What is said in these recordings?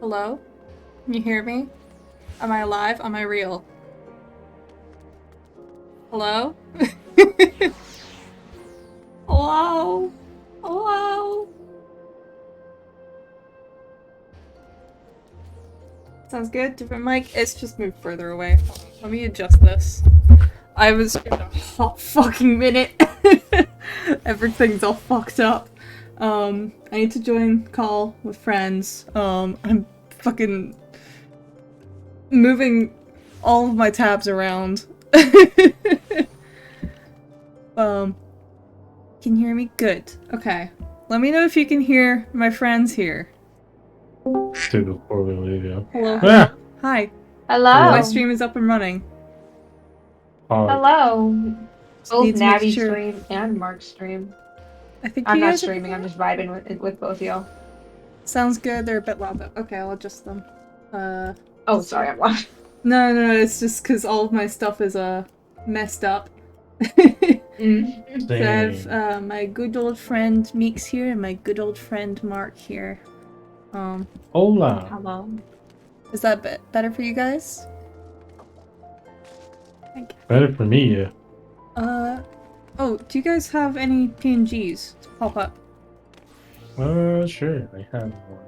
Hello? Can you hear me? Am I alive? Am I real? Hello? Hello? Hello? Sounds good. Different mic. It's just moved further away. Let me adjust this. I was in a hot fucking minute. Everything's all fucked up. I need to join call with friends. I'm fucking moving all of my tabs around. Can you hear me? Good. Okay. Let me know if you can hear my friends here. To before we leave, yeah. Hello. Ah! Hi. Hello. My stream is up and running. Hello. Both need to make Navi sure- stream and Mark's stream. I think I'm you not guys are streaming. I'm just vibing with both of y'all. Sounds good. They're a bit loud though. Okay, I'll adjust them. Oh, sorry, I'm loud. No, it's just because all of my stuff is messed up. Mm. So I have my good old friend Meeks here and my good old friend Mark here. Hola. Hello. Is that better for you guys? Better for me, yeah. Oh, do you guys have any PNGs to pop up? Sure. I have one.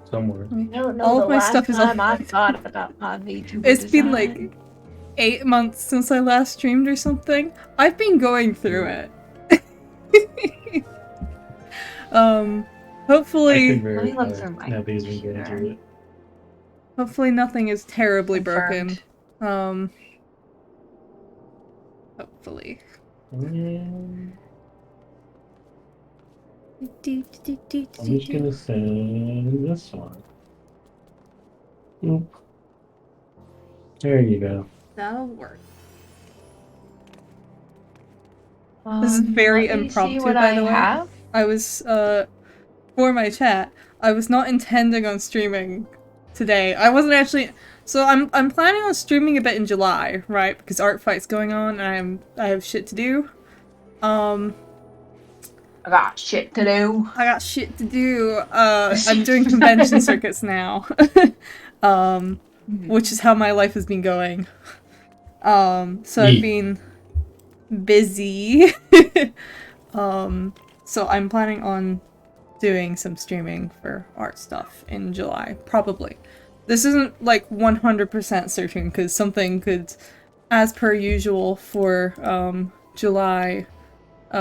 Somewhere. No, All of my stuff is on. I thought about my VTuber It's been design. like 8 months since I last streamed or something. I've been going through it. Hopefully. I could verify Let me look through my Navi's been going computer. through it. Hopefully nothing is terribly Confirmed. broken. Hopefully. I'm just gonna send this one. Oop. There you go. That'll work. This is very let me impromptu, see what by I the way. have. I was, for my chat, I was not intending on streaming today. I wasn't actually. So I'm planning on streaming a bit in July, right? Because Art Fight's going on, and I have shit to do. I got shit to do. I got shit to do. I'm doing convention circuits now. Which is how my life has been going. So I've been busy. So I'm planning on doing some streaming for art stuff in July, probably. This isn't like 100% certain because something could, as per usual for July,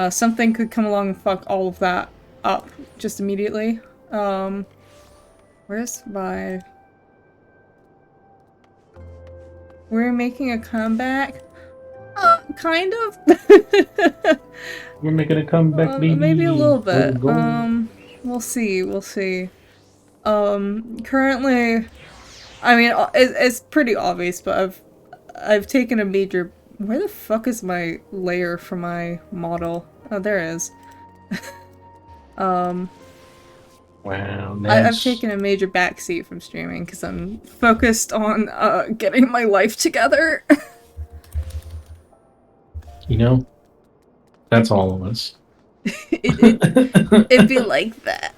something could come along and fuck all of that up just immediately. Where's my... We're making a comeback? Kind of? We're making a comeback, baby. Maybe a little bit. We'll We'll see. Currently, I mean, it's pretty obvious, but I've taken a major... Where the fuck is my layer for my model? Oh, there it is. Wow, nice. I've taken a major backseat from streaming because I'm focused on getting my life together. You know, that's all of us. It'd be like that.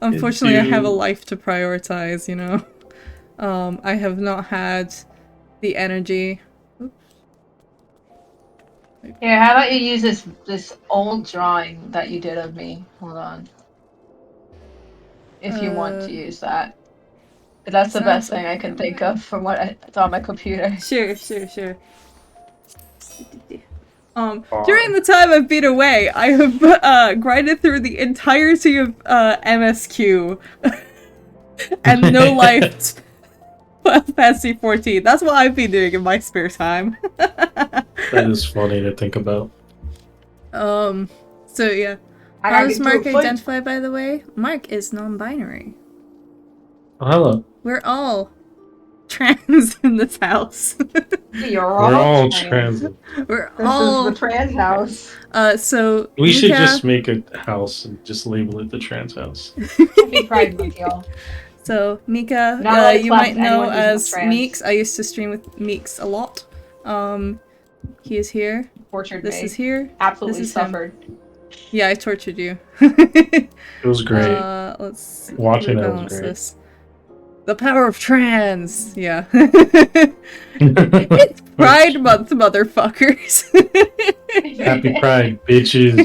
Unfortunately, I have a life to prioritize, you know? I have not had the energy. Oops. Here, how about you use this old drawing that you did of me? Hold on. If you want to use that. But that's the best thing I can think of from what I saw on my computer. Sure. During the time I've been away, I have grinded through the entirety of MSQ and no life Fantasy 14. That's what I've been doing in my spare time. That is funny to think about. So yeah. How does Mark identify, by the way? Mark is non-binary. Oh, hello. We're all trans in this house. We're all trans. We're This all is the trans house. So We should Mika... just make a house and just label it the trans house. Happy Pride Month, y'all. So Mika, Not you might know anyone who's not as trans. Meeks. I used to stream with Meeks a lot. He is here. Tortured This me. is here. Absolutely This is him. suffered. Yeah, I tortured you. It was great. Let's Watching it was rebalance great. this. The power of trans! Yeah. It's Pride Month, motherfuckers! Happy Pride, bitches.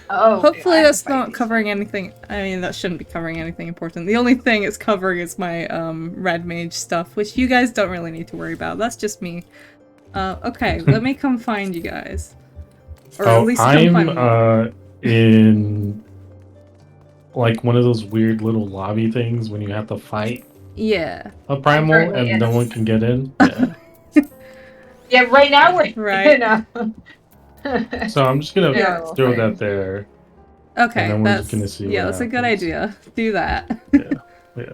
Hopefully I that's have to not fight covering anything. I mean, that shouldn't be covering anything important. The only thing it's covering is my, red mage stuff, which you guys don't really need to worry about. That's just me. Okay, let me come find you guys. Or at least come find me. In like one of those weird little lobby things when you have to fight Yeah. a primal Currently, and no yes. one can get in. Yeah. Yeah, right now we're Right. So I'm just gonna Yeah. throw that there. Okay, And then we're that's just gonna see yeah, what that's a good happens. idea. Do that. Yeah. Yeah.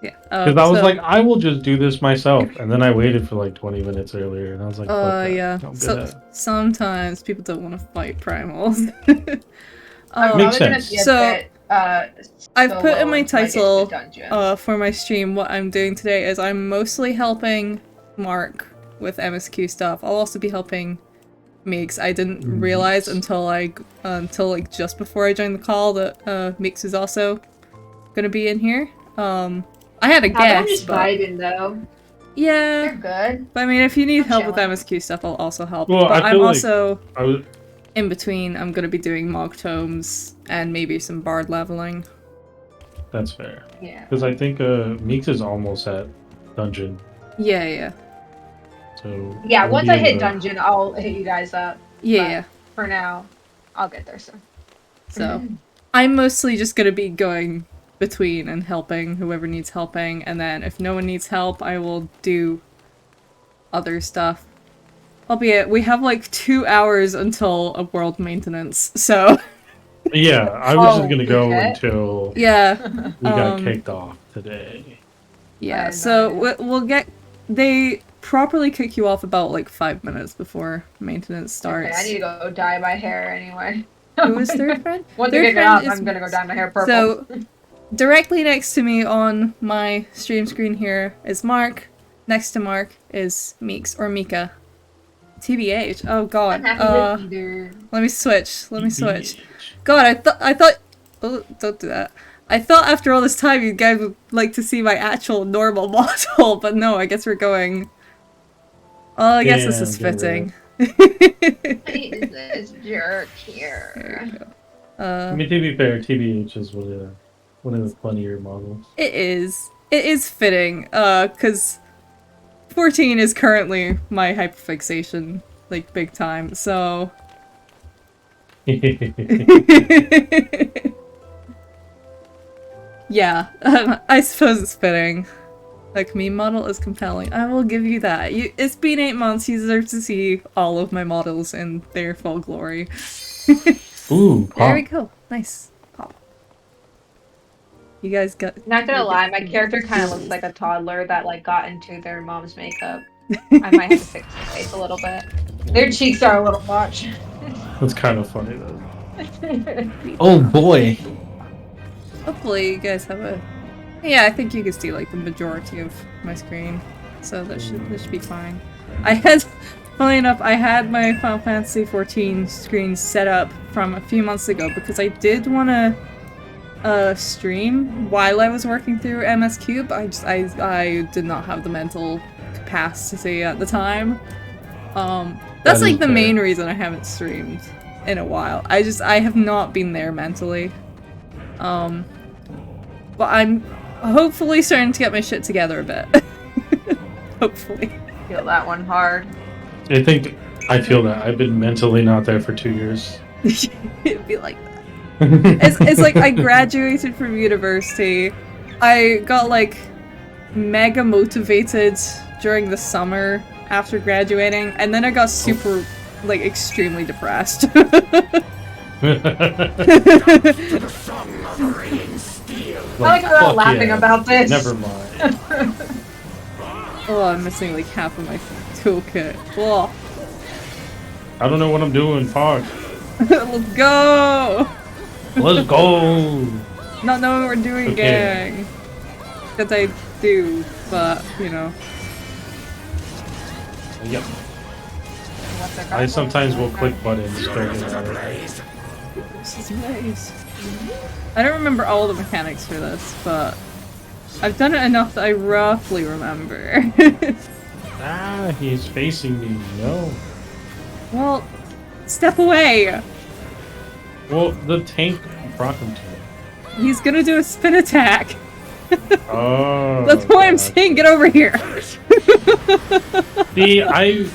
Yeah. Because I was like, I will just do this myself, and then I waited for like 20 minutes earlier, and I was like, fuck that. Yeah. I'm So gonna... sometimes people don't want to fight primals. I'm Makes probably gonna sense. be a So, bit, I've put in solo my until I get to the title dungeon. for my stream what I'm doing today is I'm mostly helping Mark with MSQ stuff. I'll also be helping Meeks. I didn't realize until like just before I joined the call that Meeks is also gonna be in here. I had a I'm guess, just but vibing though. yeah. You're good. But I mean, if you need I'm help with chilling. MSQ stuff, I'll also help. Well, but I I'm feel also like in between. I'm gonna be doing Mog Tomes and maybe some Bard leveling. That's fair. Yeah. Because I think Meeks is almost at dungeon. Yeah, yeah. So Yeah, we'll once be I able hit to- dungeon, I'll hit you guys up. Yeah, But yeah. For now, I'll get there soon. So I'm mostly just gonna be going between and helping whoever needs helping, and then if no one needs help, I will do other stuff. Albeit, we have like 2 hours until a world maintenance, so Yeah, I was just gonna go okay. until yeah. we got kicked off today. Yeah, Fine, so we'll get... They properly kick you off about like 5 minutes before maintenance starts. Okay, I need to go dye my hair anyway. Who is third friend? Once I Third get off, friend is- I'm gonna go dye my hair purple. So, directly next to me on my stream screen here is Mark. Next to Mark is Meeks, or Mika. TBH. Oh god. Let me switch. Let me switch. God, I thought... Oh, don't do that. I thought after all this time you guys would like to see my actual normal model, but no, I guess we're going... Oh, I guess this is fitting. This jerk here. I mean, to be fair, TBH is one of the funnier models. It is. It is fitting, because 14 is currently my hyperfixation, like, big time, so... Yeah, I suppose it's fitting. Like, meme model is compelling. I will give you that. It's been 8 months, you deserve to see all of my models in their full glory. Ooh, pop. There we go. Nice. Pop. You guys got... Not gonna lie, my character kind of looks like a toddler that like got into their mom's makeup. I might have to fix their face a little bit. Their cheeks are a little much. That's kind of funny though. Oh boy. Hopefully you guys have a... Yeah, I think you can see like the majority of my screen, so that should be fine. I had... Funny enough, I had my Final Fantasy XIV screen set up from a few months ago because I did want to stream while I was working through MSQ, but I did not have the mental capacity at the time. That's like the main reason I haven't streamed in a while. I have not been there mentally. But I'm hopefully starting to get my shit together a bit. Hopefully. Feel that one hard. I feel that. I've been mentally not there for 2 years. It'd be like that. It's like I graduated from university. I got like mega motivated during the summer after graduating, and then I got super, like, extremely depressed. I like we're all laughing about this. Never mind. Oh, I'm missing like half of my toolkit. Oh. I don't know what I'm doing, Park. Let's go! Let's go! Not knowing what we're doing, Okay. gang. Because I do, but, you know. Yep. what they're I gonna sometimes will do. click buttons during the This is nice. I don't remember all the mechanics for this, but I've done it enough that I roughly remember. Ah, he's facing me. No. Well, step away! Well, the tank brought him to me. He's gonna do a spin attack! Oh. That's why I'm gotcha. saying get over here! See, I.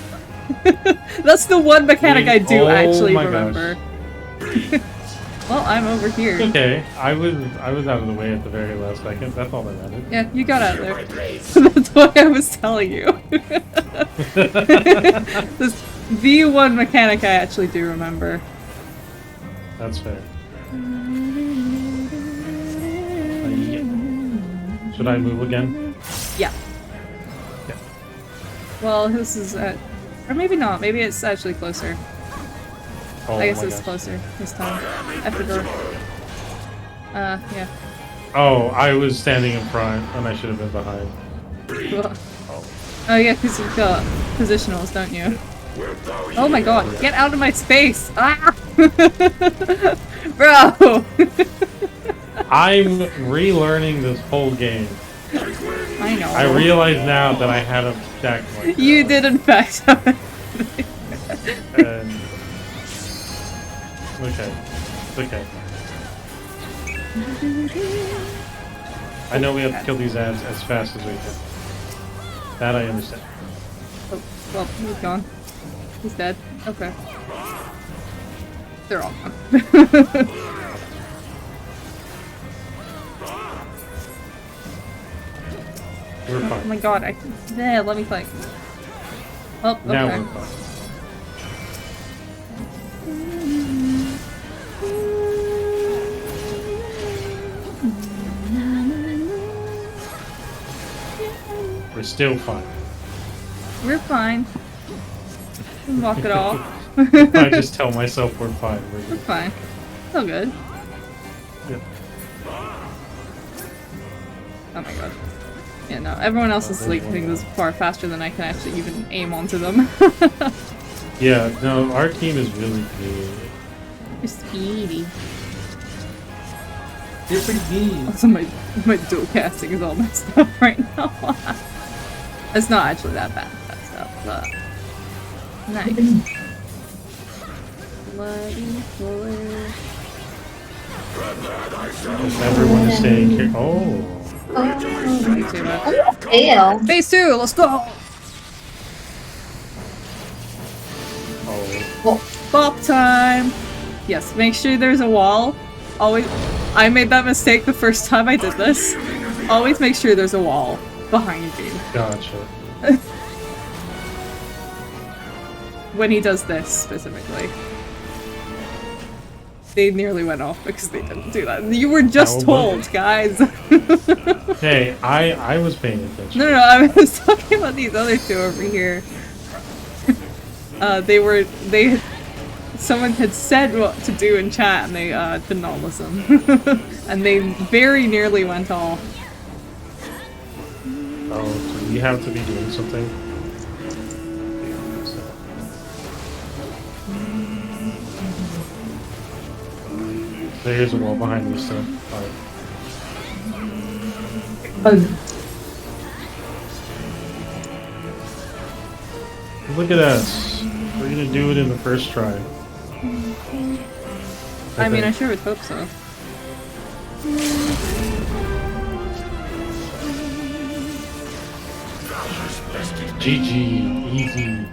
That's the one mechanic Wait, I do oh actually my remember. Well, I'm over here. Okay, I was out of the way at the very last second. That's all that mattered. Yeah, you got out of there. That's why I was telling you. This the one mechanic I actually do remember. That's fair. Yeah. Should I move again? Yeah. Yeah. Well, this is at... Or maybe not. Maybe it's actually closer. Oh I guess my it's gosh. closer this time. I have to go. Yeah. Oh, I was standing in front, and I should have been behind. Cool. Oh yeah, because you've got positionals, don't you? Oh my god, get out of my space! Ah! Bro! I'm relearning this whole game. I know. I realize now that I had a stack like You that. did in fact have it. And... Okay. It's okay. I know we have to kill these ads as fast as we can. That I understand. Oh, well, he's gone. He's dead. Okay. They're all gone. We're Oh fine. my god, there, let me think. Oh, okay. Now we're fine. We're still fine. We're fine. We can walk it off. I just tell myself we're fine. We're We're good. fine. It's all good. Yeah. Oh my god. Yeah, no, everyone else is like hitting this far faster than I can actually even aim onto them. Yeah, no, our team is really good. You're speedy. You're pretty good. Also, my dual casting is all messed up right now. It's not actually that bad, that stuff, but nice. Bloody bullet. Everyone is staying here. Oh. Way too much. Ew. Phase 2, let's go! Oh. Bop time! Yes, make sure there's a wall. Always. I made that mistake the first time I did this. Always make sure there's a wall behind you. Gotcha. When he does this, specifically. They nearly went off because they didn't do that. You were just How about told, guys! Hey, I was paying attention. No, I was talking about these other two over here. Someone had said what to do in chat and they did not listen. And they very nearly went off. Oh, so we have to be doing something. There's a wall behind me, so. Alright. Look at us. We're gonna do it in the first try. I mean, I think. sure would hope so. GG, easy.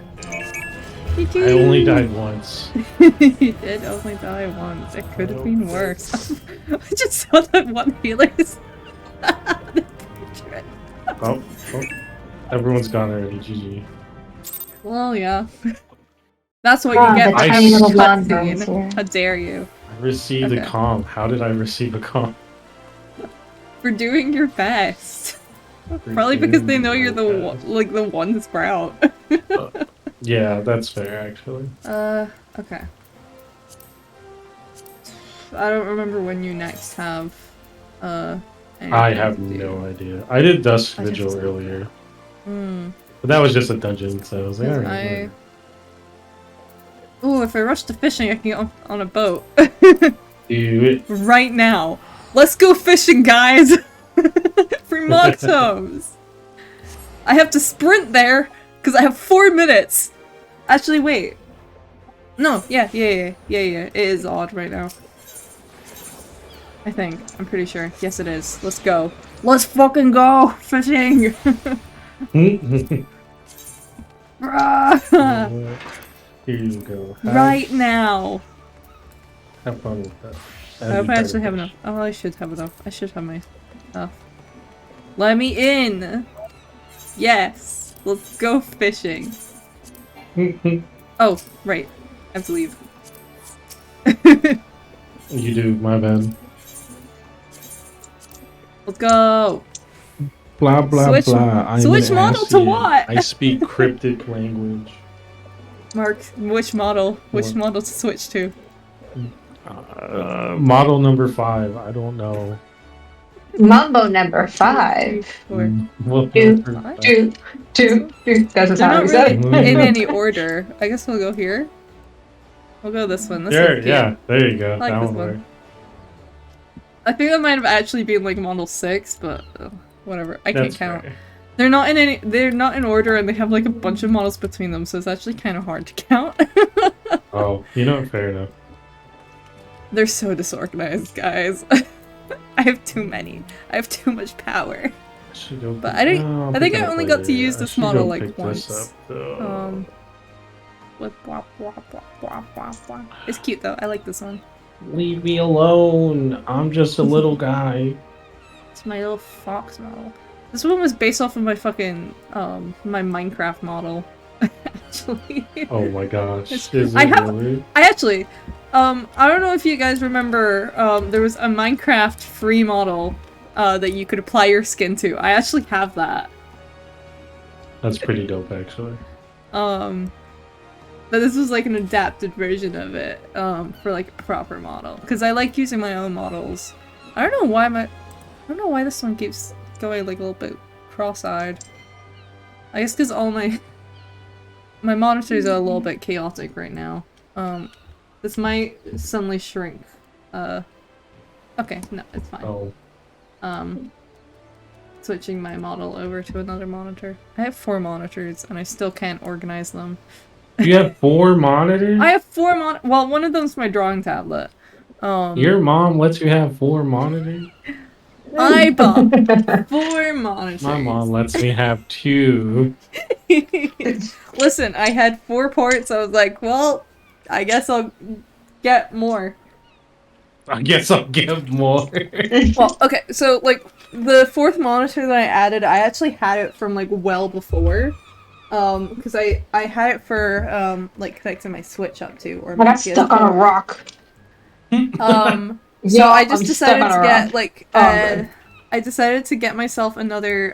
GG. I only died once. You did only die once. It could have been worse. I just saw that one healer's. Oh, everyone's gone already. GG. Well, yeah. That's what Ah, you get the for tiny having a little blonde girls cutscene. here. How dare you? I received a Okay. comm. How did I receive a comm? For doing your best. Probably because they know you're the the one sprout. Yeah, that's fair actually. Okay. I don't remember when you next have, I anything have to do. no idea. I did Dusk I just- Vigil earlier, Hmm. but that was just a dungeon, so I was like, 'Cause alright. Ooh, if I rush to fishing, I can get on a boat. Do it. Right now. Let's go fishing, guys! Free mottos! I have to sprint there, because I have 4 minutes! Actually, wait. No, yeah. It is odd right now. I think. I'm pretty sure. Yes, it is. Let's go. Let's fucking go! Fishing! Bruh! Here you go. Right now! Have fun with that. I hope I actually have enough. Oh, I should have enough. I should have my stuff. Let me in! Yes! Let's go fishing. Oh, right. I have to leave. You do, my bad. Let's go! Blah blah Switch- blah. I'm switch an model to Asian. what? I speak cryptic language. Mark, which model? Which What? model to switch to? Model number 5. I don't know. Mambo number 5. Or What Two, number five? Two. That's what they're I not said. really in any order. I guess we'll go here. We'll go this one. This There, one's yeah, cute. there you go. I like that this one one. worked. I think that might have actually been like model 6, but whatever. I can't That's count. fair. They're not in any. They're not in order, and they have like a bunch of models between them, so it's actually kind of hard to count. Oh, you know, fair enough. They're so disorganized, guys. I have too many. I have too much power. Should go But pick- I didn't- no, I'll I think pick I it up only got to later. use I this should model, go like, pick this once. up, though. It's cute though. I like this one. Leave me alone. I'm just a little guy. It's my little fox model. This one was based off of my fucking my Minecraft model. Actually. Oh my gosh. It's- Is I it have- really? I actually I don't know if you guys remember there was a Minecraft free model that you could apply your skin to. I actually have that. That's pretty dope, actually. But this was like an adapted version of it for like a proper model because I like using my own models. I don't know why this one keeps going like a little bit cross-eyed. I guess because all my monitors are a little bit chaotic right now. This might suddenly shrink. Okay, no, it's fine. Oh. Switching my model over to another monitor. I have 4 monitors and I still can't organize them. You have 4 monitors? I have 4 well, one of them's my drawing tablet. Your mom lets you have 4 monitors? I bought 4 monitors. My mom lets me have 2. Listen, I had 4 ports. I was like, well, I guess I'll get more. I guess I'll give more. Well, okay, so like the 4th monitor that I added, I actually had it from like well before. Because I had it for like connecting my Switch up to or I my got stuck on a PS4. rock. So Yeah, I just I'm decided stuck on to a get rock. like good. I decided to get myself another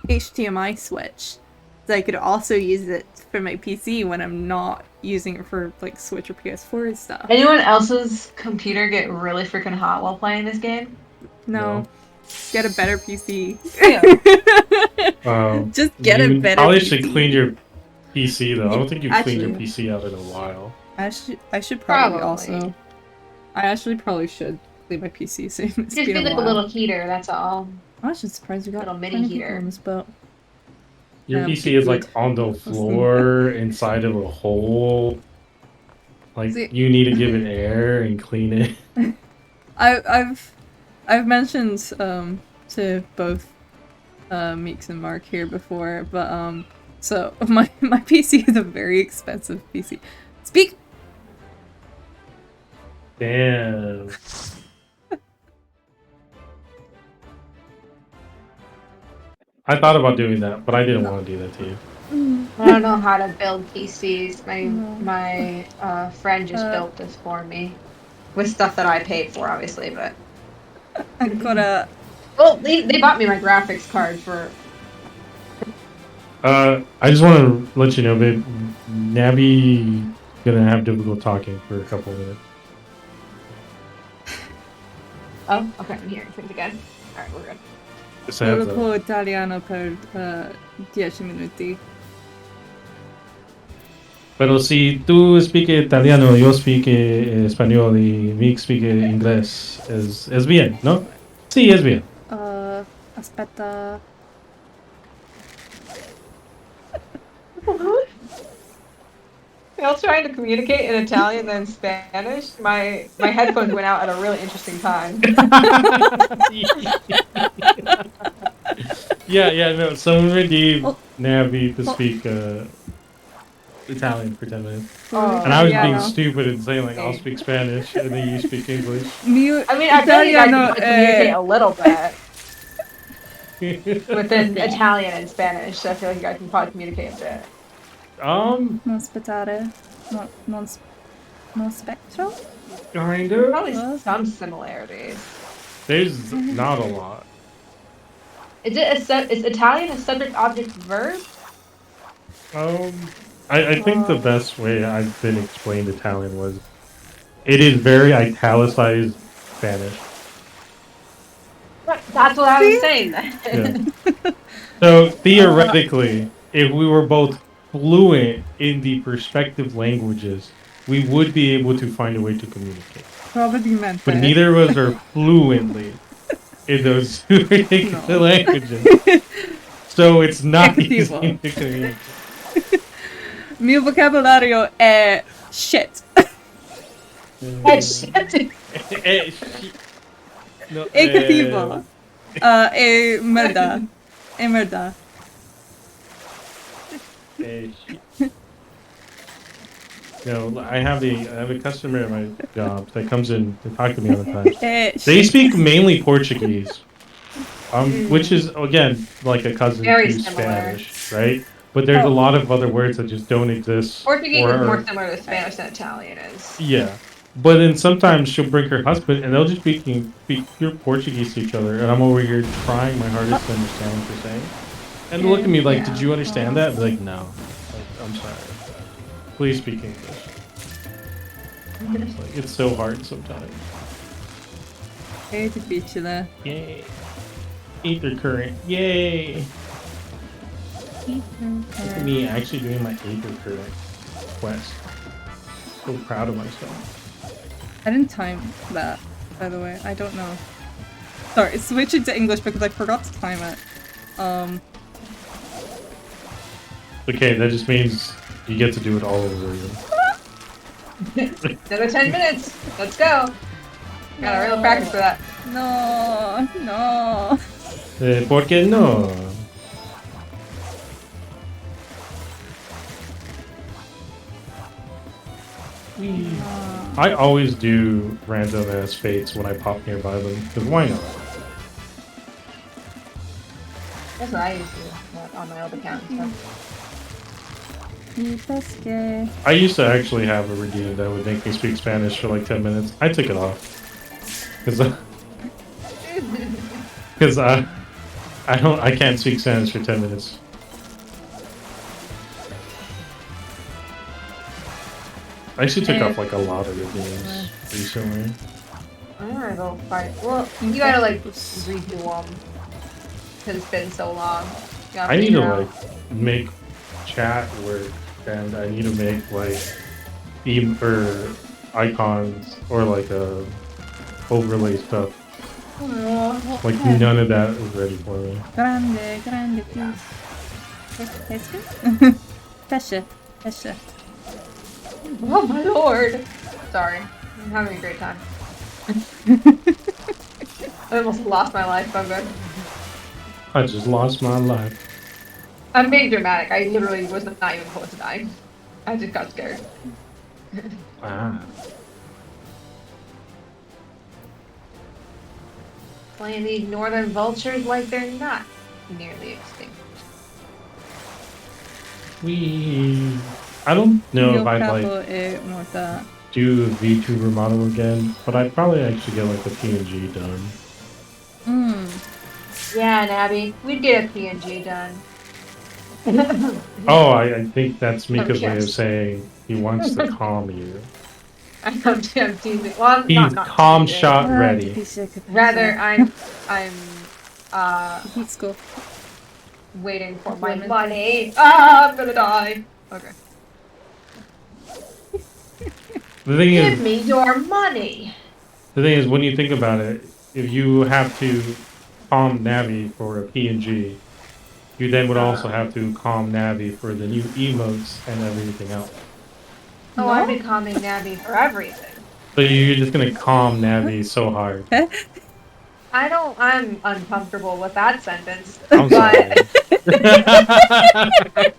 HDMI switch so I could also use it for my PC when I'm not using it for like Switch or PS4 and stuff. Anyone else's computer get really freaking hot while playing this game? No. Get a better PC. Just get a You better probably PC. should clean your PC, though. I don't think you've cleaned your Actually- PC out in a while. I should probably Probably. also. I actually probably should clean my PC soon. It's Just been be a like a while. little heater, that's all. I'm actually surprised we got Little mini 20 people heater. on this boat. Your Yeah, PC is like good. on the floor inside of a hole. Like See- you need to give it air and clean it. I've mentioned to both Meeks and Mark here before, but so my PC is a very expensive PC. Speak. Damn. I thought about doing that, but I didn't want to do that to you. I don't know how to build PCs. My No. my friend just built this for me. With stuff that I paid for, obviously, but... I gotta. Well, they bought me my graphics card for... I just want to let you know, babe. Navi gonna have difficult talking for a couple minutes. Oh, okay, I'm hearing things again. Alright, we're good. Just a heads Solo up. po italiano per 10 minuti. Pero si tú speak italiano, yo speak español y Mick speak inglés, es bien, ¿no? Sí, es bien. Aspetta. While trying to communicate in Italian and Spanish, my headphones went out at a really interesting time. Yeah, no. Someone would need Oh. Navi to Oh. speak Italian for 10 minutes. Oh, And I was being yeah. stupid and saying, like, I'll speak Spanish, and then you speak English. Mio I mean, I feel like you guys can italiano probably communicate è... a little bit within Italian and Spanish. I feel like you guys can probably communicate a bit. Non aspettare. Non spectro? Kind of. Probably some similarities. There's not a lot. Is Italian a subject, object, verb? I think the best way I've been explained Italian was it is very italicized Spanish. That's what I was saying then. Yeah. So theoretically, if we were both fluent in the respective languages, we would be able to find a way to communicate. Probabilmente. But neither of us are fluently in those two particular languages. So it's not easy Effettivo. to communicate. Mio vocabolario è shit. Shit. No, È cattivo. È merda. È merda. No, I have a customer at my job that comes in to talk to me all the time. È They shit. speak mainly Portuguese, which is again like a cousin Very to similar. Spanish, right? But there's a lot of other words that just don't exist. Portuguese or is more are- similar to Spanish than Italian is. Yeah, but then sometimes she'll bring her husband, and they'll just speak pure Portuguese to each other, and I'm over here trying my hardest to understand what they're saying. And they'll look at me like, Yeah. "Did you understand that?" I'll be like, "No, I'm sorry. Please speak English." It's so hard sometimes. È difficile. Yay. Ether current. Yay. Look at me actually doing my Ether current quest. So proud of myself. I didn't time that, by the way. I don't know. Sorry, switching to English because I forgot to time it. Okay, that just means you get to do it all over again. Another 10 minutes. Let's go. Got a real practice for that. No, no. ¿Por qué no? I always do random ass fates when I pop nearby them, because why not? That's what I used to do on my old account and stuff. Mi pesche. I used to actually have a redeem that would make me speak Spanish for like 10 minutes. I took it off. Because I can't speak Spanish for 10 minutes. I actually took off like a lot of redeems recently. I'm gonna go fight. Well, you gotta like redo them. Because it's been so long. You gotta I need to figure out. like make chat work, and I need to make like theme or icons or like overlay stuff. Like none of that is ready for me. Grande, please. Pesche? Pesce, pesce. Oh my lord! Sorry. I'm having a great time. I almost lost my life, but I'm good. I just lost my life. I'm being dramatic. I literally was not even close to dying. I just got scared. Ah. Playing these northern vultures like they're not nearly extinct. I don't know if I'd capo like è morta. do VTuber model again, but I'd probably actually get like the PNG done. Yeah, Nabby, we'd get a PNG done. Oh, I think that's Mika's way of yes. saying he wants to calm you. I'm teasing. Well, I'm He's not calm teasing. shot ready. Rather, I'm Capisco. waiting for my money. Ah, I'm gonna die. Okay. The thing Give is, me your money. when you think about it, if you have to calm Navi for a PNG, you then would also have to calm Navi for the new emotes and everything else. Oh, No? I'm becoming Navi for everything. So you're just gonna calm Navi so hard. I'm uncomfortable with that sentence. I'm But sorry.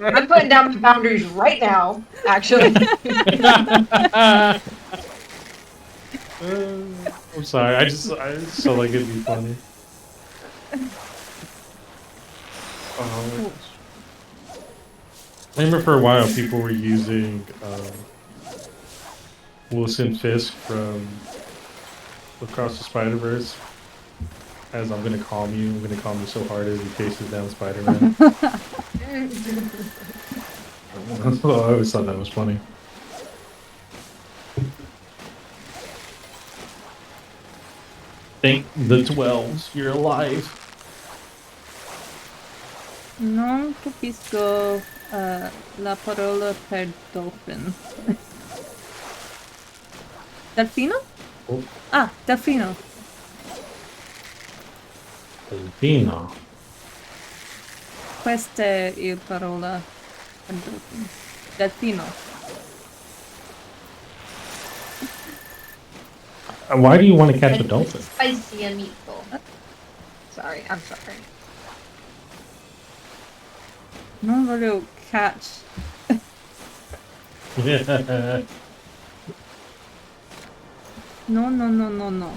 I'm putting down my boundaries right now, actually. I'm sorry. I just felt like it'd be funny. Um, I remember for a while people were using Wilson Fisk from Across the Spider-Verse as I'm gonna calm you. I'm gonna calm you so hard as he chases down Spider-Man. I always thought that was funny. Thank the 12s, you're alive. Non capisco la parola per dolphin. Delfino? Oh, Ah, delfino. Delfino. Questa è il parola per dolphin. Delfino. Why do you want to catch a dolphin? Spicy amigo. Sorry, I'm sorry. Non voglio catch. No, no, no, no, no.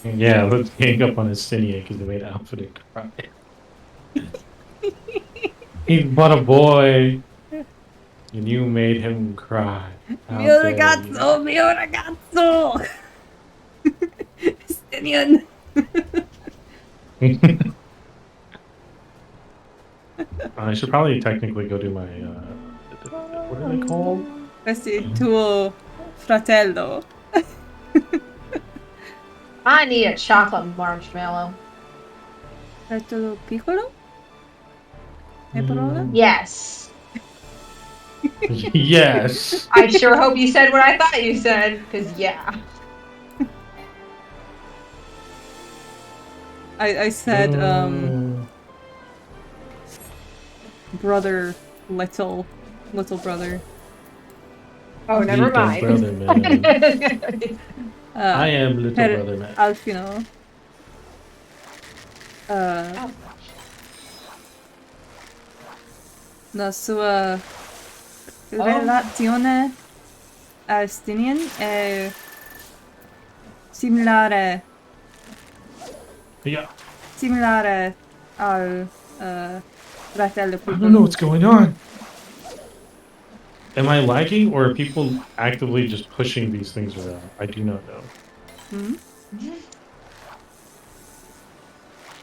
Yeah, let's gang up on his Cinia because they made Outfit cry. He's but a boy, and you made him cry. How Mio dare ragazzo, mio ragazzo! Stinian! you. I should probably technically go do my, what are they called? Questo è tuo fratello. I need a chocolate marshmallow. Fratello piccolo? È parola? Yes. Yes. I sure hope you said what I thought you said, because yeah. I said, brother, little brother. Oh, never Little mind. brother man. I am little Per brother man. Alfino. Oh. La sua relazione a Stinian è similare Yeah. al fratello I piccolo. don't know what's going on. Am I lagging or are people actively just pushing these things around? I do not know. Hmm?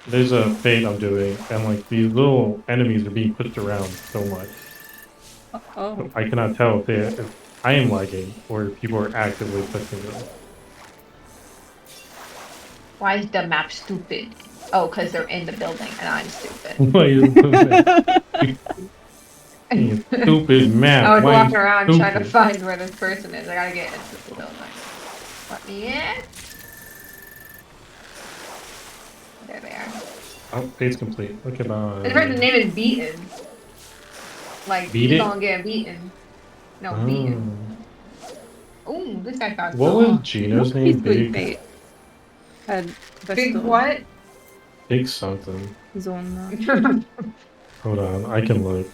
There's a fate I'm doing, and like these little enemies are being pushed around so much. Oh. I cannot tell if I am lagging or if people are actively pushing them. Why is the map stupid? Oh, because they're in the building and I'm stupid. Why you stupid map? I was Why walking you around trying to stupid? find where this person is. I gotta get into the building. Let me in. There they are. Oh, fate's complete. Look at This person's name is Beaten. Like, Beat he's it? gonna get beaten. No, beaten. Ooh, this guy got What was Gino's name? Peacefully Big, fate. Had Big questo what? big something. zona. Hold on, I can look.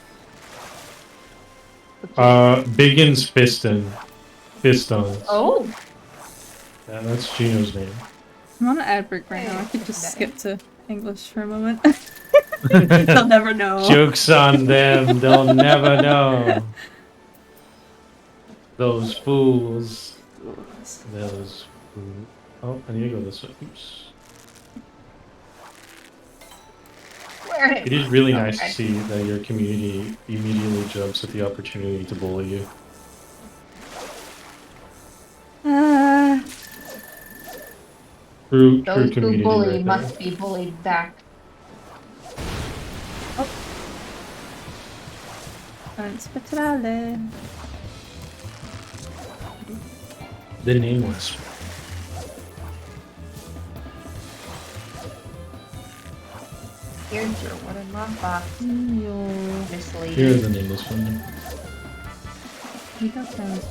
Biggins Fiston. Fistons. Oh. Yeah, that's Gino's name. I'm on an ad break right now. I could just skip to English for a moment. They'll never know. Joke's on them, they'll never know. Those fools. Those fools. Oh, I need to go this way. Oops. Where It is really nice Okay. to see that your community immediately jumps at the opportunity to bully you. True Those who community bully right there. must be bullied back. Unspeciale. The nameless. Here's your wooden lockbox. Misleading. Here's the nameless one. He does sound.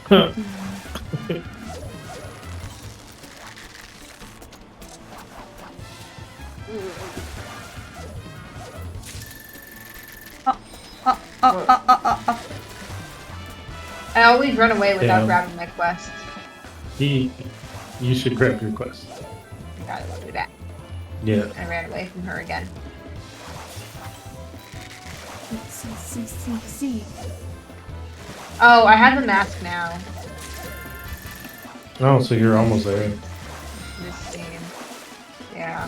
Huh. I always run away without Damn. grabbing my quest. You should grab your quest. Gotta go do that. Yeah. I ran away from her again. See. Oh, I have the mask now. Oh, so you're almost there. This scene. Yeah.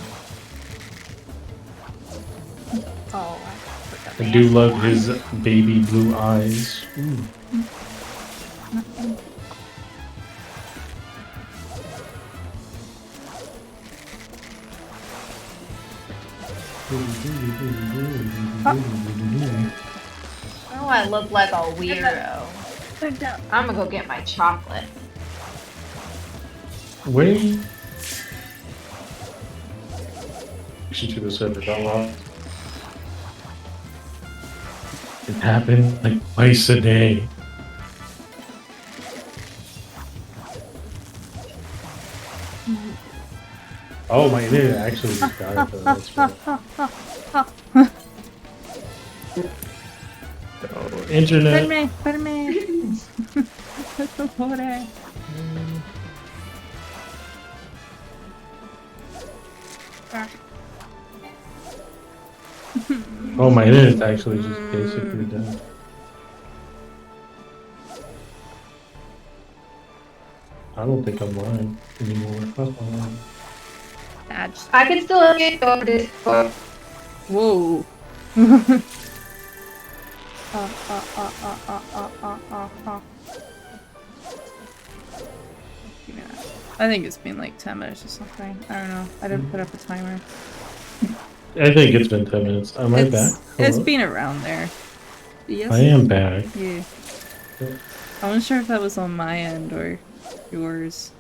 Oh, I put the I do mask love on. his baby blue eyes. Ooh. Oh, I look like a weirdo. I'm gonna go get my chocolate. Where? Should to the server got lost. It happened like twice a day. Oh my internet actually just died though. That's right. Oh, internet. Per me. Per favore. Oh, my internet's actually just basically dead. I don't think I'm live anymore. I can still get over this. Whoa. Give me that. I think it's been like 10 minutes or something. I don't know. I didn't put up a timer. I think it's been 10 minutes. Am I back? It's Hello? been around there. Yes. I am back. Yeah. I wasn't sure if that was on my end or yours.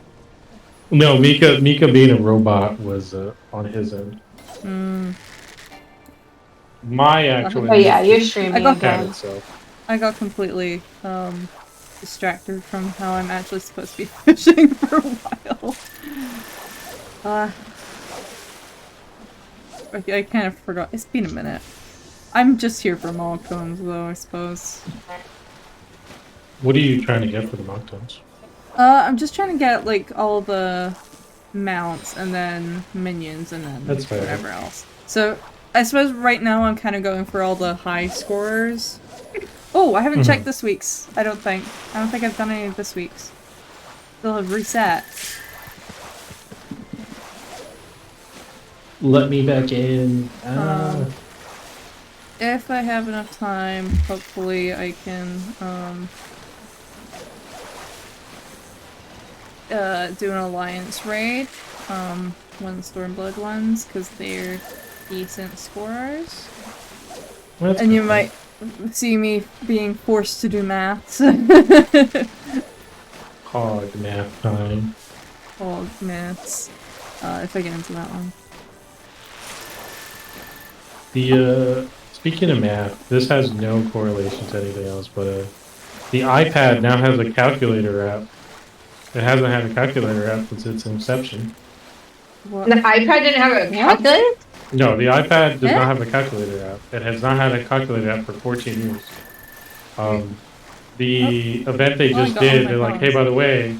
No, Mika being a robot was on his end. My actual Oh yeah, you're I streaming got had again. itself. I got completely distracted from how I'm actually supposed to be fishing for a while. I kind of forgot. It's been a minute. I'm just here for Molcombs though, I suppose. What are you trying to get for the mocktails? I'm just trying to get like all the mounts and then minions and then That's fair. whatever else. So I suppose right now I'm kind of going for all the high scorers. Oh, I haven't checked this week's. I don't think I've done any of this week's. They'll have reset. Let me back in. If I have enough time, hopefully I can do an alliance raid when the Stormblood ones, because they're decent scorers. And you might see me being forced to do maths. Hog math time. Hog maths. If I get into that one. The speaking of math, this has no correlation to anything else, but the iPad now has a calculator app. It hasn't had a calculator app since its inception. What? The iPad didn't have a calculator? No, the iPad does not have a calculator app. It has not had a calculator app for 14 years. The event they just did, they're like, hey, by the way,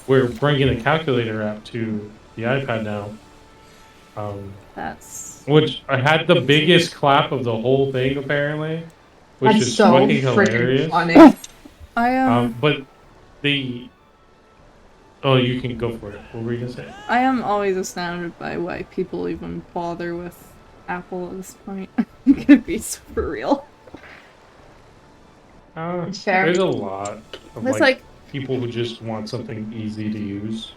we're bringing a calculator app to the iPad now. Which I had the biggest clap of the whole thing, apparently. Which That's is so fucking hilarious. funny. But the... Oh, you can go for it. What were you gonna say? I am always astounded by why people even bother with Apple at this point. It could be super real. It's fair. There's a lot of It's like people who just want something easy to use,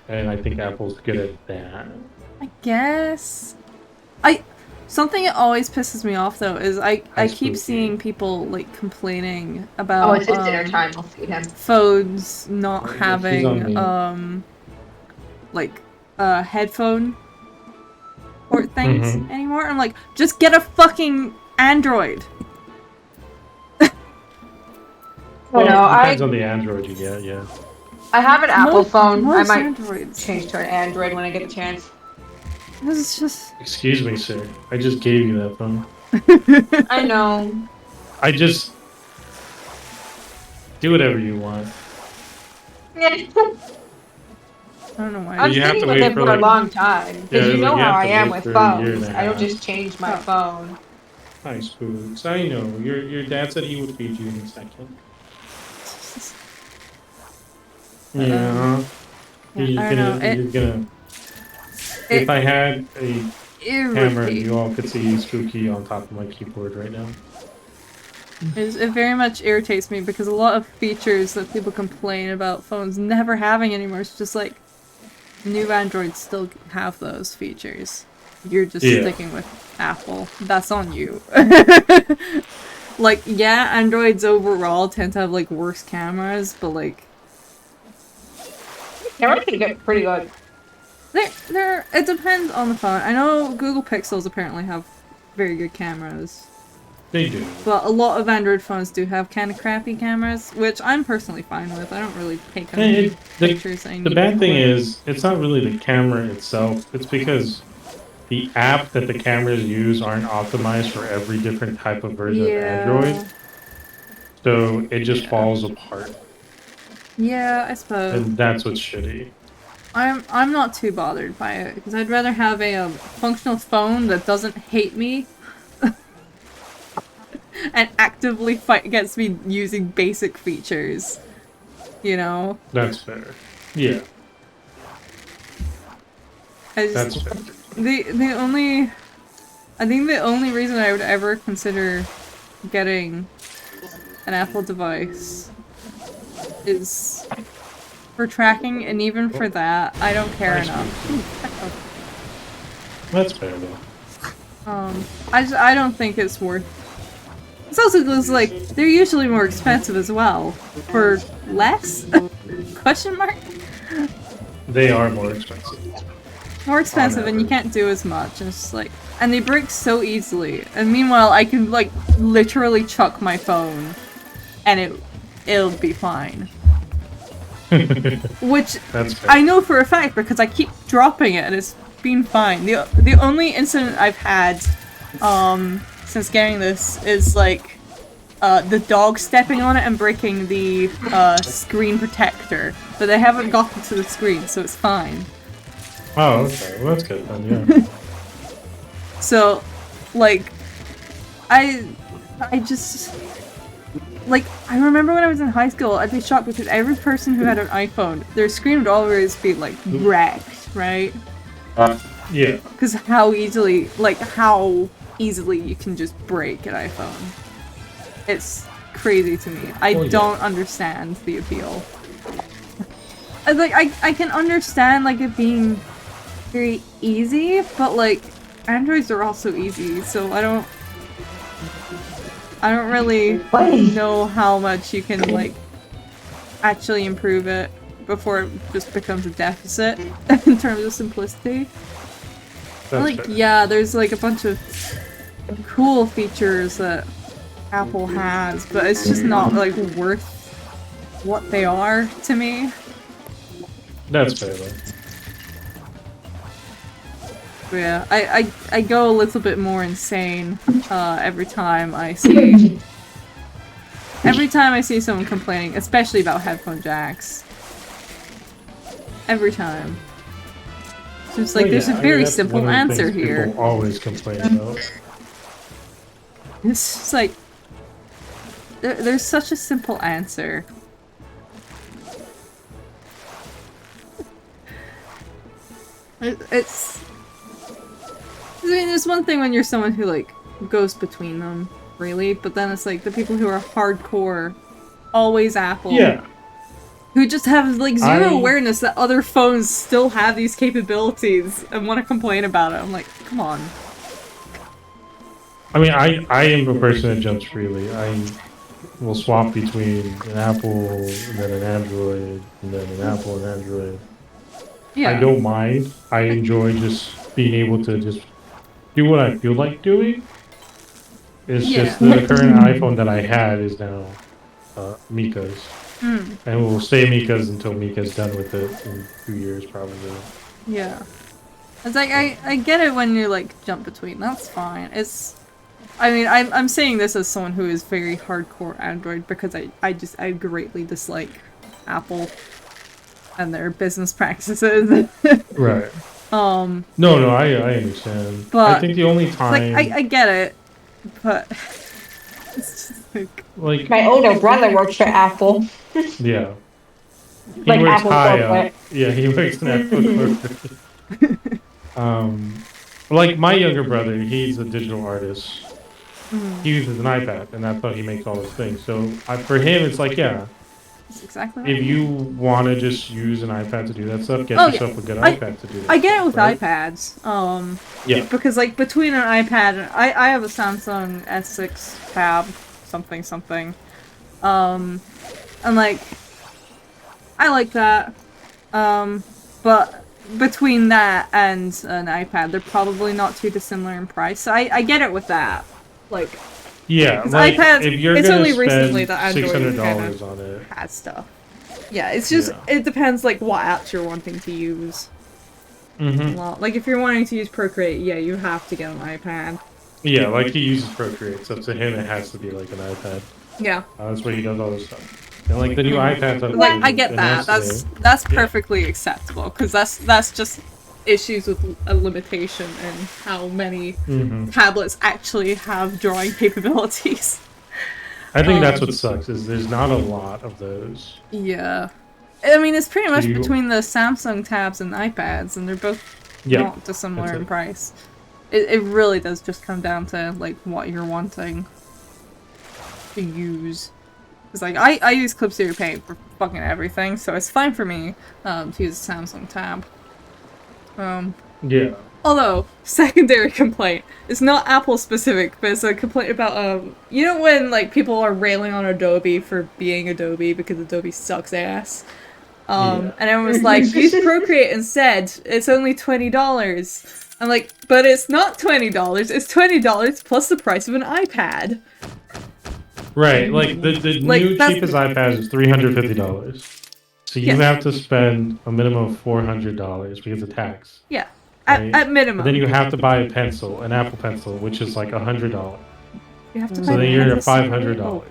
and I think Apple's good at that. I guess. Something that always pisses me off though is I keep spooky. seeing people like complaining Oh, about it's his dinner time. I'll feed him. phones not Oh, yeah, he's having on like headphone port things Mhm. anymore. I'm like, just get a fucking Android. Well, no, it depends on the Android you get, yeah. I have an Apple phone. I Most might Androids. change to an Android when I get a chance. This is just. Excuse me, sir. I just gave you that phone. I know. I just do whatever you want. Yeah. I don't know why. I'm You have sitting to with wait it for, for a like- long time. Because Yeah, you know like, you how have I to am wait with for a year and phones. a I don't half. just change my Oh. phone. Hi, Spooks. I know. Your dad said he would feed you in a second. Yeah. He's I don't know. gonna. He's gonna. It If I had a camera, irritates. you all could see Spooky on top of my keyboard right now. It very much irritates me because a lot of features that people complain about phones never having anymore, it's just like new Androids still have those features. You're just Yeah. sticking with Apple. That's on you. Like, yeah, Androids overall tend to have like worse cameras, but like Camera can get pretty good. it depends on the phone. I know Google Pixels apparently have very good cameras. They do. But a lot of Android phones do have kind of crappy cameras, which I'm personally fine with. I don't really take any pictures. The bad thing is, it's not really the camera itself. It's because the app that the cameras use aren't optimized for every different type of version of Android. So it just falls apart. Yeah, I suppose. And that's what's shitty. I'm not too bothered by it because I'd rather have a functional phone that doesn't hate me and actively fight against me using basic features. You know? That's fair. Yeah, that's fair. the only I think the only reason I would ever consider getting an Apple device is for tracking, and even for that, I don't care Nice enough. That's fair though. I don't think it's worth. It's also because like they're usually more expensive as well for less. Question mark. They are more expensive. More expensive, and you average. can't do as much. And it's just like, and they break so easily. And meanwhile, I can like literally chuck my phone, and it'll be fine. Which That's fair. I know for a fact because I keep dropping it, and it's been fine. The only incident I've had, since getting this is like, the dog stepping on it and breaking the screen protector. But they haven't gotten to the screen, so it's fine. Oh, okay. Well, that's good then, yeah. So, like, I just, like, I remember when I was in high school, I'd be shocked because every person who had an iPhone, their screen would always be, like, wrecked, right? Yeah. Because how easily you can just break an iPhone. It's crazy to me. I Well, yeah. don't understand the appeal. I can understand, like, it being very easy, but, like, Androids are also easy, so I don't really know how much you can, like, actually improve it before it just becomes a deficit in terms of simplicity. That's Like, fair. yeah, there's, like, a bunch of cool features that Apple has, but it's just not, like, worth what they are to me. That's fair though. But yeah, I go a little bit more insane every time I see someone complaining, especially about headphone jacks. Every time. So it's like Well, there's yeah, a I mean, very that's simple one of the answer things here. People always complain about. It's just like there's such a simple answer. It's. I mean, there's one thing when you're someone who like goes between them, freely, but then it's like the people who are hardcore, always Apple, Yeah. who just have like zero awareness that other phones still have these capabilities and want to complain about it. I'm like, come on. I mean, I am a person that jumps freely. I will swap between an Apple and then an Android and then an Apple and Android. Yeah. I don't mind. I enjoy just being able to just do what I feel like doing. It's just the current iPhone that I had is now Mika's. Mm. And we'll stay Mika's until Mika's done with it in 2 years, probably. Yeah. It's like, I get it when you, like, jump between. That's fine. It's... I mean, I'm saying this as someone who is very hardcore Android because I greatly dislike Apple and their business practices. Right. No, I understand. But I think the only time... like, I get it, but... It's just like... My older brother works for Apple. Yeah. He Like works Apple high corporate. up. Yeah, he works in Apple corporate. Like my younger brother, he's a digital artist. He uses an iPad, and that's how he makes all his things. So for him, it's like, yeah, That's exactly right. if you want to just use an iPad to do that stuff, get yourself a good I- iPad to do that. I get it with right? iPads. Yeah. Because like between an iPad and I have a Samsung S6 Tab something. And like I like that. But between that and an iPad, they're probably not too dissimilar in price. So I get it with that. Like Yeah, 'cause like iPads, if you're it's gonna only spend recently that Android $600 kinda on it, has stuff. Yeah, it's just it depends like what apps you're wanting to use. Well, like if you're wanting to use Procreate, yeah, you have to get an iPad. yeah, like he uses Procreate, so to him it has to be like an iPad. Yeah. That's where he does all this stuff. And like the new iPads, Like I get that. That's perfectly acceptable because that's just issues with a limitation in how many tablets actually have drawing capabilities. I think that's what sucks is there's not a lot of those. Yeah. I mean, it's pretty much between the Samsung tabs and iPads, and they're both not dissimilar in price. It really does just come down to like what you're wanting to use. Because like I use Clip Studio Paint for fucking everything, so it's fine for me to use a Samsung tab. Yeah. Although, secondary complaint. It's not Apple specific, but it's a complaint about, you know when, like, people are railing on Adobe for being Adobe because Adobe sucks ass? And everyone was like, use Procreate instead, it's only $20. I'm like, but it's not $20, it's $20 plus the price of an iPad. Right, like, the new cheapest iPad is $350. So you have to spend a minimum of $400 because of tax. Yeah. Right? At minimum. But then you have to buy a pencil, an Apple Pencil, which is like $100. You have to buy so then you're at $500.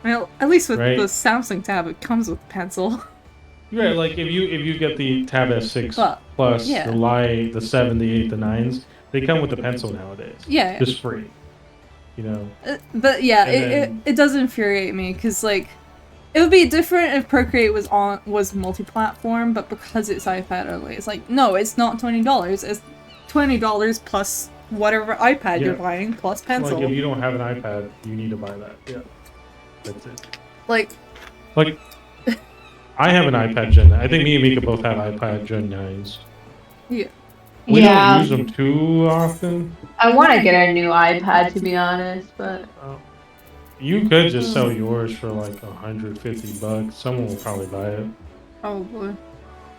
Well, at least with right? the Samsung tab, it comes with a pencil. Right, like if you get the Tab S6 Plus, yeah. the 7, the 8, the 9s, they come with the pencil nowadays. Yeah. Just free. You know? But yeah, it does infuriate me, because like, it would be different if Procreate was multi-platform, but because it's iPad only, it's like, no, it's not $20. It's $20 plus whatever iPad you're buying, plus pencil. Like, if you don't have an iPad, you need to buy that. Yeah. That's it. Like, I have an iPad Gen 9. I think me and Mika both have iPad Gen 9s. Yeah. We don't use them too often. I want to get a new iPad, to be honest, but... You could just sell yours for like $150. Someone will probably buy it. Probably.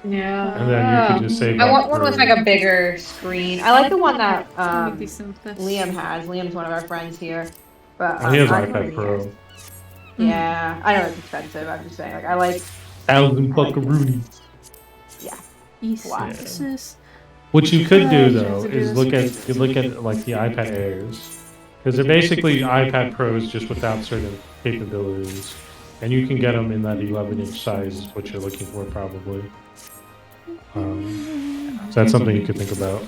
Yeah. And then you could just save. I want one with like a bigger screen. I like the one that Liam has. Liam's one of our friends here. But he has an iPad Pro. Yeah, I know it's expensive. I'm just saying, like I like. $1,000 Yeah. What you could do though is look at like the iPad Airs. Because they're basically iPad Pros just without certain capabilities. And you can get them in that 11-inch size is what you're looking for probably. So that's something you could think about.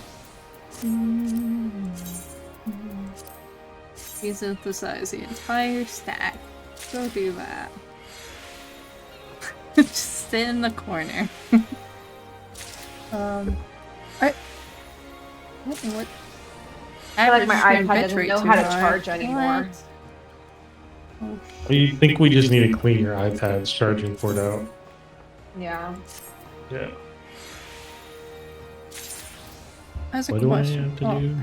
Resynthesize the entire stack. Go do that. Just sit in the corner. What? I feel like my iPad doesn't know how to charge anymore. I think we just need to clean your iPad's charging port out. Yeah. Yeah. That's a What do I question. have to Well, do?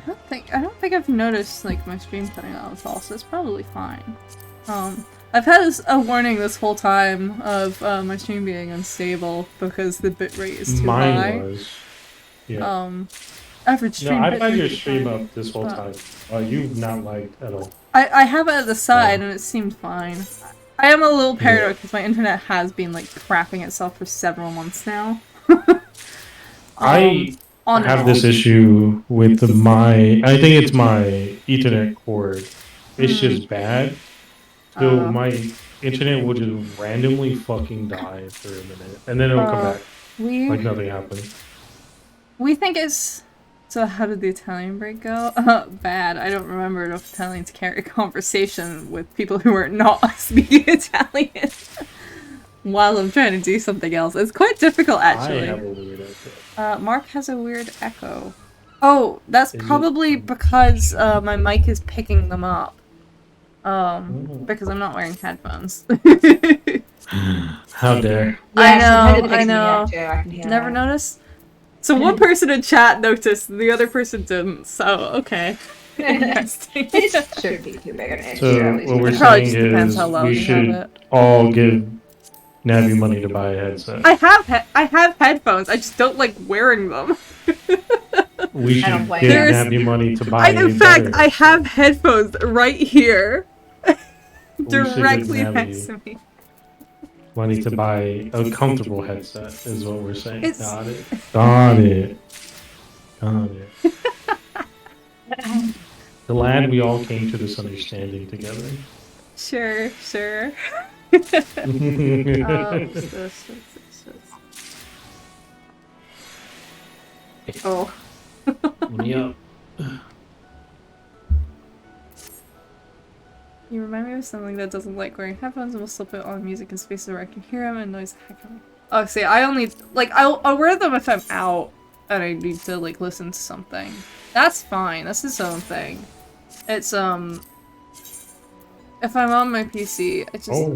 I don't think I've noticed like my stream cutting out at all, so it's probably fine. I've had a warning this whole time of my stream being unstable because the bitrate is too high. Mine was. Yeah. Average No, stream I've had bitrate your is stream fine. up this whole time. You've not lagged at all. I have it at the side and it seemed fine. I am a little paranoid because my internet has been like crapping itself for several months now. I have this issue with my. I think it's my Ethernet cord. It's just bad. So my internet will just randomly fucking die for a minute, and then it'll come back like nothing happened. We think it's. So how did the Italian break go? Bad. I don't remember enough Italian to carry a conversation with people who are not speaking Italian while I'm trying to do something else. It's quite difficult, actually. I have a weird echo. Mark has a weird echo. Oh, that's probably because my mic is picking them up. Because I'm not wearing headphones. How dare. I know. Never noticed? So one person in chat noticed, and the other person didn't, so okay. Interesting. It shouldn't be too big an issue. So what we're saying is we should all give Navi money to buy a headset. I have headphones, I just don't like wearing them. We should give Navi money to buy in fact, I have headphones right here. Directly next to me. Money to buy a comfortable headset is what we're saying. It's... Got it. Got it. Got it. Glad we all came to this understanding together. Sure. Oh. Yep. You remind me of something that doesn't like wearing headphones and will still put on music in spaces where I can hear them and noise the heck out of me. Oh, see, I only, like, I'll wear them if I'm out and I need to, like, listen to something. That's fine, that's its own thing. It's, if I'm on my PC, it just,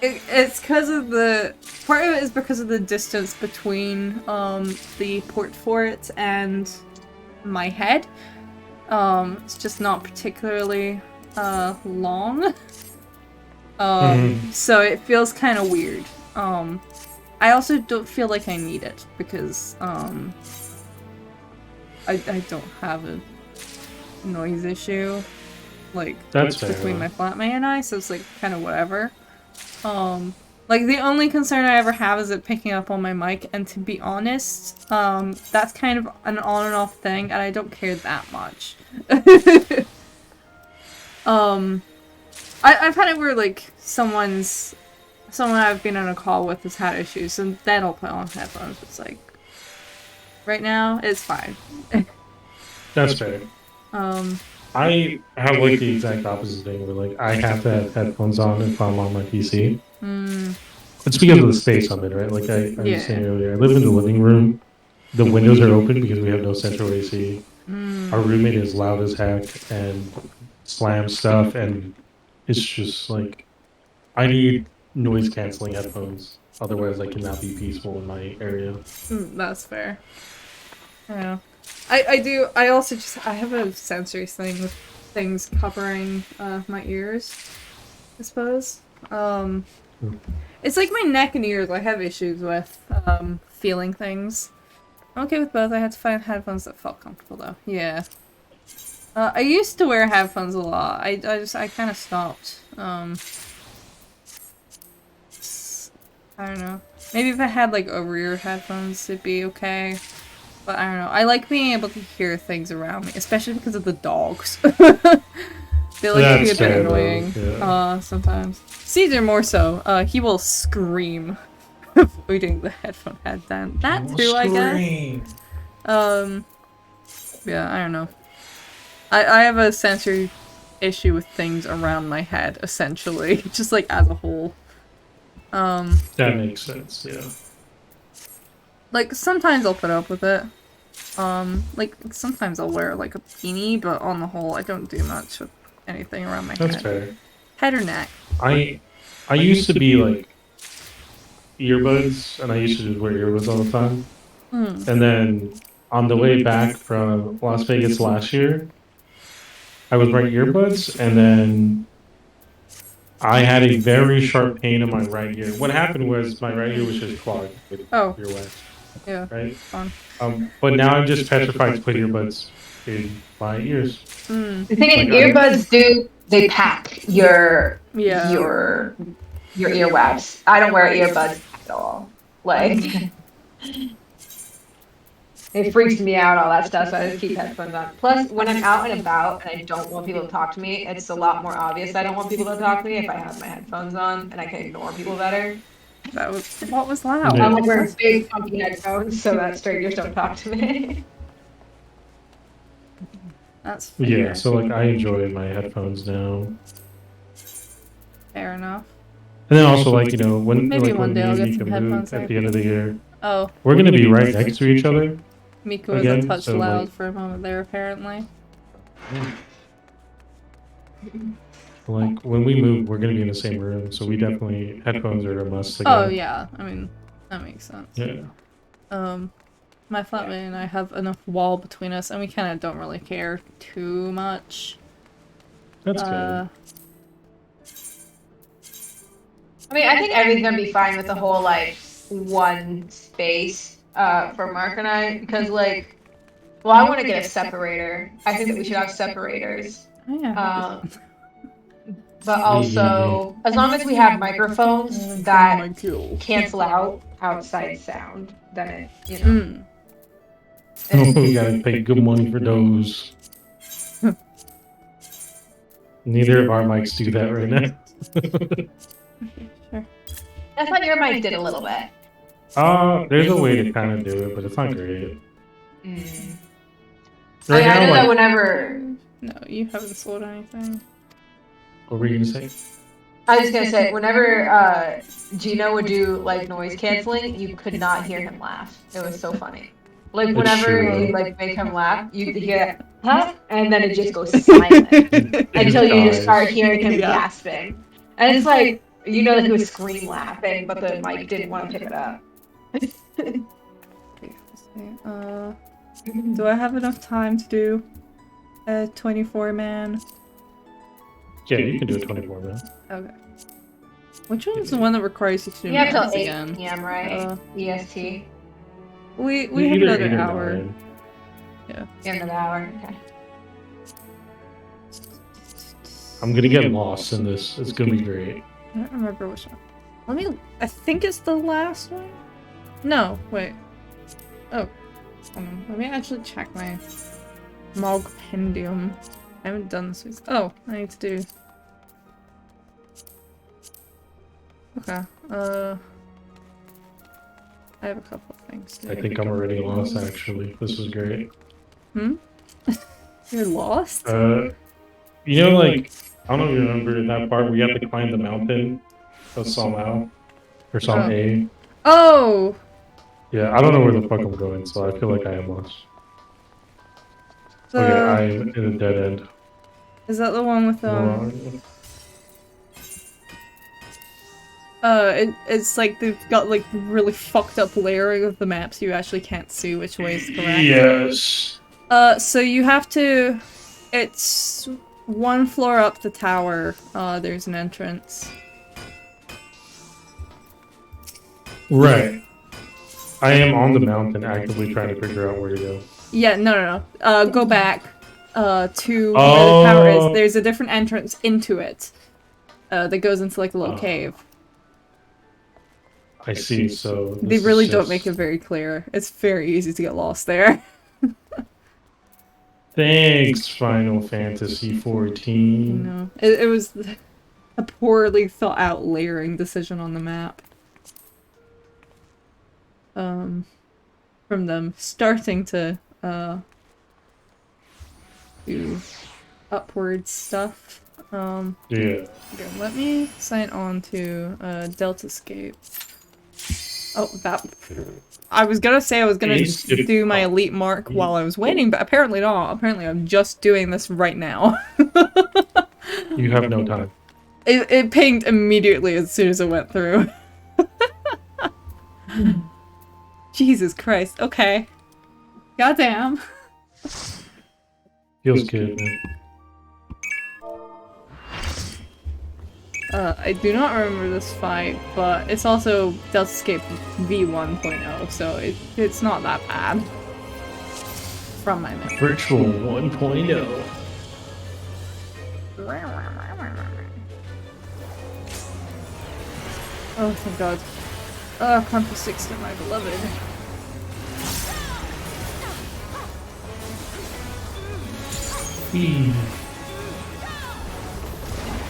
it's because of the, part of it is because of the distance between, the port for it and my head. It's just not particularly long. So it feels kind of weird. I also don't feel like I need it because I don't have a noise issue like between my flatmate and I, so it's like kind of whatever. Like the only concern I ever have is it picking up on my mic, and to be honest, that's kind of an on and off thing, and I don't care that much. I've had it where like someone I've been on a call with has had issues, and then I'll put on headphones. It's like right now it's fine. That's fair. I have like the exact opposite thing where like I have to have headphones on if I'm on my PC. It's because of the space I'm in, right? Like I was saying earlier, I live in the living room. The windows are open because we have no central AC. Our roommate is loud as heck and slams stuff, and it's just like I need noise canceling headphones. Otherwise, I cannot be peaceful in my area. That's fair. Yeah. I also I have a sensory thing with things covering my ears, I suppose. It's like my neck and ears I have issues with feeling things. I'm okay with both. I had to find headphones that felt comfortable though. Yeah. I used to wear headphones a lot. I kind of stopped. I don't know. Maybe if I had like over-ear headphones it'd be okay. But I don't know. I like being able to hear things around me, especially because of the dogs. They like to be a bit annoying sometimes. Caesar more so. He will scream avoiding the headphone head then. That too, I guess. Yeah, I don't know. I have a sensory issue with things around my head, essentially. Just like as a whole. That makes sense, yeah. Like sometimes I'll put up with it. Like sometimes I'll wear like a beanie, but on the whole I don't do much with anything around my head. That's fair. Head or neck? I used to be like earbuds, and I used to just wear earbuds all the time. And then on the way back from Las Vegas last year, I was wearing earbuds, and then I had a very sharp pain in my right ear. What happened was my right ear was just clogged with Oh, earwax, yeah. right? Fun. But now I'm just petrified to put earbuds in my ears. The thing is, Like, earbuds they pack your Yeah. your earwax. I don't wear earbuds at all. Like it freaks me out, all that stuff, so I just keep headphones on. Plus, when I'm out and about and I don't want people to talk to me, it's a lot more obvious I don't want people to talk to me if I have my headphones on and I can ignore people better. What was loud? Yeah. I'm like wearing big funky headphones so that strangers don't talk to me. That's fair. Yeah, so like I enjoy my headphones now. Fair enough. And then also like, you know, when Maybe like one when day me I'll and get Mika some move headphones at there. the end of the year, Oh, we're gonna be right next to each other. Mika was Again, a touch so, loud like- for a moment there, apparently. Like when we move, we're gonna be in the same room, so we definitely headphones are a must. Oh, Again. yeah. I mean, that makes sense. Yeah. My flatmate and I have enough wall between us, and we kind of don't really care too much. That's good. I mean, I think everything's gonna be fine with the whole like one space for Mark and I because like, well, I want to get a separator. I think that we should have separators. Oh, yeah. But also, as long as we have microphones that cancel out outside sound, then it, you know. We gotta pay good money for those. Neither of our mics do that right now. Sure. I thought your mic did a little bit. There's a way to kind of do it, but it's not great. I know that like, whenever No, you haven't sold anything. what were you gonna say? I was gonna say, whenever Gino would do like noise canceling, you could not hear him laugh. It was so funny. Like It's whenever true. you like make him laugh, you hear huh, and then it just goes silent until you just start hearing him Yeah. gasping. And it's like you know that he was scream laughing, but the mic didn't want to pick it up. Do I have enough time to do a 24-man? Yeah, you can do a 24 minute. Okay. Which one's the one that requires you to do You have till maths 8 again? p.m. right? EST. We have Either another 8 or hour. 9. Another hour. Okay. I'm gonna get lost in this. It's gonna be great. I don't remember which one. I think it's the last one? No, wait. Oh. Hold on. Let me actually check my Mogpendium. I haven't done this week. Oh, I need to do... Okay, I have a couple of things to I do. think I'm already lost, actually. This is great. You're lost? You know, like, I don't know if you remember that part where you have to climb the mountain of Psalm Al, or Psalm A. Oh! Yeah, I don't know where the fuck I'm going, so I feel like I am lost. The... Okay, I'm in a dead end. Is that the one with, Wrong. it's like they've got like really fucked up layering of the maps. You actually can't see which way is correct. Yes. So you have to... It's one floor up the tower. There's an entrance. Right. I am on the mountain actively trying to figure out where to go. Yeah, no. Go back, to where the tower is. There's a different entrance into it, that goes into like a little cave. I see, so... They really don't make it very clear. It's very easy to get lost there. Thanks, Final Fantasy XIV. No, it was a poorly thought out layering decision on the map. From them starting to, do upward stuff. Yeah. Okay, let me sign on to, Deltascape. Oh, that... I was gonna say I was gonna do my elite mark while I was waiting, but apparently not. Apparently I'm just doing this right now. You have no time. It pinged immediately as soon as it went through. Jesus Christ. Okay. Goddamn. Feels good, man. I do not remember this fight, but it's also Delta Escape V1.0, so it's not that bad. From my memory. Virtual 1.0. Oh, thank God. Oh, Contra 60, my beloved.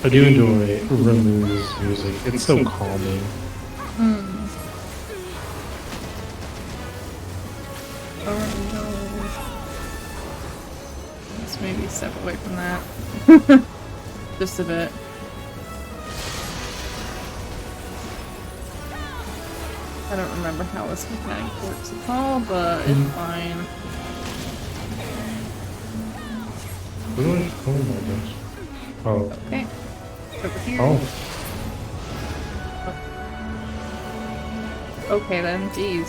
I do enjoy Remu's music. It's so calming. Oh no. Let's maybe step away from that. Just a bit. I don't remember how this mechanic works at all, but it's fine. Where do I go, my gosh? Oh. Okay. Over here. Oh. Okay then, jeez.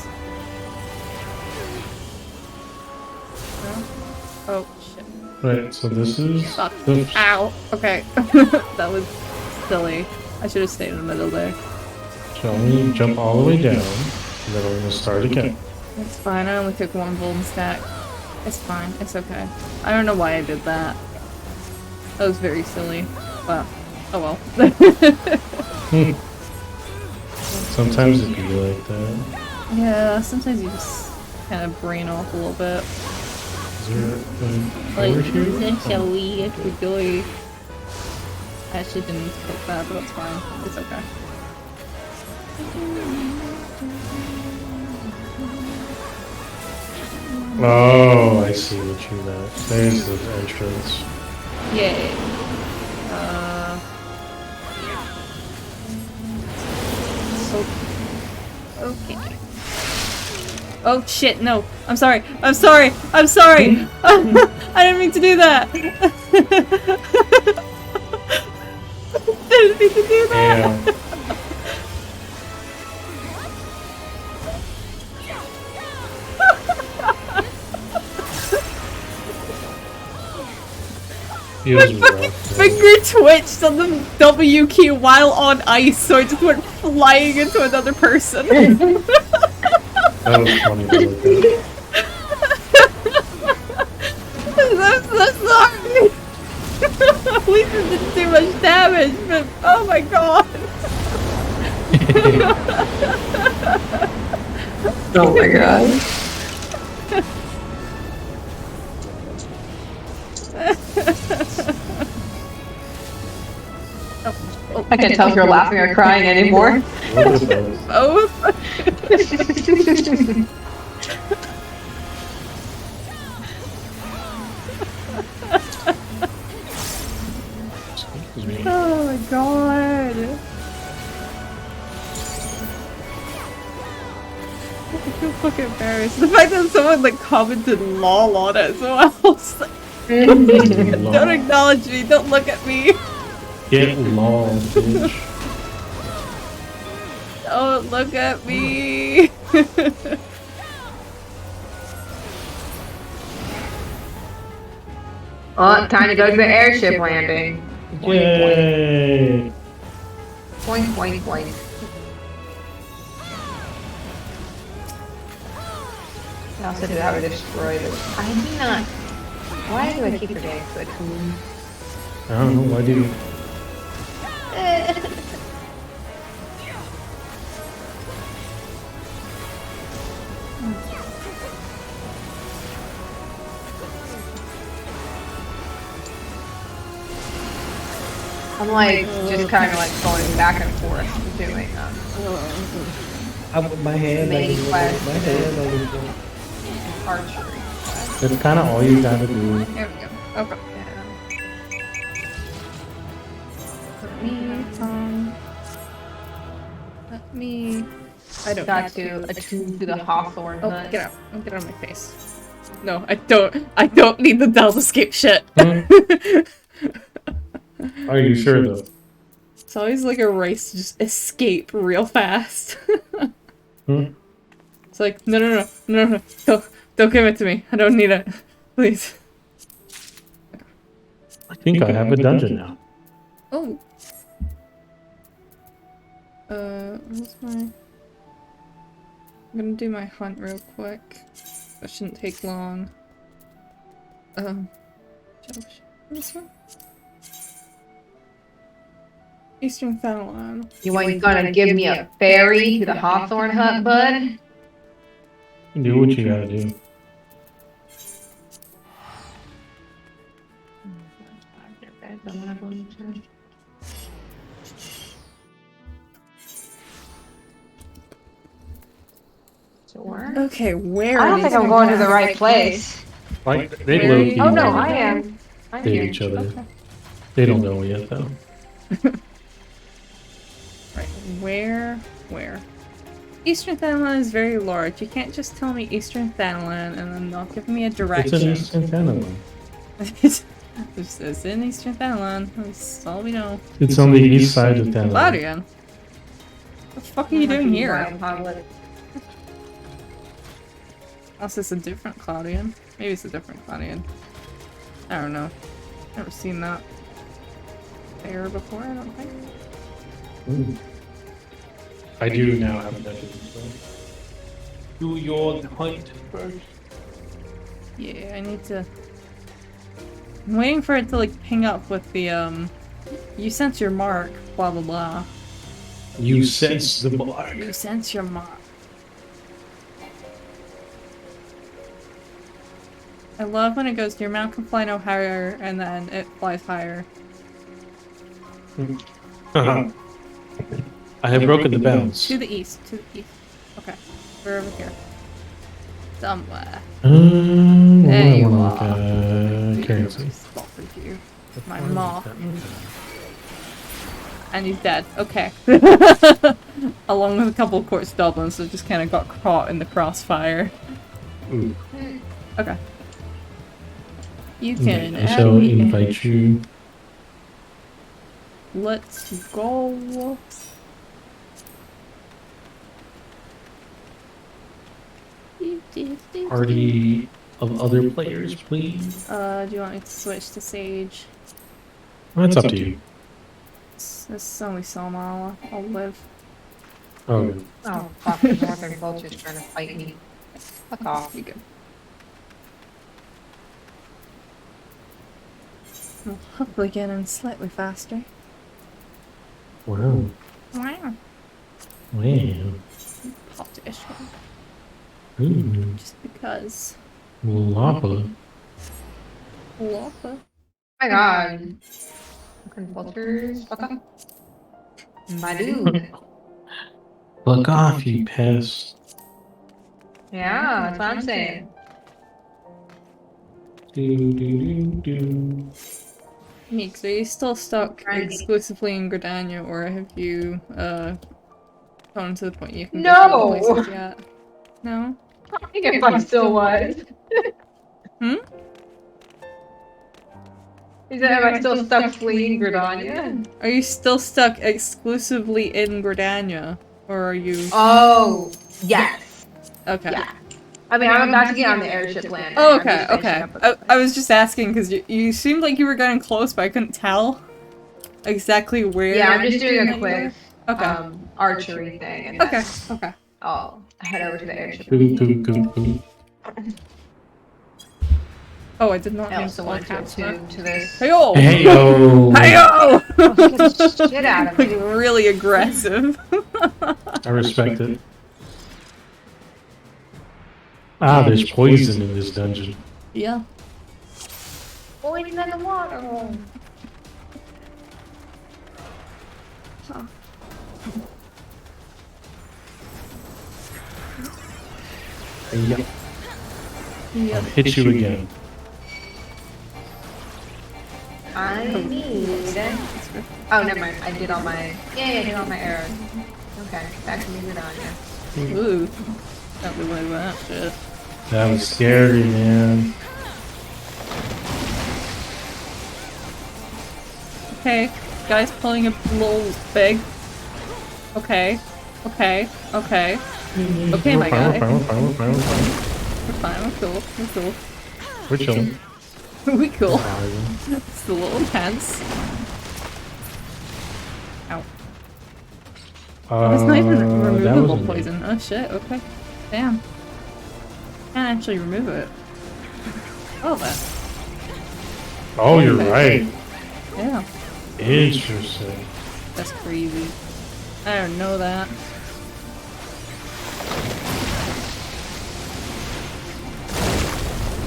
No? Oh, shit. Right, so this is... Fuck. the- Ow! Okay. That was silly. I should have stayed in the middle there. Shall we jump all the way down, and then we're gonna start again. It's fine, I only took one golden stack. It's fine, it's okay. I don't know why I did that. That was very silly, but oh well. Sometimes it be like that. Yeah, sometimes you just kind of brain off a little bit. Is there Like, over here? shall we actually I actually didn't click that, but that's fine. It's okay. Oh, I see what you meant. There's the entrance. Yay. Okay. Oh shit, no. I'm sorry. I'm sorry. I'm sorry. I didn't mean to do that. Didn't mean to do that. Damn. My fucking finger twitched on the W key while on ice, so I just went flying into another person. That was funny to look at. I'm so sorry. At least it didn't do much damage, but oh my god. Oh my god. I can't tell if you're laughing or crying anymore. What is that? Both. Excuse me. Oh my god. I feel fucking embarrassed. The fact that someone like commented lol on it as well. Don't acknowledge me, don't look at me. Get lol, bitch. Don't look at me. Oh, time to go to the airship landing. Yay! Point, point, point. I also do have to destroy this. I do not. Why do I keep forgetting to attune? I don't know, why do you... I'm like just kind of like going back and forth doing My hand, Main quest. my hand, archery. That's kind of all you gotta do. There we go. Okay. Let me, Let me. I don't Got need to attune to the hawthorn Oh, nut. get out! Get out of my face! No, I don't. I don't need the Delta Escape shit. Are you sure though? It's always like a race to just escape real fast. Hmm? It's like, no. Don't give it to me. I don't need it. Please. I think I have a dungeon now. Oh. What's my... I'm gonna do my hunt real quick. That shouldn't take long. This one? Eastern Thanalan. You ain't gonna give me a ferry to the Hawthorne Hut, bud? Do what you gotta do. Okay, where I are don't think these I'm going to the guys? right place. Like, they Where low are you- key Oh no, I am. I'm hate here. each other. Okay. They don't know yet, though. Right, where? Eastern Thanalan is very large. You can't just tell me Eastern Thanalan and then not give me a It's direction. an Eastern Thanalan. It's in Eastern Thanalan. That's all we know. It's on the east side of Thanalan. Claudian. What the fuck are you doing here? Unless it's a different Claudian. Maybe it's a different Claudian. I don't know. Never seen that there before, I don't think. Ooh. I do now have a dungeon. So. Do your hunt first. Yeah, I need to... I'm waiting for it to like ping up with the you sense your mark, blah blah blah. You sense the mark. You sense your mark. I love when it goes, your mount can fly no higher, and then it flies higher. I have broken the bounds. To the east, Okay, we're over here. Somewhere. There you are. Currency. Spotted you. My mark. And he's dead. Okay. Along with a couple of quartz goblins that just kind of got caught in the crossfire. Ooh. Okay. You can I shall add me invite you. Let's go. Party of other players, please. Do you want me to switch to Sage? That's up to you. This is only Salmala. I'll live. Oh, Oh, fuck, the Northern Vulture's trying to fight me. Fuck off. You good. I'll hopefully get in slightly faster. wow. Wow. Wow. Potish. Ooh. Just because. Lava. Lava. Oh my god. Northern Vultures, fuck up. My dude. Fuck off, you pest. Yeah, that's what I'm saying. Meeks, are you still stuck exclusively in Gridania, or have you, gone to the point you can go to other places yet? No? I think if I still was. Hmm? Is that am I still stuck fleeing Gridania? Are you still stuck exclusively in Gridania? Or are you... Oh, yes. Okay. Yeah. I mean, I'm about to get on the airship landing. Oh, I'm okay, just finishing okay. up with I was just asking, because you seemed like you were getting close, but I couldn't tell exactly where... Yeah, I'm just doing a quick Okay. archery thing. And Okay, then okay. I'll head over to the airship. Oh, I did not I mean also want to caps that. attune to this. Hey-yo! Heyo! Hey-yo! Oh, get the shit out of Like, me. really aggressive. I respect it. Ah, there's poison in this dungeon. Yeah. Poison in the water. Huh. Yep. Yep. I'll hit you again. I need. Oh, never mind. I did all my. Yeah, I did all my arrows. Okay, back to me Gridania. Ooh. Don't be like that shit. That was scary, man. Okay. guy's pulling a little big. Okay. Okay. Okay. Okay, my guy. We're fine. We're fine. We're cool. We're cool. We're chilling. We cool. It's a little intense. Ow. Oh, it's not even removable poison. Oh shit, okay. Damn. Can't actually remove it. Oh, that. Oh, you're right. Yeah. Interesting. That's crazy. I don't know that.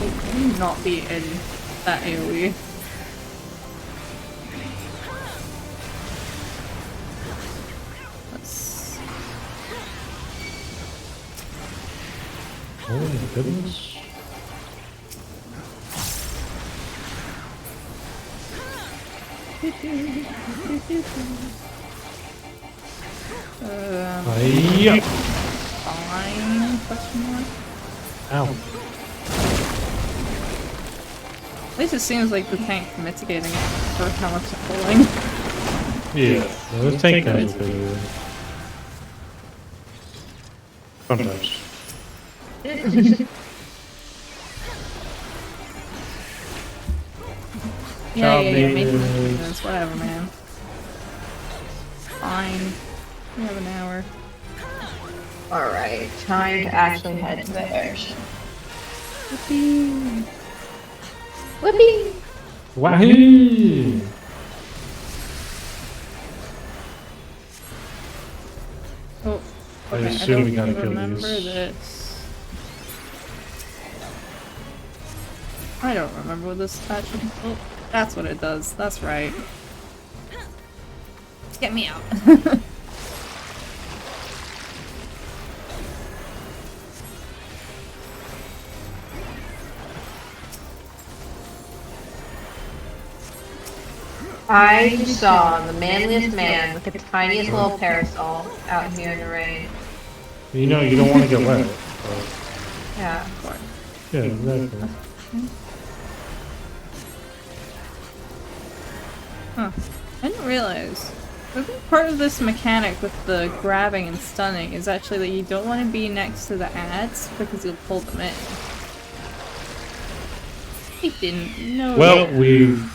It may not be in that AoE. Let's... Oh my goodness. Yeah. Fine? Question mark? Ow. At least it seems like the tank mitigating it for how much it's pulling. Yeah. No, this tank guys sometimes. Yeah, you're making this. Whatever, man. Fine. We have an hour. Alright, time to actually head to the airship. Whoopee! Whoopee! Wahoo! Oh, I okay, assume we don't gotta kill remember these. this. I don't remember what this attachment. Oh, that's what it does. That's right. Get me out. I saw the manliest man with the tiniest little parasol out here in the rain. You know, you don't want to get wet. So. Yeah. Yeah, exactly. Huh. I didn't realize. I think part of this mechanic with the grabbing and stunning is actually that you don't want to be next to the ads because you'll pull them in. I didn't know that.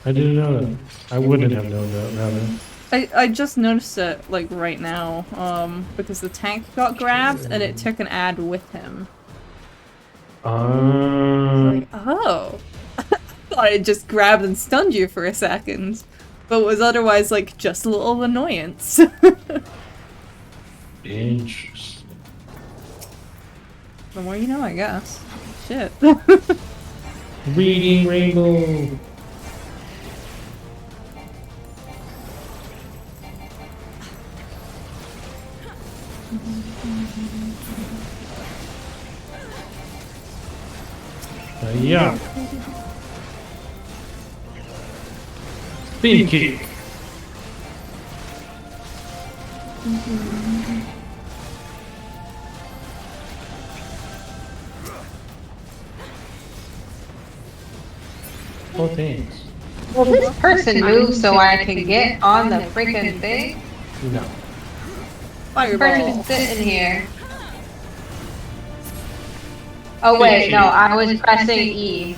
I didn't know that. I wouldn't have known that, rather. I just noticed it, like, right now, because the tank got grabbed and it took an ad with him. Like, oh. I thought it just grabbed and stunned you for a second, but was otherwise, like, just a little annoyance. Interesting. The more you know, I guess. Shit. Reading Rainbow! Yeah. Spin kick. Oh, thanks. Will this person move so I can get on the freaking thing? No. This person's sitting here. Oh wait, no, I was pressing E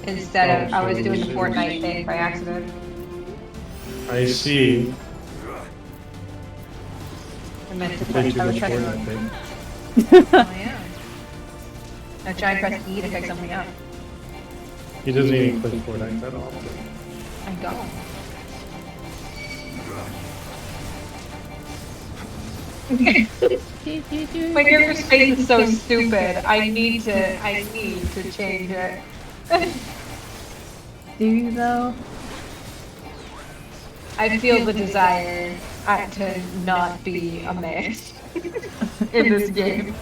instead of, I was doing the Fortnite thing by accident. I see. I meant to Play press, too I was much pressing Fortnite, Oh yeah. I try and press E to pick something up. He doesn't even play Fortnite that often. I don't. My character's face is so stupid. I need to change it. Do you, though? I feel the desire to not be a man in this game.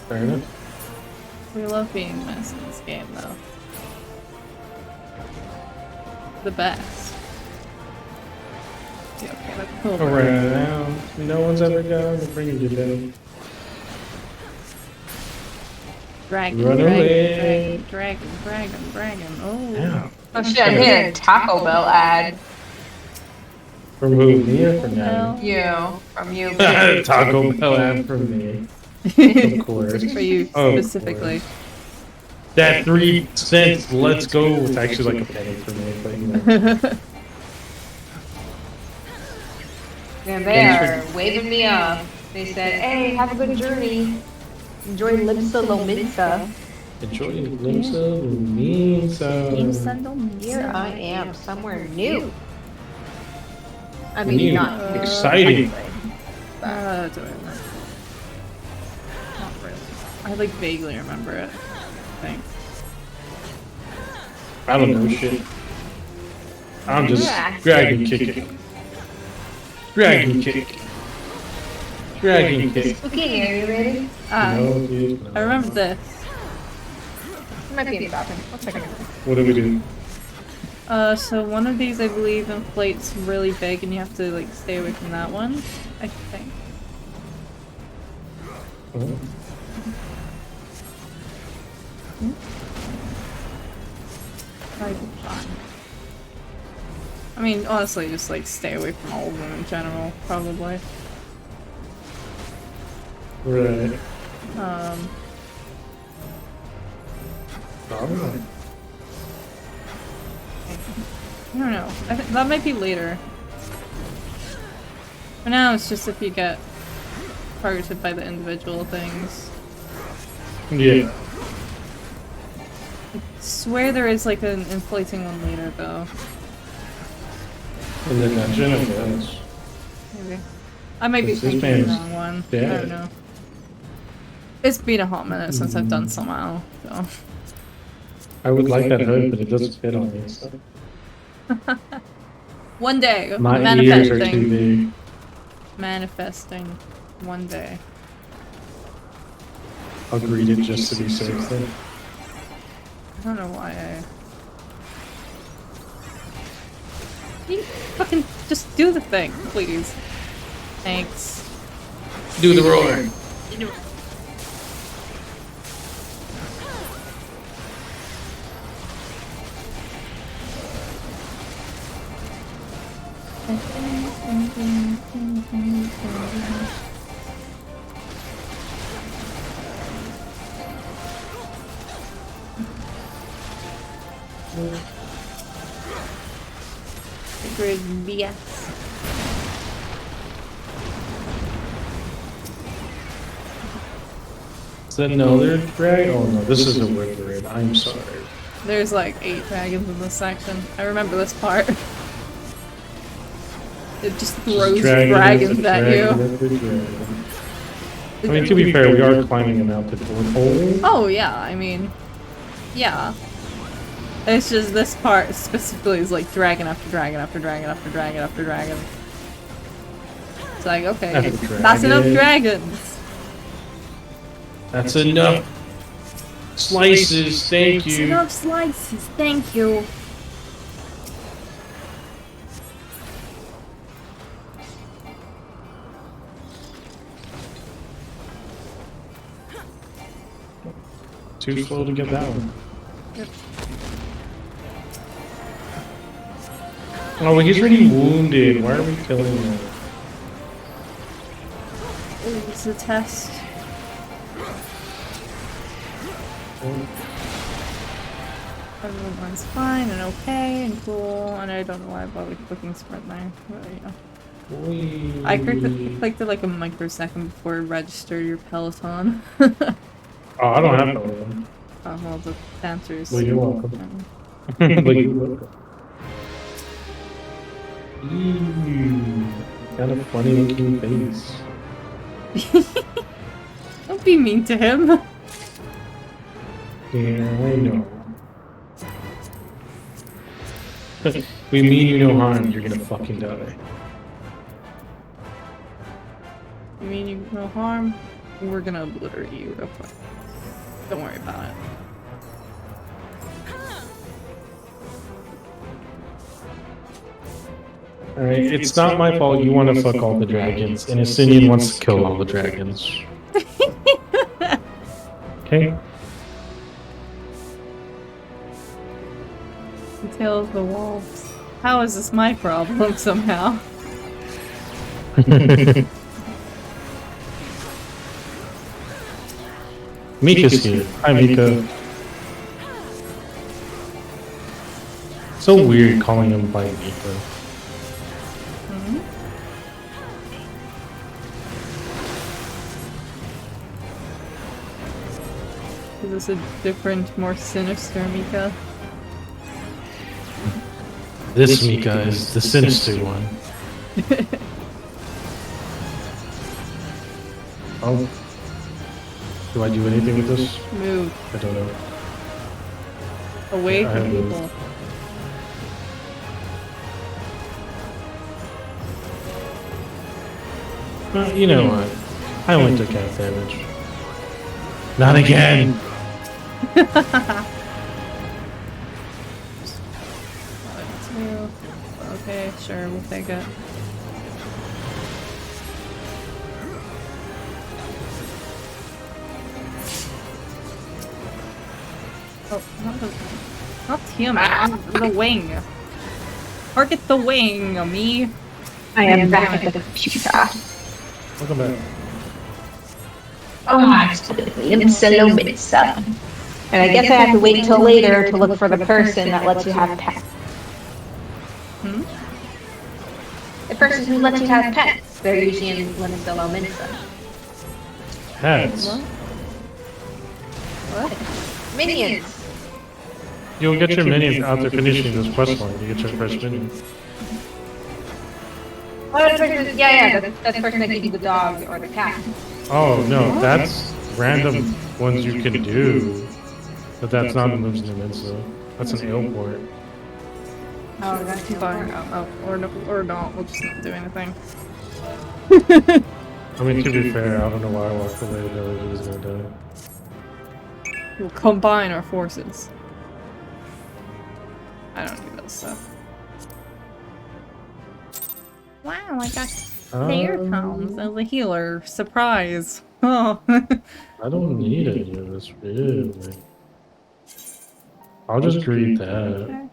Fair enough. We love being mess in this game, though. The best. Yeah, okay, that's cool. Around. No one's ever gonna bring you down. Dragon, Run dragon, away. dragon, dragon, dragon, dragon. Oh. Yeah. Oh shit, I hit a Taco Bell ad. From who? Me or from Hell. Natalie? You. From you. Taco Bell ad from me. Of course. For you Of specifically. course. That 3 cents, let's go. It's actually like a penny for me, but you know. And they are waving me up. They said, hey, have a good journey. Enjoy Limsa Lominsa. Enjoy Limsa Lumisa. Here I am, somewhere new. I New. mean, not Exciting. Do it. Not really. I like vaguely remember it. I think. I don't know shit. I'm just dragon kicking. Dragon kick. Dragon kick. Okay, are you ready? No, dude, no. I remember this. It might be in the bathroom. One second. What do we do? So one of these I believe inflates really big and you have to like stay away from that one, I think. Oh. Probably be fine. I mean, honestly, just like stay away from all of them in general, probably. Right. I don't know. I think that might be later. For now, it's just if you get targeted by the individual things. Yeah. I swear there is like an inflating one later, though. And then that Jennifer. Maybe. I might be This thinking the man's wrong one. I dead. don't know. It's been a hot minute since I've done somehow, so. I would like that hood, but it doesn't fit on me. So. One day, My ears are too manifesting. big. Manifesting. One day. I'll read it just to be safe then. I don't know why I... You fucking just do the thing, please. Thanks. Do the roar. Sacred BS. Is that another drag? Oh no, this is a wizard. I'm sorry. There's like 8 dragons in this section. I remember this part. It just throws dragons at you. I mean, to be fair, we are climbing an altitude hole. Oh yeah, I mean, yeah. It's just this part specifically is like dragon after dragon after dragon after dragon after dragon. It's like, okay, that's enough dragons. That's enough slices, thank That's you. enough slices, thank you. Too slow to get that one. Yep. Oh, he's already wounded. Why are we killing him? It's a test. Everyone's fine and okay and cool, and I don't know why I bothered clicking sprint there. But, yeah. I clicked it like a microsecond before it registered your Peloton. Oh, I don't have to. Well, the dancers. Well, you're welcome. But you're welcome. Got a funny looking face. Don't be mean to him. Yeah, I know. We mean you no harm, you're gonna fucking die. You mean you no harm? We're gonna obliterate you real quick. Don't worry about it. Alright, it's not my fault you want to fuck all the dragons, and Asinian wants to kill all the dragons. Okay? tail of the wolves. How is this my problem somehow? Mika's here. Hi, Mika. So weird calling him by Mika. Is this a different, more sinister Mika? This Mika is the sinister one. Oh. Do I do anything with this? Move. I don't know. Away I from move. people. You know what? I only took half damage. Not again! Okay, sure, we'll take it. Oh, not him, the wing. Target the wing, me. I am back at the computer. Welcome back. Oh, it's so midsummer. And I guess I have to wait till later to look for the person that lets you have pets. Hmm? The person who lets you have pets. They're usually in Limsilo Minsa. Pets. What? Minions! You'll get your minions after finishing this quest line. You get your first minion. Oh, that's the person, that's the person that gives you the dog or the cat. Oh, no, that's random ones you can do. But that's not in Lives in the Mensa. That's an airport. Oh, that's too Fine. Or not. We'll just not do anything. I mean, to be fair, I don't know why I walked away. The other dude was gonna die. We'll combine our forces. I don't do that stuff. Wow, I got player comes as a healer. Surprise. Oh. I don't need any of this, really. I'll just read that.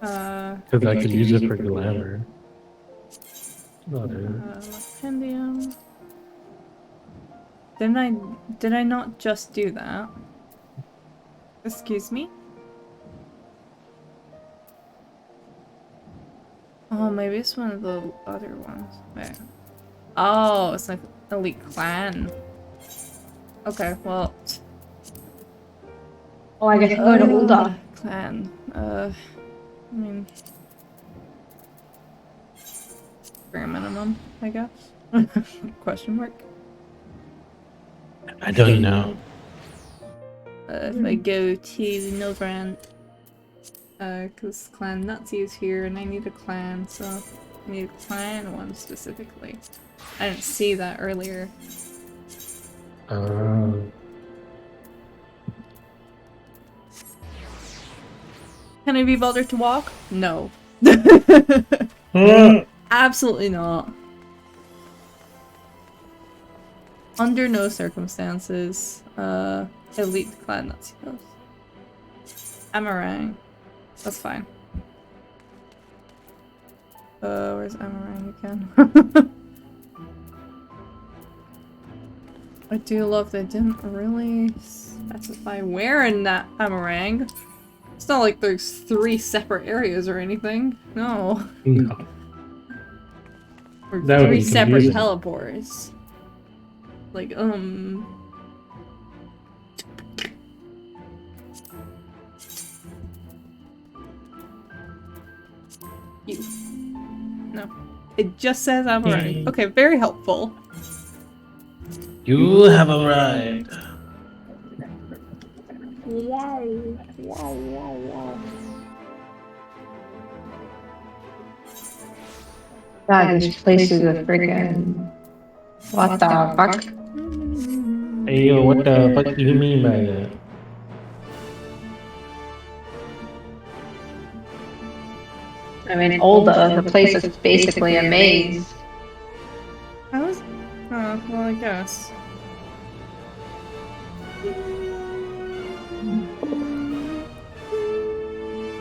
Because I could use it for glamour. Not it. Compendium. Did I not just do that? Excuse me? Oh, maybe it's one of the other ones. Wait. Oh, it's like Elite Clan. Okay, well. Oh, I guess go to Ulda. Clan. I mean. Bare minimum, I guess. Question mark. I don't know. If I go to Novrand, because Clan Nazi is here and I need a clan, so I need a clan one specifically. I didn't see that earlier. Can I be bothered to walk? No. Absolutely not. Under no circumstances. Elite clan Nazi host. Amarang. That's fine. Where's Amarang again? I do love they didn't really specify where in that Amarang. It's not like there's 3 separate areas or anything. No. No. Or That would 3 be separate confusing. teleports. Like, You. No. It just says I'm right. Okay, very helpful. You have arrived. Wow. Wow, wow, wow. God, this place is a friggin'... What the fuck? Hey, yo, what the fuck do you mean by that? I mean, Ulda, the place is basically a maze. How is... Oh, well, I guess.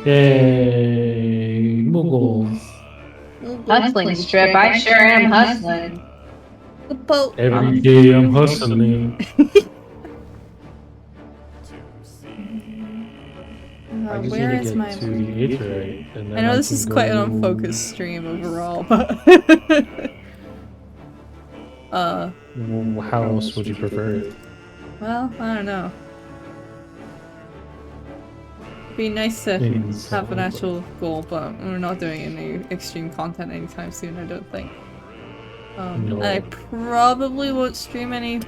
Yay, Muggles. Hustling strip. I sure am hustling. The boat. Every day I'm hustling. I just Where need is to my? get to the Aetheryte, and then I know this can is quite an go- unfocused stream overall, but Well, how else would you prefer it? well, I don't know. It'd be nice to have an actual goal, but we're not doing any extreme content anytime soon, I don't think. No. I probably won't stream any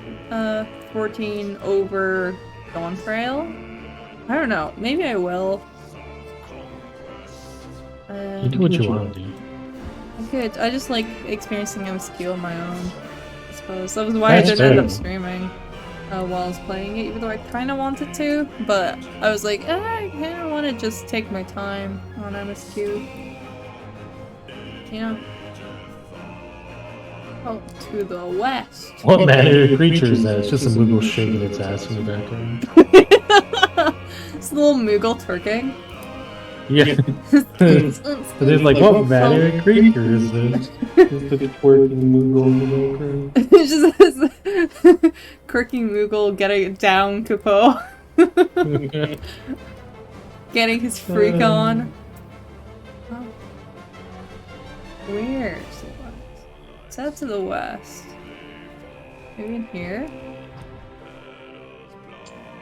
14 over Dawn Trail. I don't know, maybe I will. You do what you want, dude. I could. I just like experiencing MSQ on my own, I suppose. That was why That's I didn't end up fair. streaming while I was playing it, even though I kind of wanted to, but I was like, I kind of want to just take my time on MSQ. You know? Oh, to the west. What manner of creature is that? It's just a Moogle shaking its ass in the background. It's a little Moogle twerking. Yeah. But it's like, what manner of creature is this? Just a twerking Moogle in the background. It's just this quirky Moogle getting it down, Kupo. Getting his freak on. Oh. Where's the west? Is that to the west? Maybe in here?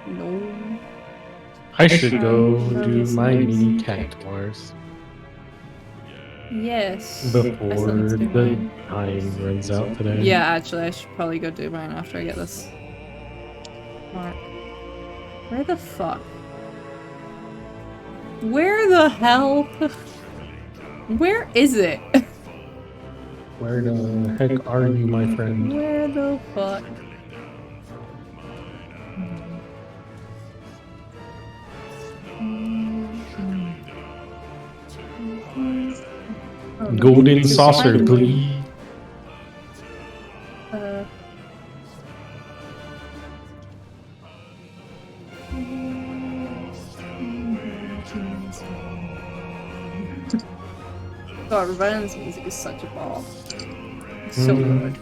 No. I should go do my mini cactuars Yes. before I still need to do the mine. time runs out today. Yeah, actually, I should probably go do mine after I get this mark. Where the fuck? Where the hell? Where is it? Where the heck are you, my friend? Where the fuck? Golden saucer, please. God, Rebellion's music is such a ball. It's so good.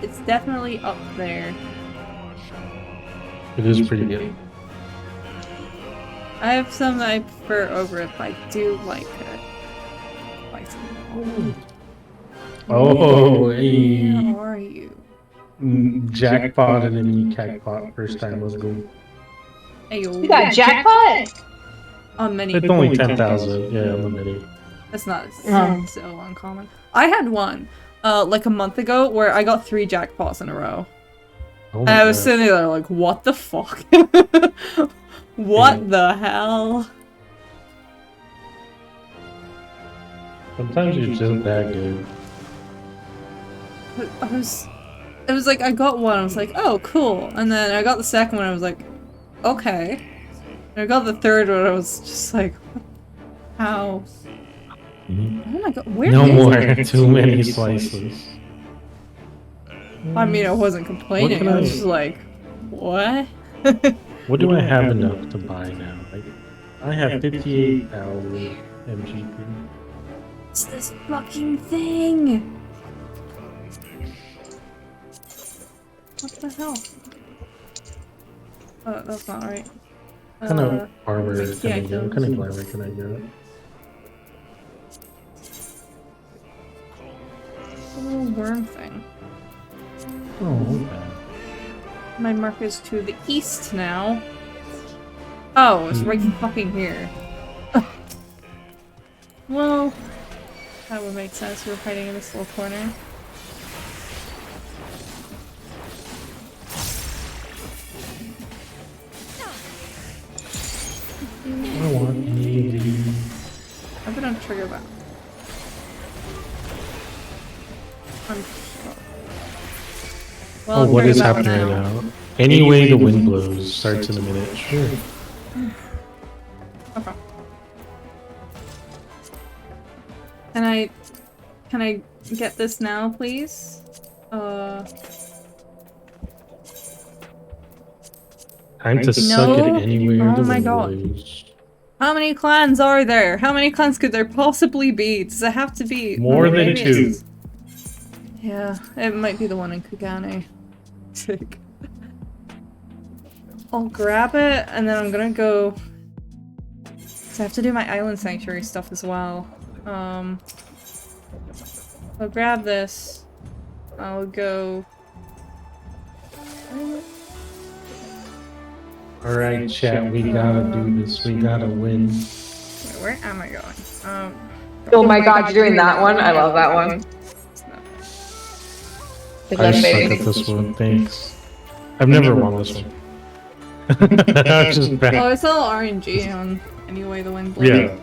It's definitely up there. It is pretty good. I have some that I prefer over it, but I do like it. Like Oh, where hey. are you? Jackpot and then mini cactpot first time. Let's go. Ayo. You got jackpot? On many. It's only 10,000. Yeah, on the mini. That's not so uncommon. I had one, like a month ago, where I got 3 jackpots in a row. Oh And my I was gosh. sitting there like, what the fuck? What the hell? Sometimes you're just that good. It was like, I got one, I was like, oh, cool. And then I got the second one, I was like, okay. And I got the third one, I was just like, how? Oh my god, where No is more. it? Too many slices. I mean, I wasn't complaining, can I was I- just like, what? What do I have enough to buy now? Like, I have 58,000 MGP. It's this fucking thing! What the hell? Oh, that's not right. What kind of armor yeah, can I get? What kind of those. glamour can I get? A little worm thing. Oh, okay. My marker's to the east now. Oh, it's right fucking here. Well, that would make sense. We're hiding in this little corner. I don't want any of these. I've been on trigger back. Well, Oh, what trigger is back happening right now? Any way the wind blows starts in a minute. Sure. Okay. Can I get this now, please? Time to suck it No. anywhere Oh the my wind God. blows. How many clans are there? How many clans could there possibly be? Does it have to be More than maybe 2. it's- Yeah, it might be the one in Kugane. Sick. I'll grab it and then I'm gonna go. So I have to do my island sanctuary stuff as well. I'll grab this. I'll go. Alright, chat, we gotta do this. We gotta win. Wait, where am I going? Oh my god, you're doing that one? I love that one. It's not Good I luck, suck baby. at this one, thanks. I've never won this one. I'm just bad. Oh, it's all RNG on any way the wind blows. Yeah.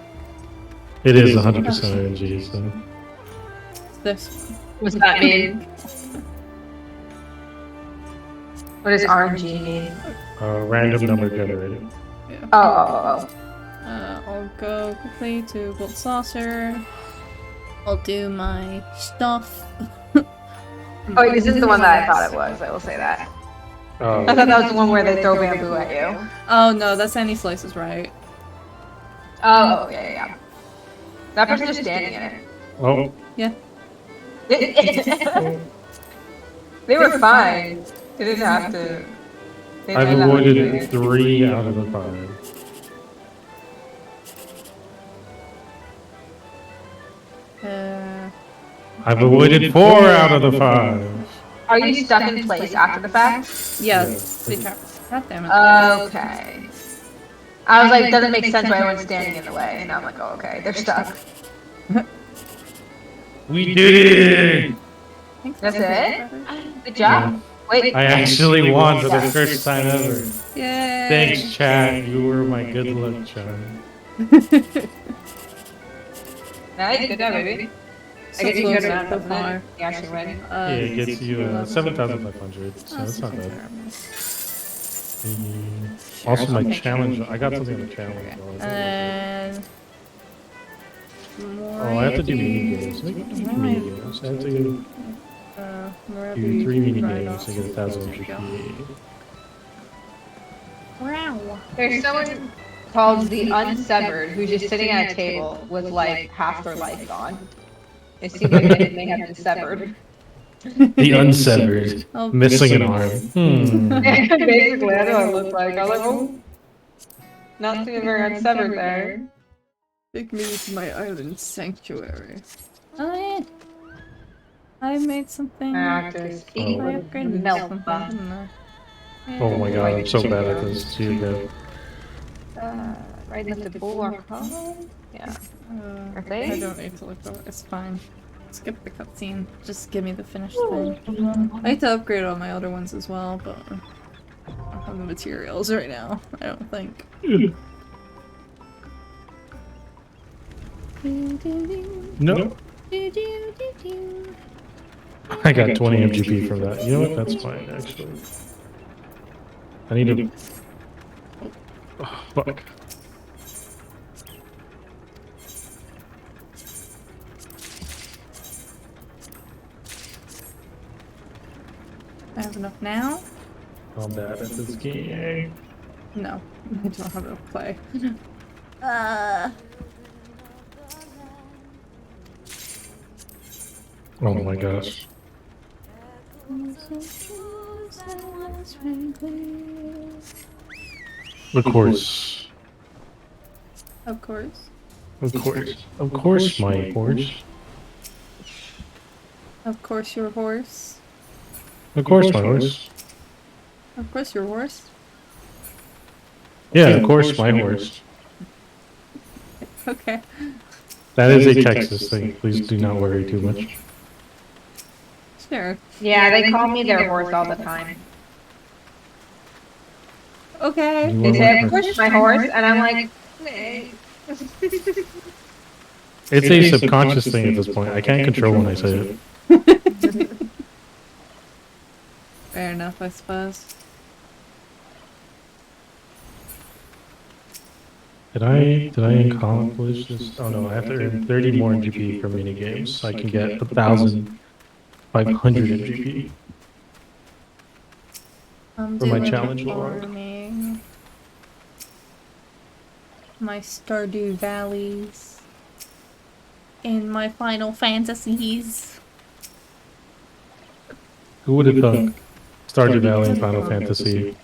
It is 100% RNG, so. It's this one. What's that mean? What does RNG mean? Random number generated. Yeah. Oh. I'll go quickly to Gold Saucer. I'll do my stuff. Oh, this is the one that I thought it was, I will say that. I thought that was the one where they throw bamboo at you. Oh no, that's Any Slices, right? Oh, yeah. That person's just standing in it. Oh, Yeah. They were fine. They didn't have to. They I've didn't have to do avoided it. 3 out of the 5. I've avoided 4 out of the 5. Are you stuck in place after the fact? Yeah, Yeah. they trap. God damn it. Okay. I was like, doesn't make sense why everyone's standing in the way. And I'm like, oh, okay, they're stuck. We did it! Thanks, That's brother. it? Good job. Wait. I actually won for the first time ever. Yay! Thanks, chat. You were my good luck charm. Nice, good job, baby. So I guess you close got it so out far. You actually win. Yeah, it gets you 7,500, so Oh, that's not bad. Sure, Also, my I'll take challenge. I got something on the challenge. Okay. though. And Oh, I have to do mini games. I have to do mini games. I have to do 3 mini games to get 1,000 GP. Wow. There's someone called the Unsevered who's just sitting at a table with like half their life gone. It seems like they may have been severed. The unsevered, Oh, missing an arm. Basically, that's what it looked like. I was like, oh, not seeing very unsevered there. Take me to my island sanctuary. Oh yeah. I made something. Actors. I upgraded Melt something, them. didn't I? Oh my god, I'm so bad at this. Too good. Right next to Bulwark Hall? Yeah. I they? don't need to look at it. It's fine. Skip the cutscene. Just give me the finished thing. I need to upgrade all my other ones as well, but I don't have the materials right now. I don't think. No. I got 20 MGP from that. You know what? That's fine, actually. I need to. Oh, fuck. I have enough now? I'm bad at this game. No, I don't have enough play. Oh my gosh. Of course. Of course. Of course. Of course, my horse. Of course your horse. Of course, my horse. Of course your horse. Yeah, of course, my horse. Okay. That is a Texas thing. Please do not worry too much. Sure. Yeah, they call me their horse all the time. Okay. You They are say, my of horse. course, my horse, and I'm like, "Nay." It's a subconscious thing at this point. I can't control when I say it. Fair enough, I suppose. Did I accomplish this? Oh no, I have to earn 30 more MGP for mini games so I can get 1,500 MGP. I'm For my doing challenge log. farming. my Stardew Valleys in my Final Fantasies. Who would have thunk? Stardew Valley and Final Fantasy.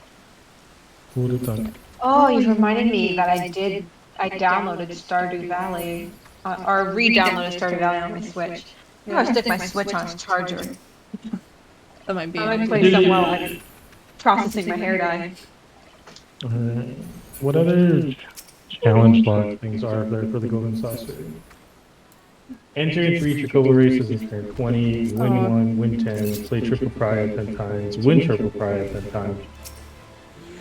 Who would have thunk? Oh, you've reminded me that I downloaded Stardew Valley, or re-downloaded Stardew Valley on my Switch. I'm gonna stick my Switch on its charger. That might be I an might idea. play some while I'm processing my hair dye. What other challenge log things are there for the Golden Saucer? Enter and reach your Chocobo races in turn 20, win 1, win 10, play triple prio 10 times, win triple prio 10 times.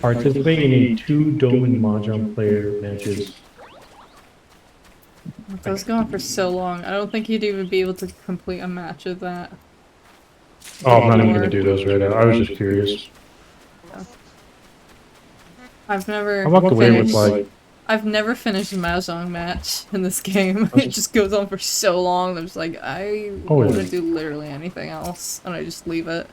Participate in a 2 Dome and Mahjong player matches. That was going for so long. I don't think you'd even be able to complete a match of that. Oh, I'm not even gonna do those right now. I was just curious. I've never I walked away with finished. like. I've never finished a Mahjong match in this game. It just goes on for so long. I'm just like, I want to do literally anything else, and I just leave it.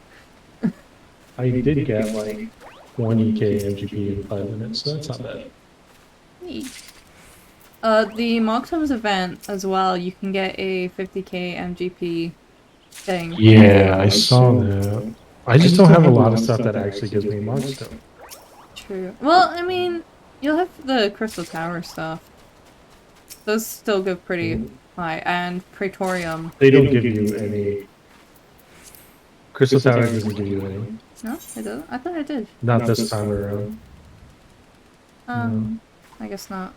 I did get like 20k MGP in 5 minutes, so that's not bad. Neat. The Mogtoms event as well, you can get a 50k MGP thing. Yeah, I saw that. I just don't have a lot of stuff that actually gives me Mogstone. True. Well, I mean, you'll have the Crystal Tower stuff. Those still go pretty high, and Praetorium. They don't give you any. Crystal Tower doesn't give you any. No, it doesn't. I thought it did. Not this time around. I guess not.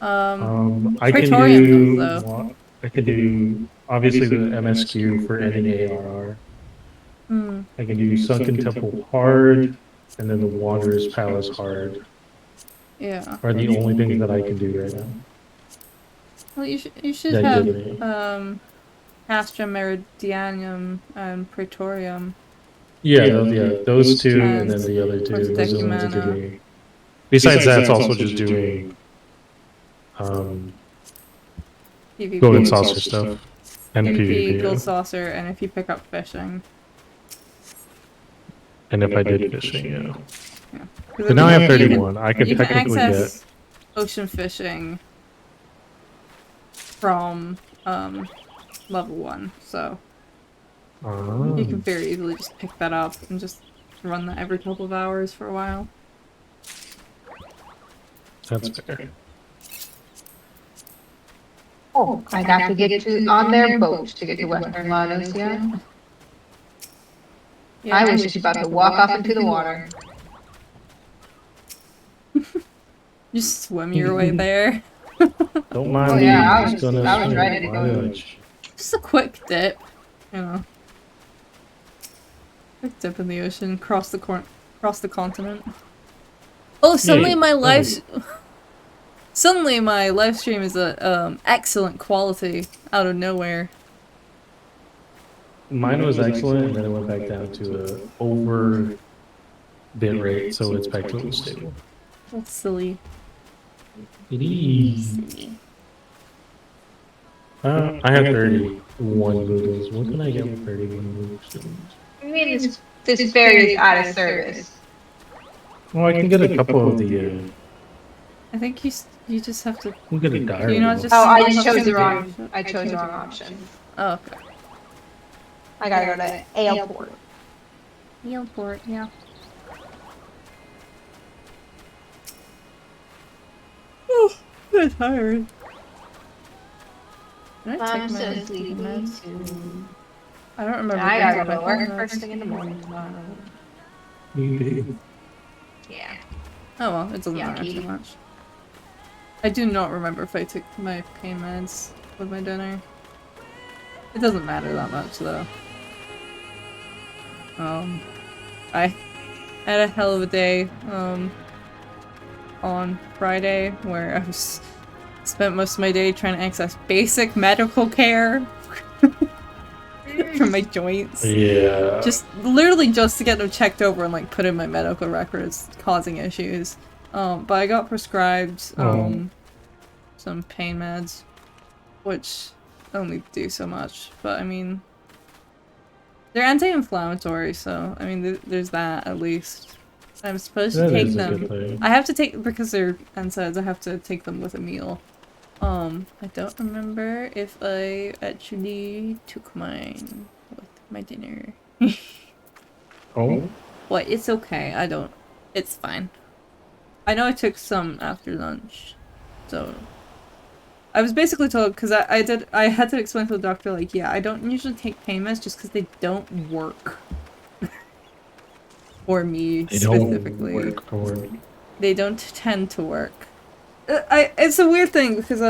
I can Praetorium do. does, though. I can do obviously the MSQ for ending ARR. I can do Sunken Temple hard, and then the Wanderer's Palace hard. Yeah. Are the only things that I can do right now. Well, you should have Castra Meridianum and Praetorium. Yeah, those two, and then the other two. Those are the ones that give me. Besides that, it's also just doing Golden Saucer stuff and PvP. Gold Saucer, and if you pick up fishing. And if I did fishing, yeah. But now I have 31. I could you can technically access get ocean fishing from level 1, so you can very easily just pick that up and just run that every couple of hours for a while. That's fair. Oh, I got to get on their boat to get to Western Lados, yeah? I was just about to walk off into the water. Just swim your way there. Don't mind Oh me. yeah, I just was ready to go. Just a quick dip, you know. Quick dip in the ocean, cross the continent. Oh, suddenly my live stream is a excellent quality out of nowhere. Mine was excellent, and then it went back down to a over bit rate, so it's back to a stable. That's silly. It is. Silly. I have 31 Googles. What can I get with 31 Googles? I mean, this ferry is out of service. Well, I can get a couple of the. I think you just have to. We'll get a diary. You not just. Oh, I chose the wrong. I chose the wrong option. Oh, okay. I gotta go to airport. Airport, yeah. Oh, I'm tired. Did I take my sleeping meds? I don't remember. I gotta go to work first thing in the morning tomorrow. You do. Yeah. Oh well, it doesn't matter too much. I do not remember if I took my pain meds with my dinner. It doesn't matter that much though. I had a hell of a day on Friday where I spent most of my day trying to access basic medical care for my joints. Yeah. Just literally just to get them checked over and like put in my medical records causing issues. But I got prescribed some pain meds, which only do so much. But I mean, they're anti-inflammatory, so I mean there's that at least. I'm supposed to That take is a them. good thing. I have to take, because they're NSAIDs, I have to take them with a meal. I don't remember if I actually took mine with my dinner. Oh? What? It's okay. I don't. It's fine. I know I took some after lunch, so I was basically told because I had to explain to the doctor like, yeah, I don't usually take pain meds just because they don't work for me They specifically. don't work for me. They don't tend to work. It's a weird thing because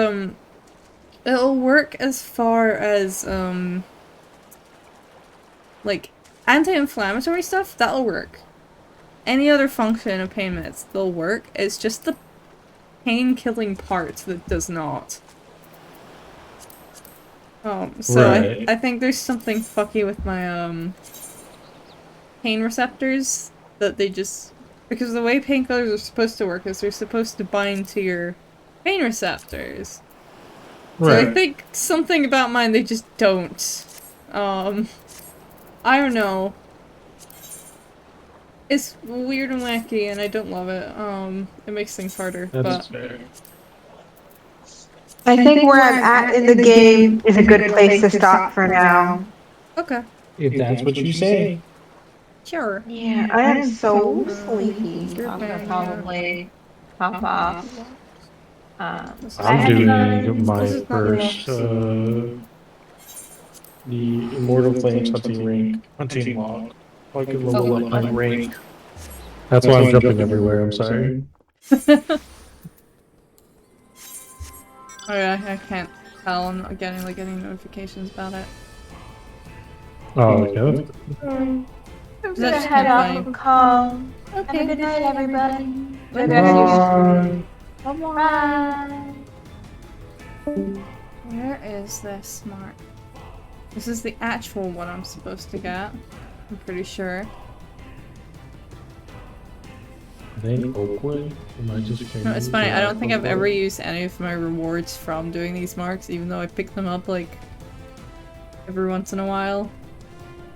it'll work as far as like anti-inflammatory stuff, that'll work. Any other function of pain meds, they'll work. It's just the pain-killing part that does not. So Right. I think there's something fucky with my pain receptors that they just, because the way painkillers are supposed to work is they're supposed to bind to your pain receptors. So I Right. think something about mine they just don't. I don't know. It's weird and wacky and I don't love it. It makes things harder, That's but fair. I think where I'm at in the game is a good place to stop for now. okay. If that's what you say. Sure. Yeah, I am so sleepy. sleepy. I'm gonna probably hop off. This is I I'm had doing fun. my This is not first, the Immortal Flames hunting log. Like a level up my rank. That's why I'm jumping everywhere, I'm sorry. Oh yeah, I can't tell. I'm not getting like any notifications about it. Oh, okay. I'm That's gonna just head kinda off funny. and call. Okay. Have a good night, everybody. Good Bye. Bye. Where is this mark? This is the actual one I'm supposed to get. I'm pretty sure. I think Oakwood. Am I just No, it's funny. I don't think I've ever Oakwood? used any of my rewards from doing these marks, even though I pick them up like every once in a while,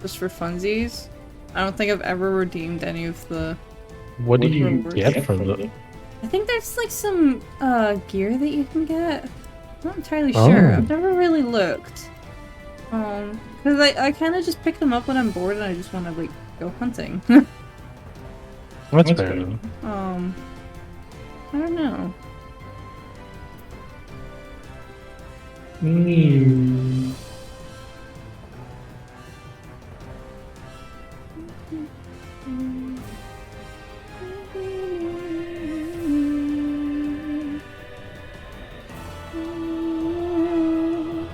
just for funsies. I don't think I've ever redeemed any of the. What do you rewards. get from them? I think there's like some gear that you can get. I'm not entirely sure. Oh. I've never really looked. Because I kind of just pick them up when I'm bored and I just want to like go hunting. That's fair enough. I don't know. Mm.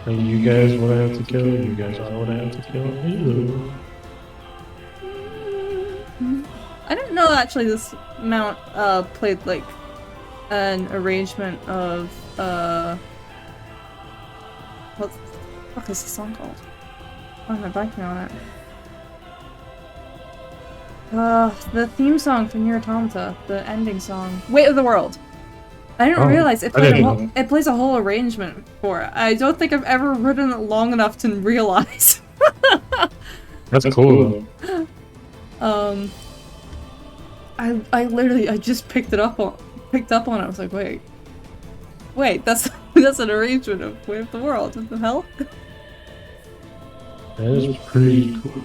And you guys what I have to kill, you guys are what I have to kill. Ew. I don't know actually this mount played like an arrangement of what the fuck is the song called? Why am I blanking on it? The theme song from Nier Automata, the ending song. Weight of the World. I didn't realize it I played didn't a whole, know. it plays a whole arrangement for it. I don't think I've ever written it long enough to realize. That's cool though. I literally I just picked up on it. I was like, wait, that's that's an arrangement of Way of the World. What the hell? That is pretty cool.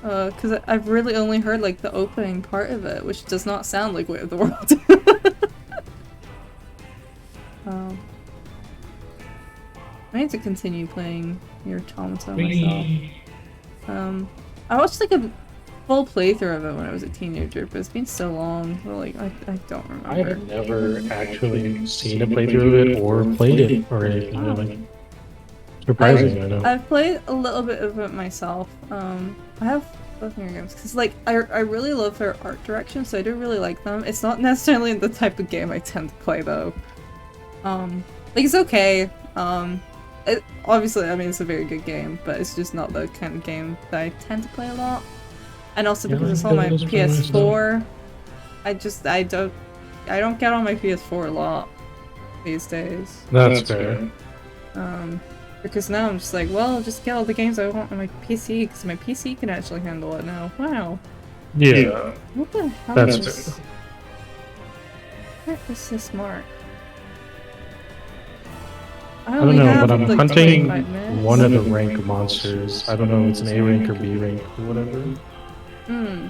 Because I've really only heard like the opening part of it, which does not sound like Way of the World. I need to continue playing Nier Automata myself. I watched like a full playthrough of it when I was a teenager, but it's been so long. Well, like I don't remember. I have never actually seen a playthrough of it or played it or anything really. Surprising, I know. I've played a little bit of it myself. I have both Nier games because like I really love their art direction, so I do really like them. It's not necessarily the type of game I tend to play though. Like it's okay. Obviously, I mean it's a very good game, but it's just not the kind of game that I tend to play a lot. And also because it's on my PS4, I don't get on my PS4 a lot these days. That's fair. Because now I'm just like, well, I'll just get all the games I want on my PC, because my PC can actually handle it now. Wow. Yeah, What the hell that's is... fair. Where is this mark? I don't know, but I'm like, hunting 25 minutes. one of the rank monsters. I don't know if it's an A rank or B rank or whatever. Hmm.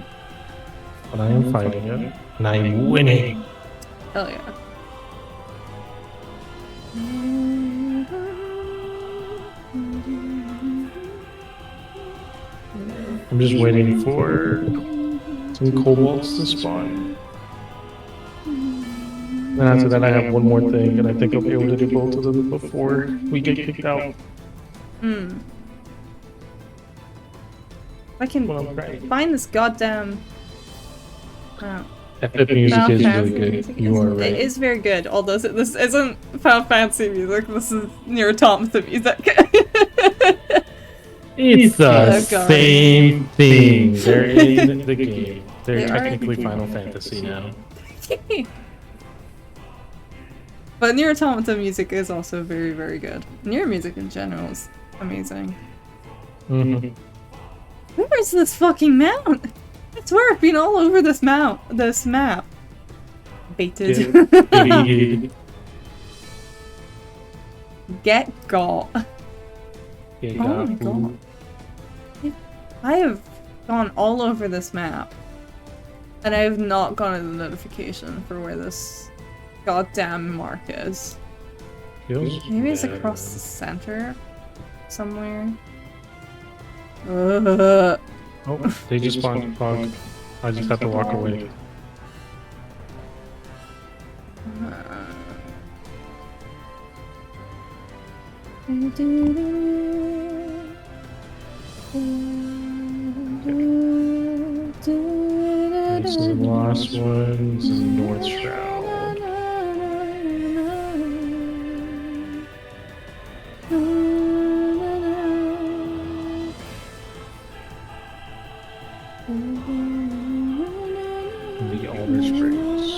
But I am fighting it. And I'm winning. Hell yeah. I'm just waiting for some kobolds to spawn. And after that I have one more thing, and I think I'll be able to do both of them before we get kicked out. Hmm. I can Well, right. find this goddamn... FF music Final is Fantasy really good. music You are It right. is very good, although this isn't Final Fantasy music, this is Nier Automata music. It's the Oh, God. same thing. They're in the game. They They're are in the technically game. Final Fantasy now. But Nier Automata music is also very, very good. Nier music in general is amazing. Mm-hmm. Where is this fucking mount? I swear I've been all over this map. Baited. Baited. Get got. Yeah, Oh my god. I have gone all over this map. And I have not gotten the notification for where this goddamn mark is. Maybe it's across the center somewhere. Oh, they just spawned fog. I just have to walk away. This is the last one. This is North Shroud. The Alder Springs.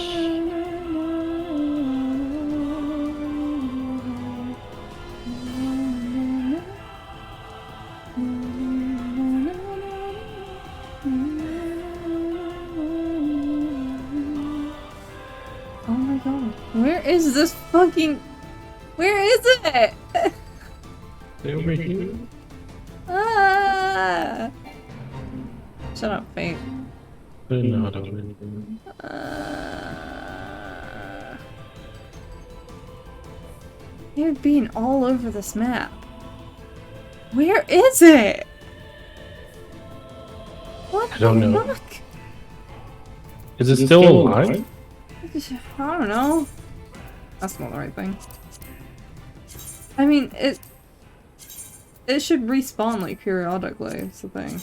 Oh my god. Where is this fucking... Where is it? They over here. Ah! Shut up, Fate. They're not over here. You've been all over this map. Where is it? What I don't the know. fuck? Is it still alive? I don't know. That's not the right thing. I mean, it should respawn like periodically, it's the thing.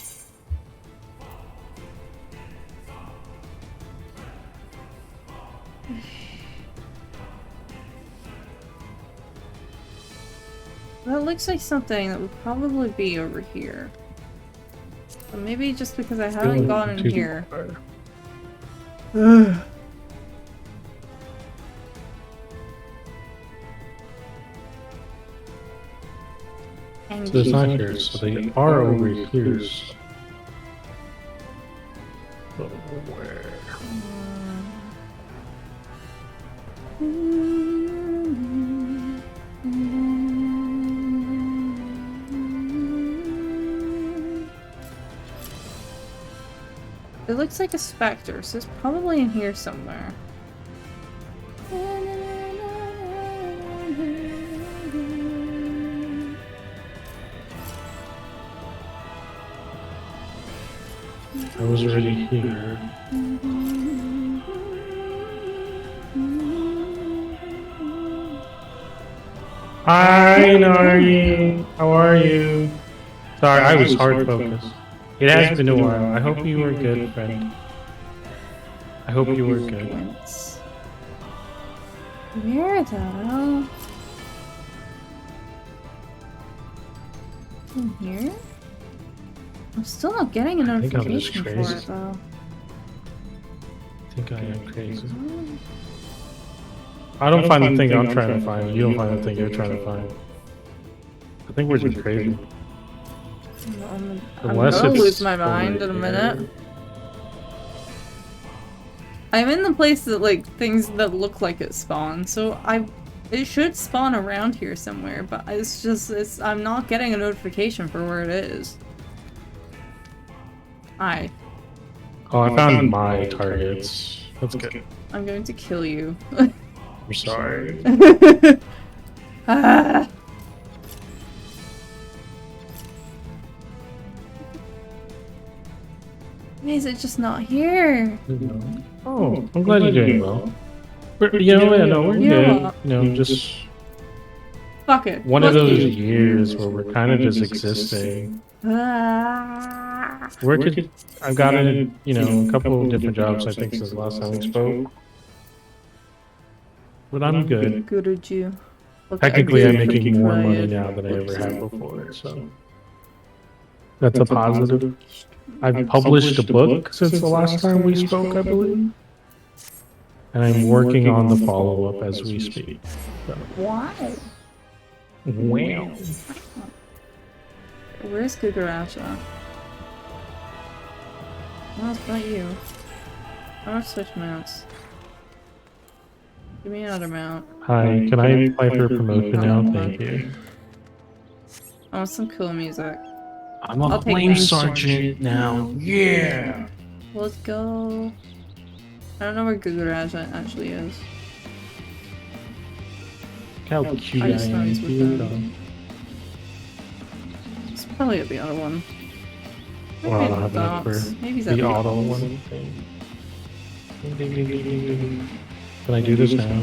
That looks like something that would probably be over here. But maybe just because I haven't gone in here. So it's not here, so they are over here. But where? It looks like a specter, so it's probably in here somewhere. I was already here. Hi, Nari. How are you? Sorry, I was hard focused. It has been a while. I hope you were good, friend. I hope you were good. Where the hell? In here? I'm still not getting a I think I'm notification just for crazy. it though. I think I am crazy. I don't find the thing I'm trying to find. You don't find the thing you're trying to find. I think we're just crazy. I'm Unless gonna it's lose my over mind in a minute. here. I'm in the place that, like, things that look like it spawn, so it should spawn around here somewhere, but I'm not getting a notification for where it is. Hi. Oh, I found my targets. That's good. I'm going to kill you. I'm sorry. Ah. Why is it just not here? Oh, I'm glad you're doing well. We're good. Just Fuck it. one of those years where we're kind of just existing. Ah. I've gotten, a couple of different jobs, I think, since the last time we spoke. But I'm good. Good at you. Technically, I'm making more money now than I ever have before, so that's a positive. I've published a book since the last time we spoke, I believe. And I'm working on the follow-up as we speak. So. Wow. Wow. Where's Gugaracha? No, it's not you. I want to switch mounts. Give me another mount. Hi, can I apply for a promotion now? Thank you. I want some cool music. I'm a plane sergeant now. Yeah! Let's go. I don't know where Gugaraja actually is. Look how cute I just am. runs with them. It's probably the other one. Well, I don't have enough for Maybe he's the auto one. Can I do this now?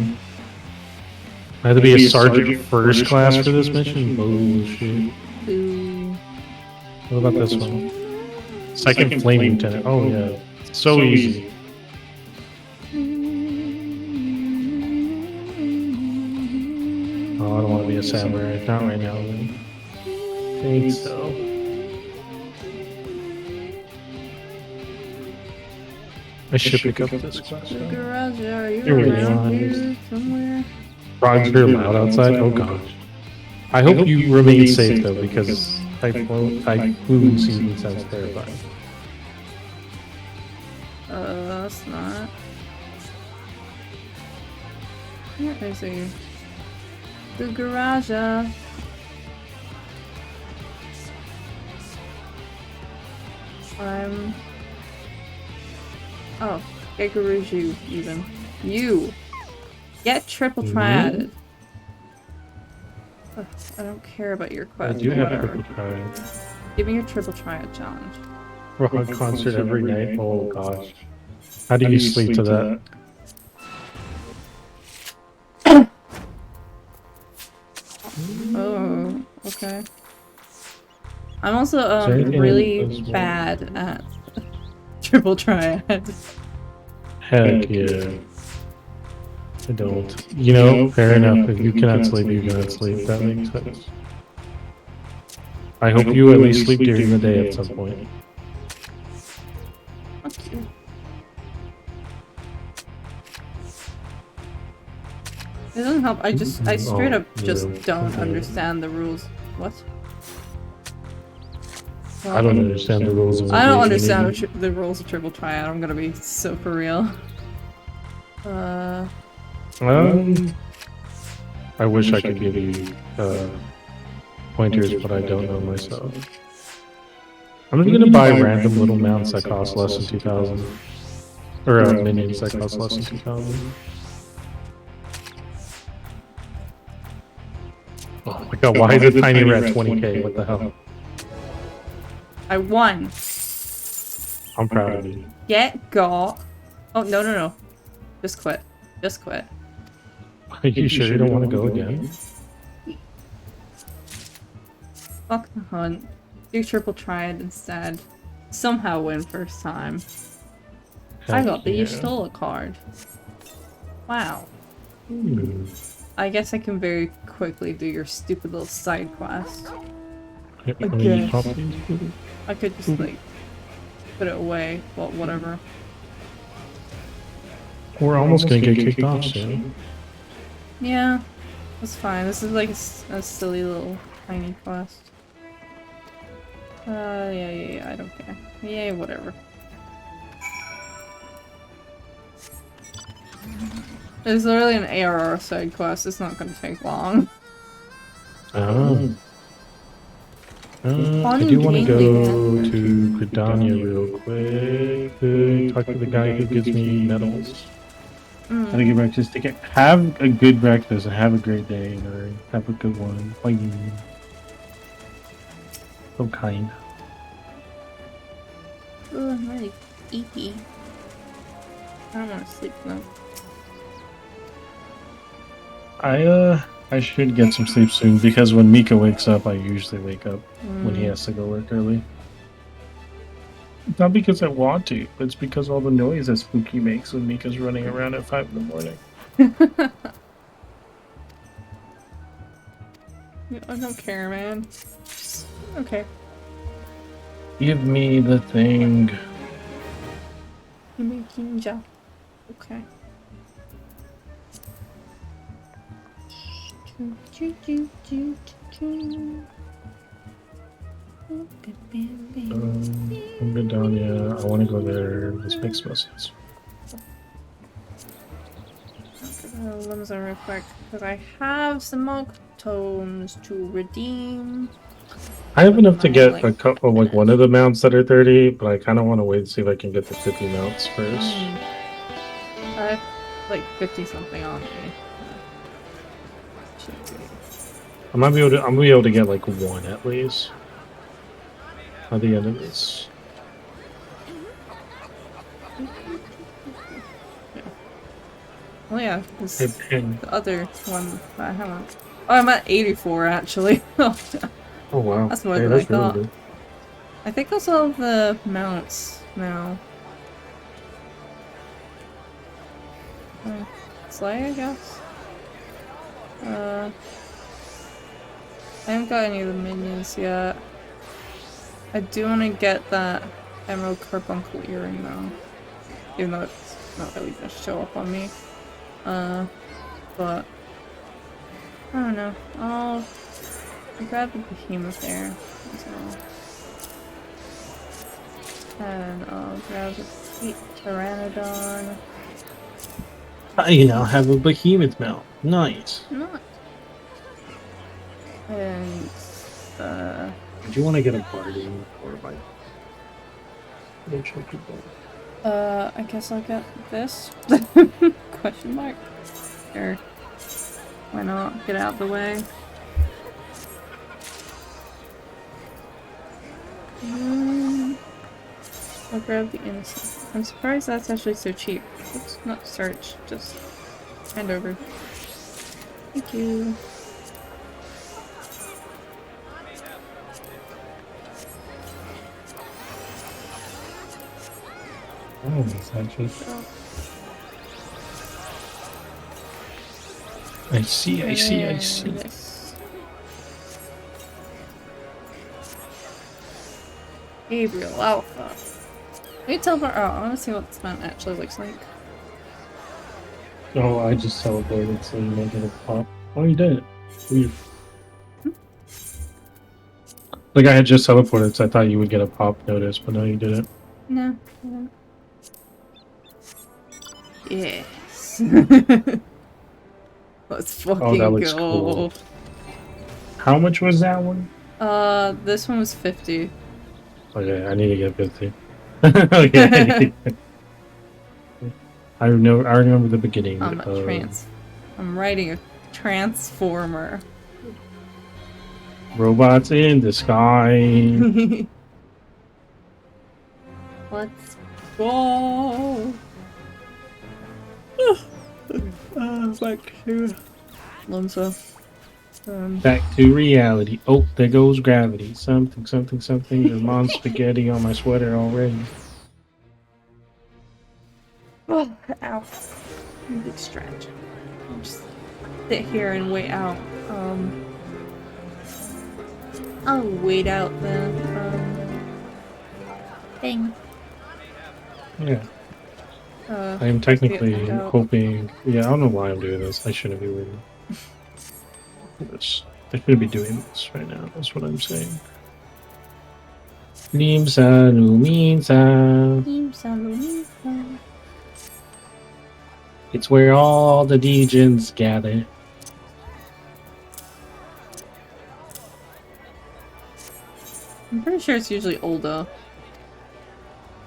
I have to be a sergeant first class for this mission? Bullshit. Ooh. What about this one? Second flaming lieutenant. Oh yeah. So easy. Oh, I don't want to be a samurai. Not right now, then. I think so. I should pick up this class. Gugaraja, are you Here we around go. here somewhere? Frogs are loud outside? Oh gosh. I hope you remain safe though, because typhoon season sounds terrifying. That's not. Where is he? Gugaraja. Oh, Gagaruju, even. You! Get triple triad. Ugh, I don't care about your I quest. do have Whatever. triple triad. Give me your triple triad challenge. Rock concert every night? Oh gosh. How do you sleep to that? Oh, okay. I'm also there anything really in this bad at triple triad. Heck yeah. I don't. You know, fair enough. If you cannot sleep, you cannot sleep. That makes sense. I hope you at least sleep during the day at some point. Fuck you. It doesn't help. I straight up just don't understand the rules. What? I don't understand the rules of I don't engagement understand either. the rules of triple triad. I'm gonna be so for real. I wish I could give you pointers, but I don't know myself. I'm just gonna buy random little mounts that cost less than 2,000. Or minions that cost less than 2,000. Oh my god, why is a tiny rat 20k? What the hell? I won. I'm proud of you. Get got. Oh no. Just quit. Just quit. Are you sure you don't want to go again? Fuck the hunt. Do triple triad instead. Somehow win first time. I got that you stole a card. Wow. I guess I can very quickly do your stupid little side quest. I could just like put it away. Well, whatever. We're almost gonna get kicked off soon. Yeah, that's fine. This is like a silly little tiny quest. Yeah, I don't care. Yeah, whatever. There's literally an ARR side quest. It's not gonna take long. Oh. I do want to go Ungaining. to Gridania real quick. Talk to the guy who gives me medals. Have a good breakfast. Have a good breakfast and have a great day, or have a good one. Bye. So kind. Oh, I'm really eepy. I don't want to sleep though. I should get some sleep soon because when Mika wakes up, I usually wake up when he has to go work early. Not because I want to, but it's because all the noise that Spooky makes when Mika's running around at 5 in the morning. I don't care, man. Okay. Give me the thing. You make ninja. Okay. I'm good down, yeah. I want to go there. This makes more sense. Limsa real quick, because I have some monk tomes to redeem. I have enough to get a couple, like one of the mounts that are 30, but I kind of want to wait and see if I can get the 50 mounts first. I have like 50 something on me. I'm gonna be able to get like one at least at the end of this. Oh yeah, the other one that I haven't. Oh, I'm at 84 actually. Oh wow, That's more than I thought. Really good. I think that's all of the mounts now. Slay, I guess. I haven't got any of the minions yet. I do want to get that Emerald Carbuncle earring though, even though it's not really gonna show up on me. But I don't know. I'll grab the behemoth there as well, and I'll grab the pteranodon. You now have a behemoth mount. Nice. Not. And Do you want to get a party or like? I guess I'll get this. Question mark. Sure. Why not? Get out of the way. I'll grab the innocent. I'm surprised that's actually so cheap. Oops, not search, just hand over. Thank you. Oh, that's actually. I see. This. Gabriel Alpha. Can you teleport? Oh, I want to see what this mount actually looks like. No, I just celebrated, so you might get a pop. Oh, you did it. Weird. Like I had just teleported, so I thought you would get a pop notice, but no, you didn't. No. Yes. Let's fucking that looks go. cool. How much was that one? This one was 50. Okay, I need to get 50. Okay. I remember the beginning. I'm writing a transformer. Robots in the sky. Let's go. Back to Limsa. Back to reality. Oh, there goes gravity. Something. There's mom spaghetti on my sweater already. Oh, ow. Big stretch. I'll just sit here and wait out. I'll wait out the thing. Yeah. I am technically hoping. Yeah, I don't know why I'm doing this. I shouldn't be waiting. This. I should be doing this right now. That's what I'm saying. Limsa. It's where all the degens gather. I'm pretty sure it's usually older.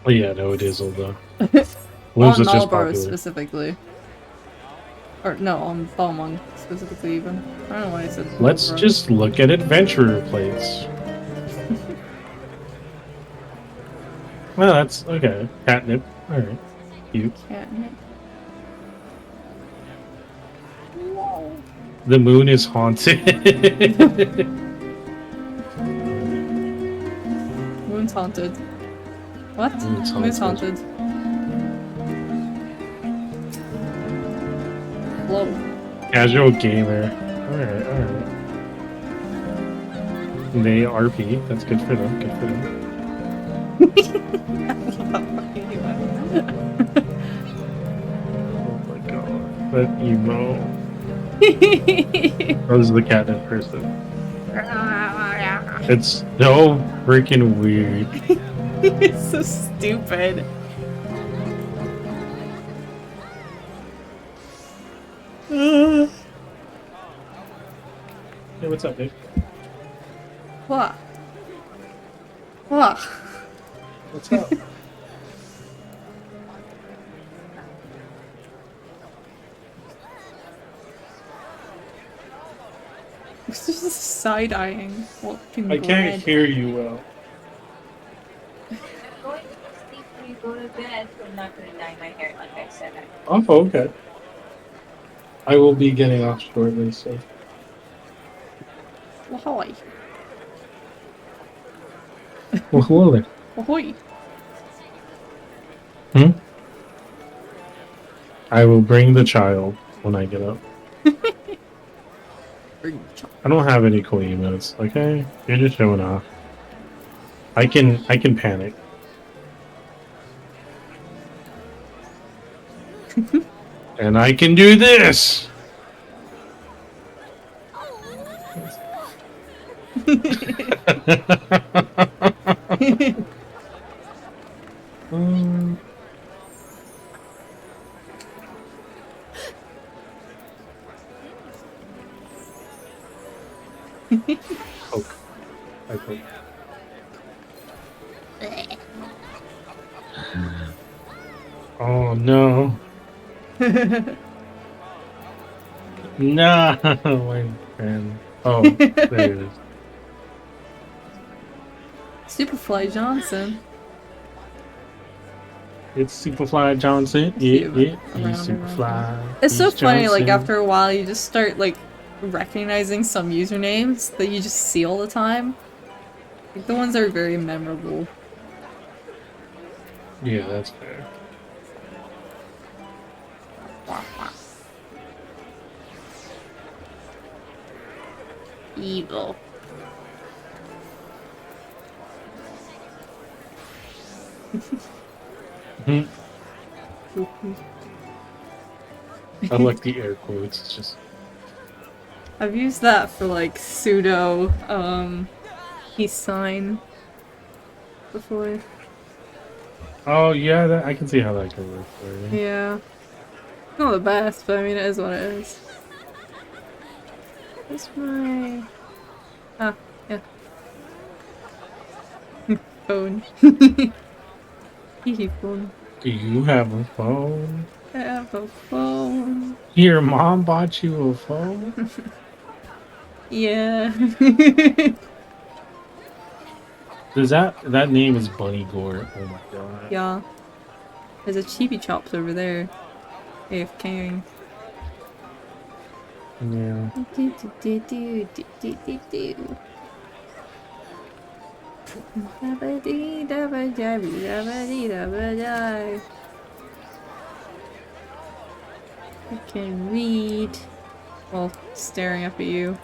Oh yeah, no, it is old though. On Whims was just Nalboro popular. specifically. Or no, on Balmung specifically even. I don't know why I said Let's Nalboro. just look at adventurer plates. Well, that's okay. Catnip. Alright. Cute. Catnip. The moon is haunted. Moon's haunted. What? Moon's Moon's haunted. haunted. Whoa. Casual gamer. Alright, alright. They RP. That's good for them. Good for them. Oh my god. That emo. That was the catnip person. It's so freaking weird. It's so stupid. Hey, what's up, dude? What? What? What's up? It's just side-eyeing walking I can't hear you well. I'm going to sleep when you go to bed, so I'm not going to dye my hair like I said. Oh, okay. I will be getting off shortly, so. Ahoy. Well, Ahoy. I will bring the child when I get up. I don't have any cool emotes, okay? You're just showing off. I can panic. And I can do this! Poke. I poke. Oh no. No, my friend. Oh, there it is. Superfly Johnson. It's Superfly Johnson. Yeah, yeah. He's Superfly. It's so He's funny, like, Johnson. after a while, you just start, like, recognizing some usernames that you just see all the time. Like, the ones that are very memorable. Yeah, that's fair. Evil. I like the air quotes. It's just I've used that for, like, pseudo, peace sign before. oh yeah, I can see how that could work for you. Yeah. Not the best, but I mean, it is what it is. Where's my... Ah, yeah. Phone. Hee phone. Do you have a phone? I have a phone. Your mom bought you a phone? Yeah. Does that name is Bunny Gore? Oh my god. Yeah. There's a Chibi Chops over there. AFKing. Yeah. I can read while staring up at you.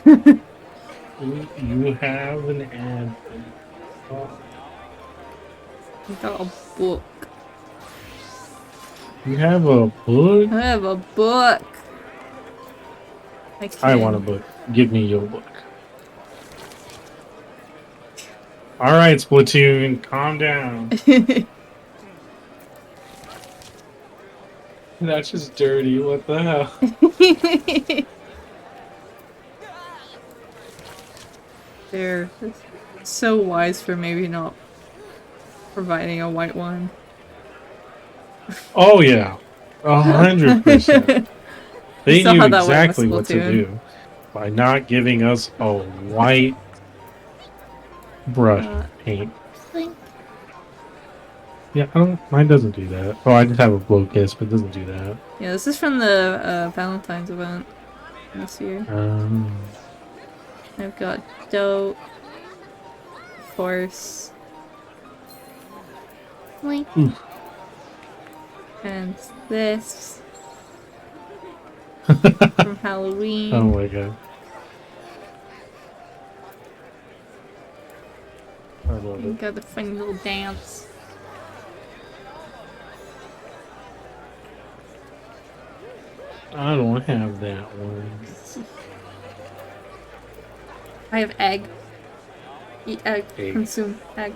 You have an ad. Oh, I got a book. you have a book? I have a book. I want a book. Give me your book. Alright, Splatoon, calm down. That's just dirty. What the hell? They're so wise for maybe not providing a white one. Oh yeah, 100%. You They saw knew how that went with exactly what to Splatoon. do by not giving us a white brush paint. Blink. Yeah, I don't. Mine doesn't do that. Oh, I just have a blow kiss, but it doesn't do that. Yeah, this is from the Valentine's event this year. I've got Dope, of course. Blink. Oof. And this from Halloween. Oh my god. I love You it. got the funny little dance. I don't have that one. I have egg. Eat egg. Egg. Consume egg.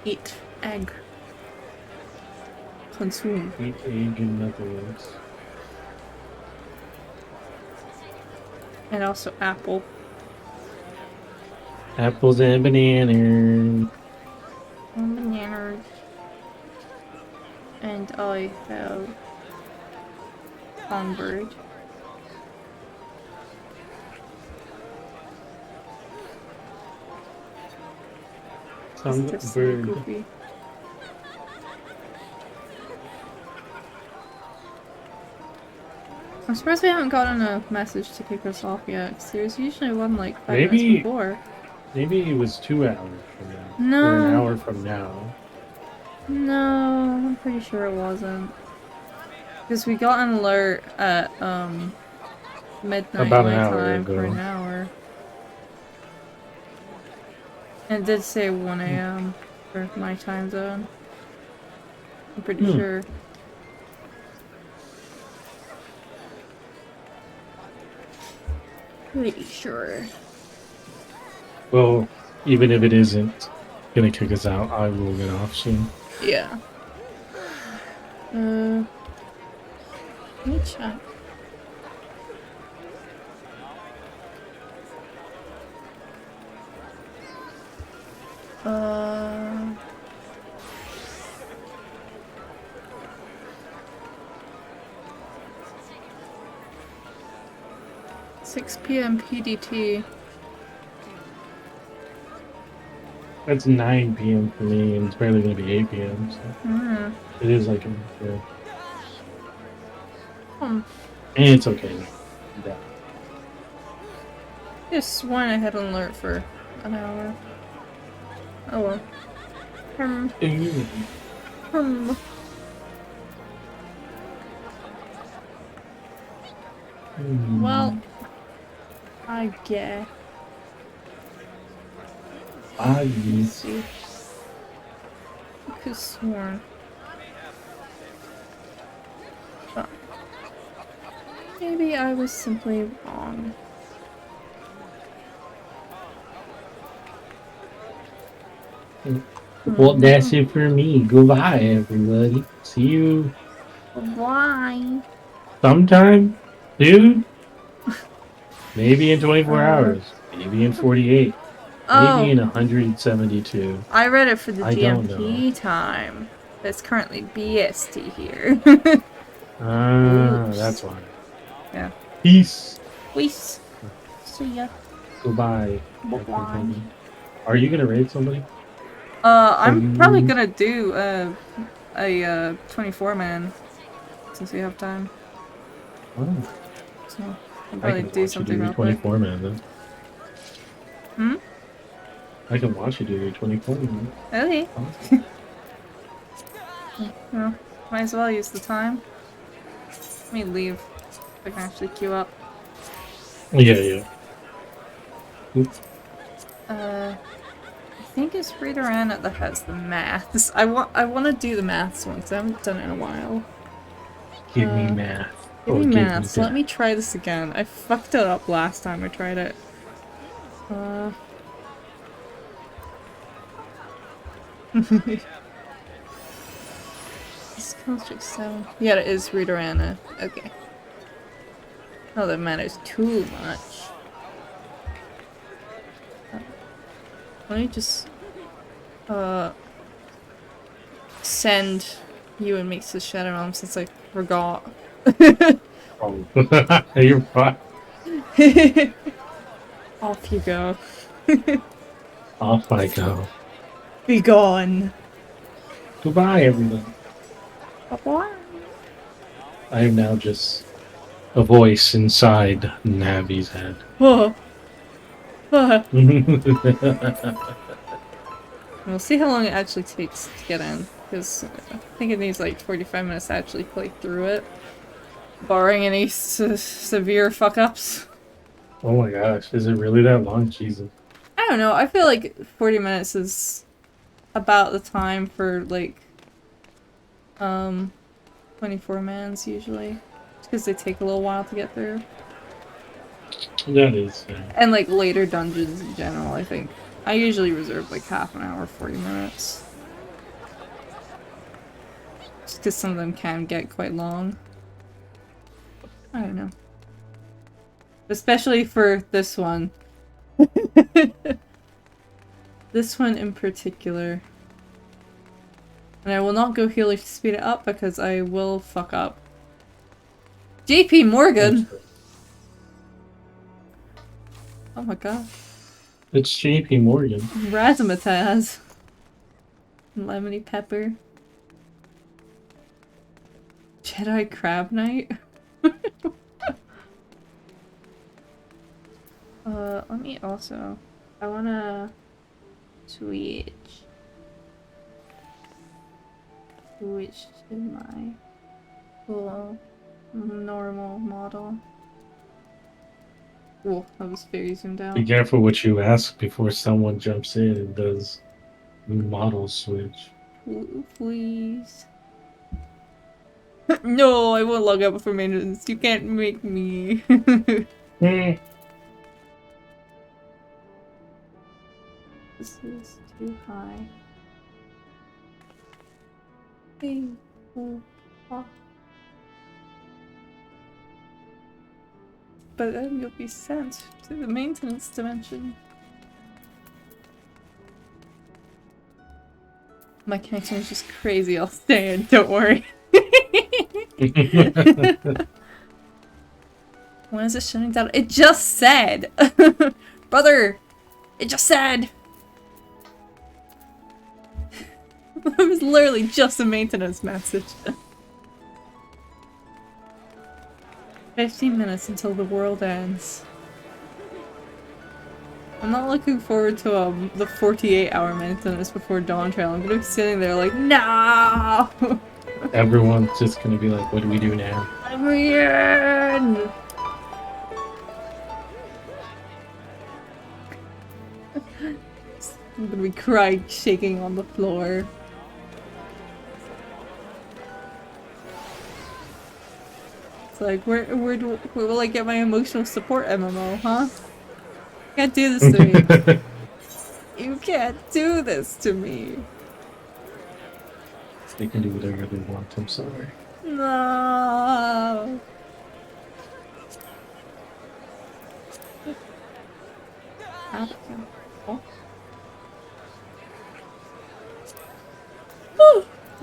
Eat egg. Consume. Eat egg and nothing else. And also apple. Apples and bananas. And bananas. And I have songbird. Some Just bird. goofy. I'm surprised we haven't gotten a message to kick us off yet, 'cause there's usually one like 5 minutes before. Maybe it was 2 hours from now. No. Or an hour from now. No, I'm pretty sure it wasn't. Because we got an alert at midnight About an my hour time ago. for an hour. And it did say 1 AM for my time zone. I'm pretty sure. Pretty sure. Well, even if it isn't gonna kick us out, I will get off soon. Yeah. Let me check. Uh... 6 PM PDT. That's 9 p.m. for me, and it's barely gonna be 8 p.m. So it is like yeah. And it's okay. Yeah. Just one I had an alert for an hour. Oh well. Well, I guess. Let's see. I could sworn. Oh. Maybe I was simply wrong. Well, that's it for me. Goodbye, everybody. See you Why? sometime, dude. Maybe in 24 hours. Maybe in 48. Maybe in 172. I read it for the I don't GMP time. It's currently BST here. That's why. Yeah. Peace. Peace. See ya. Goodbye. Bye. everybody. Are you gonna raid somebody? I'm probably gonna do a 24 man since we have time. Oh, So I'll I probably can do watch something you do real quick. 24 man then. Hmm? I can watch you do your 24 man. Okay. Awesome. Well, might as well use the time. Let me leave so I can actually queue up. Yeah. Oops. I think it's Rita Anna that has the maths. I want to do the maths one because I haven't done it in a while. Give me math. Give me Give maths. me Let me try this again. I fucked it up last time I tried it. Is construct 7? Yeah, it is Readerana. Okay. Not that matters too much. Let me just send you and Mix to Shadow Realm since I forgot. Oh, you're fine. Off you go. Off I go. Be gone. Goodbye, everyone. Bye-bye. I am now just a voice inside Navi's head. Whoa. We'll see how long it actually takes to get in, because I think it needs like 45 minutes to actually play through it. Barring any severe fuck-ups. Oh my gosh, is it really that long? Jesus. I don't know, I feel like 40 minutes is about the time for, like, 24 mans usually. Because they take a little while to get through. That is. And, like, later dungeons in general, I think. I usually reserve, like, half an hour, 40 minutes. Just because some of them can get quite long. I don't know. Especially for this one. This one in particular. And I will not go healer to speed it up because I will fuck up. JP Morgan! Oh my god. It's JP Morgan. Razzmatazz. Lemony Pepper. Jedi Crab Knight? Let me also... I wanna... switch to my cool normal model. Oh, that was very zoomed out. Be careful what you ask before someone jumps in and does model switch. Please. No, I won't log out before maintenance. You can't make me. This is too high. Hey, oh. But then you'll be sent to the maintenance dimension. My connection is just crazy, I'll stay in, don't worry. When is it shutting down? It just said! Brother! It just said! It was literally just a maintenance message. 15 minutes until the world ends. I'm not looking forward to the 48-hour maintenance before dawn trail. I'm gonna be sitting there like, no! Everyone's just gonna be like, what do we do now? I'm in! I'm gonna be crying, shaking on the floor. It's like, where will I get my emotional support MMO, huh? You can't do this to me. You can't do this to me. They can do whatever they want, I'm sorry. No.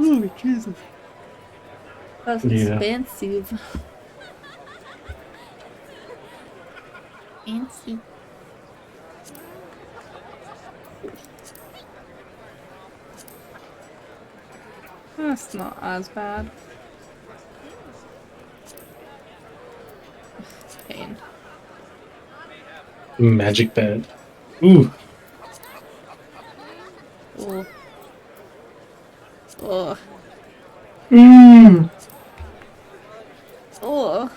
Oh, Jesus. That's expensive. Fancy. That's not as bad. It's pain. Magic bed. Ooh. Oh. Oh. Mmm. Oh.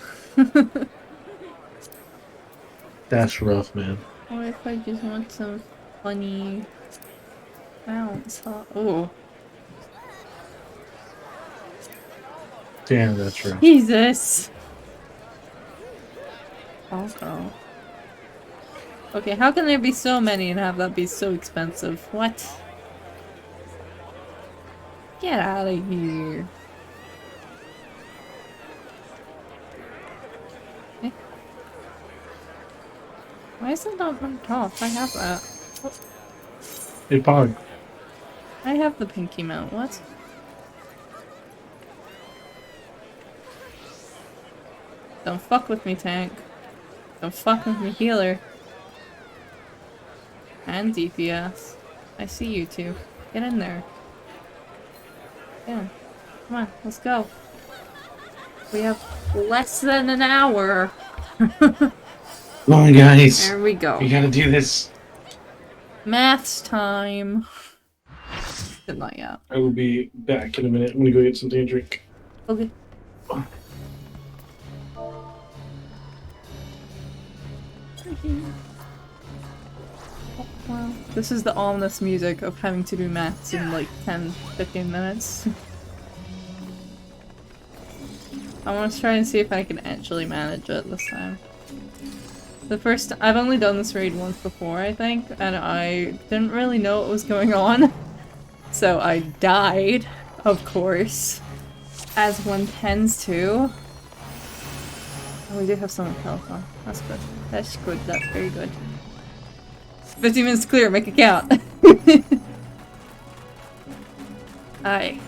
That's rough, man. What if I just want some funny bounce? Huh? Oh. Damn, that's rough. Jesus. I'll go. Okay, how can there be so many and have that be so expensive? What? Get out of here. Why is it not marked off? I have that. Oh, Hey, Pog. I have the pinky mount. What? Don't fuck with me, tank. Don't fuck with me, healer. And DPS. I see you two. Get in there. Yeah. Come on, let's go. We have less than an hour. Come on, guys. There we go. We gotta do this. Maths time. Good night, yeah. I will be back in a minute. I'm gonna go get something to drink. Okay. Wow. This is the ominous music of having to do maths in like 10-15 minutes. I want to try and see if I can actually manage it this time. I've only done this raid once before, I think, and I didn't really know what was going on. So I died, of course, as one tends to. Oh, we do have someone health on. That's good. That's good. That's very good. 15 minutes clear, make it count. Aye.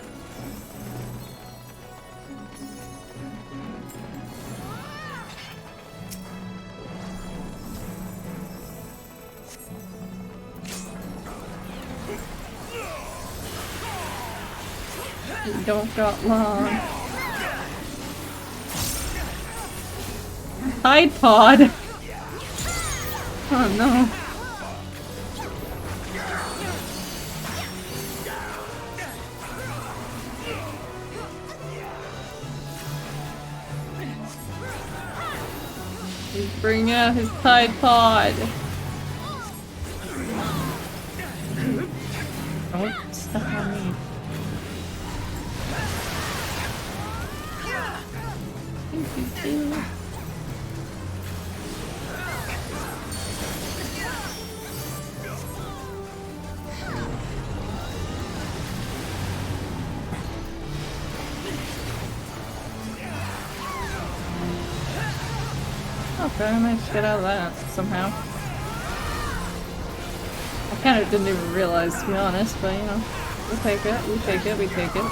You don't got long. Tide pod! Oh no. He's bringing out his Tide Pod! Don't step on me. Thank you, too. Okay, I managed to get out of that somehow. I kind of didn't even realize, to be honest, but you know, we'll take it, we take it, we take it.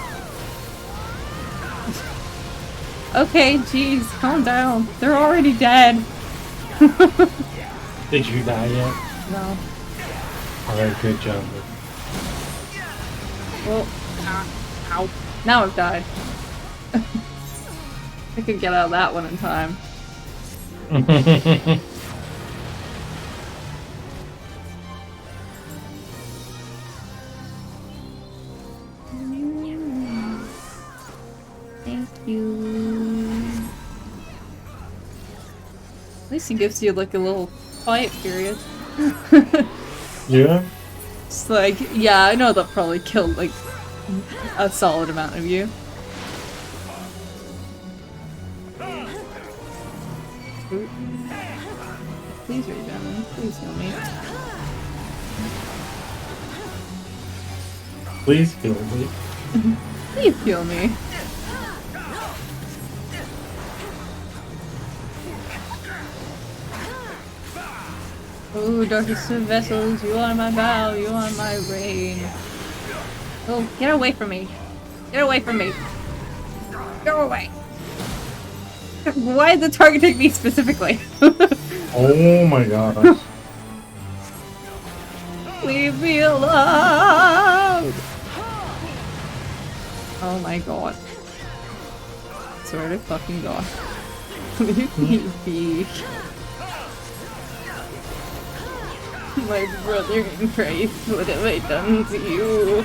Okay, jeez, calm down. They're already dead. Did you die yet? No. Alright, good job. Well, ow. Now I've died. I could get out of that one in time. Thank you. At least he gives you like a little quiet period. Yeah? It's like, yeah, I know that probably killed like a solid amount of you. Ooh. Please regen. Please heal me. Please heal me. Please heal me. Ooh, darkest of vessels, you are my bow, you are my rain. Oh, get away from me. Get away from me. Go away. Why is it targeting me specifically? Oh my gosh. Leave me alone! Oh my god. Swear to fucking god. Leave me be. My brother in Christ, what have I done to you?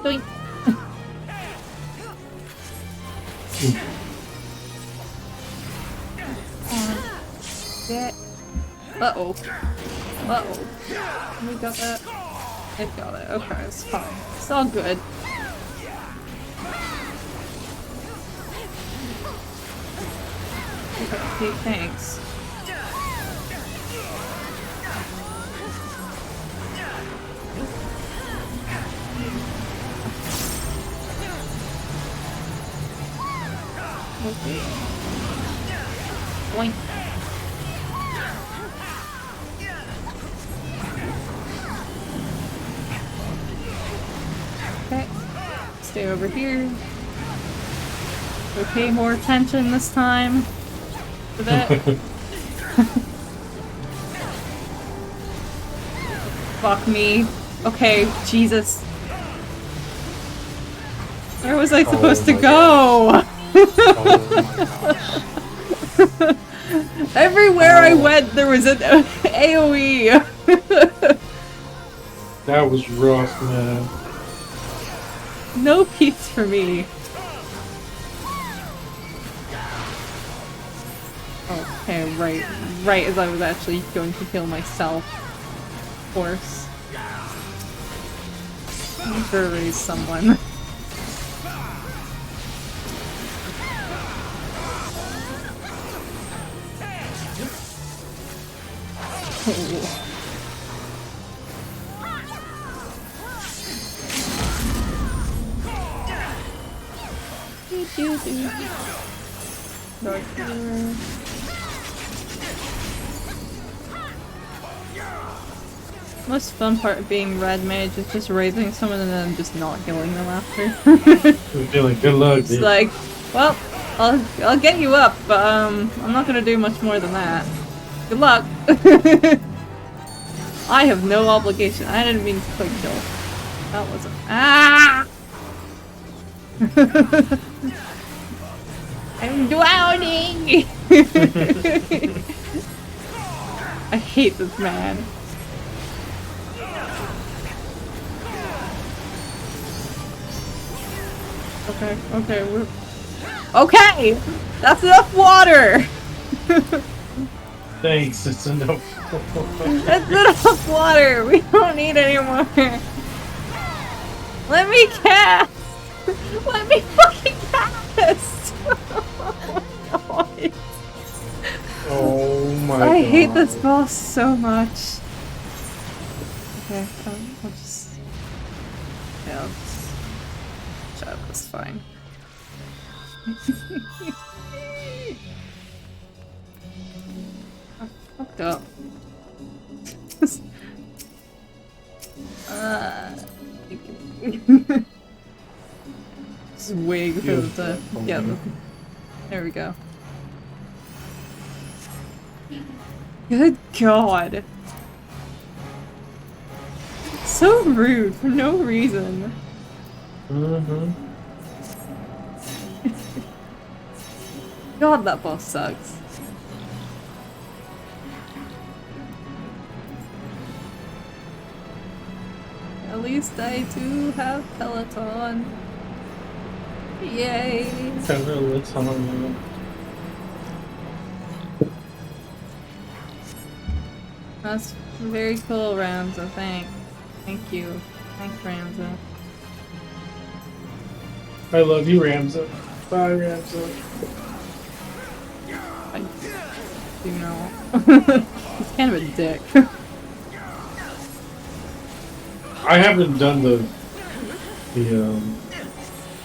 Doink. Get. Uh-oh. Uh-oh. We got that? It got it. Okay, it's fine. It's all good. Okay, thanks. Okay. Boink. Okay. Stay over here. So pay more attention this time. To that. Fuck me. Okay, Jesus. Where was I supposed to go? Everywhere I went, there was an AoE. That was rough, man. No peace for me. Okay, right as I was actually going to kill myself. Of course. I need to erase someone. Oh. Dark Mirror. Most fun part of being red mage is just raising someone and then just not killing them after. I'm feeling good luck, It's dude. like, well, I'll get you up, but I'm not gonna do much more than that. Good luck. I have no obligation. I didn't mean to quick kill. That wasn't. Ah! I'm drowning! I hate this man. Okay, we're... Okay! That's enough water! Thanks, it's enough. That's enough water! We don't need any more! Let me cast! Let me fucking cast! Oh my god. I hate this boss so much. Okay, I'll just... Yeah, I'll just... Shut up, that's fine. I fucked up. Just waiting for the... Yeah, there we go. Good god. So rude for no reason. God, that boss sucks. At least I do have Peloton. Yay! Peloton. That's very cool, Ramza. Thank you. Thanks, Ramza. I love you, Ramza. Bye, Ramza. I do know. He's kind of a dick. I haven't done the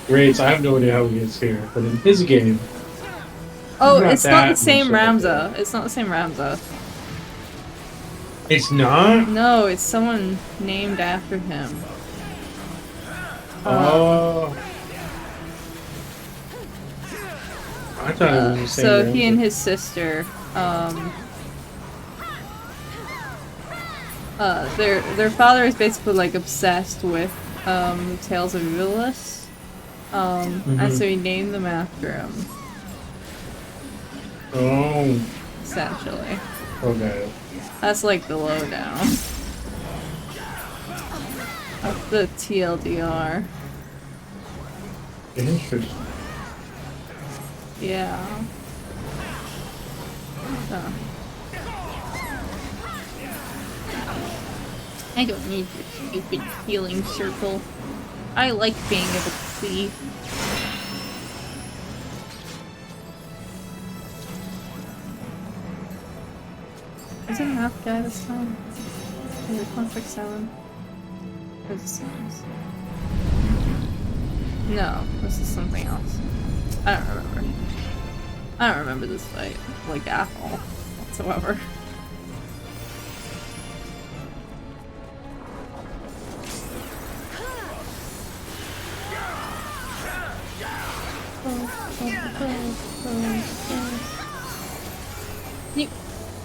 raids. I have no idea how he gets here, but in his game, Oh, not it's not that the same much of a Ramza. It's not the same Ramza. it's not. No, it's someone named after him. Oh, I thought it was the same. So Ramza. he and his sister, their father is basically like obsessed with the Tales of Yllis, and so he named them after him, Oh, essentially. okay. That's like the lowdown. That's the TLDR. Interesting. Yeah. Oh. I don't need your stupid healing circle. I like being able to see. Is it an half guy this time? Is it FFXIV? Or is it Sims? No, this is something else. I don't remember. I don't remember this fight, like, at all, whatsoever.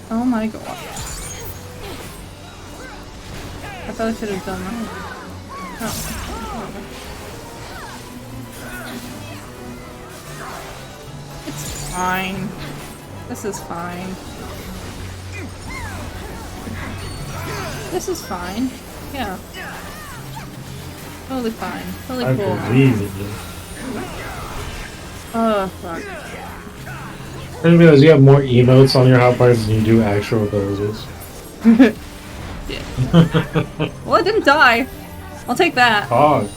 Oh my god. I thought I should have done that. Oh. It's fine. This is fine. This is fine. Yeah. Totally fine. Totally I cool. believe in you. Oh, fuck. I didn't realize you have more emotes on your hot bars than you do actual abilities. Yeah. Well, I didn't die. I'll take that. Hog.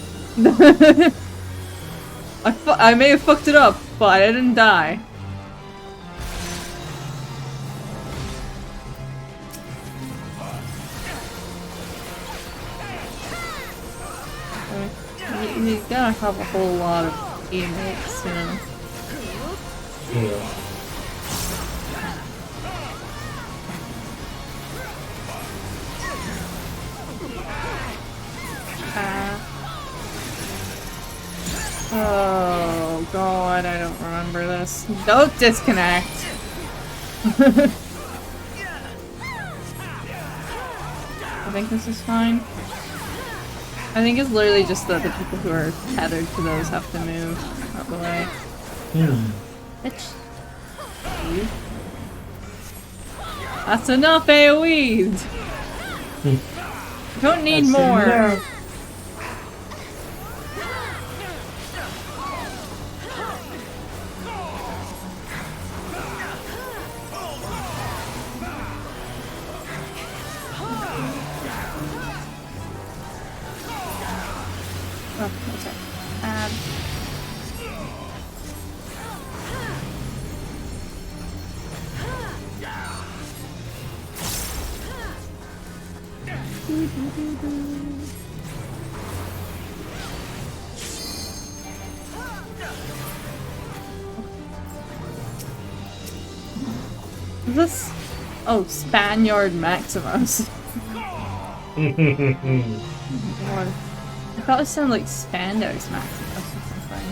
I may have fucked it up, but I didn't die. You gotta have a whole lot of emotes, you know. Yeah. Oh god, I don't remember this. Don't disconnect! I think this is fine. I think it's literally just that the people who are tethered to those have to move out the way. Bitch. You. That's enough AoEs! Don't need That's more! enough. Oh, okay. Add. Is this? Oh, Spaniard Maximus. God. I thought it sounded like Spandex Maximus or something.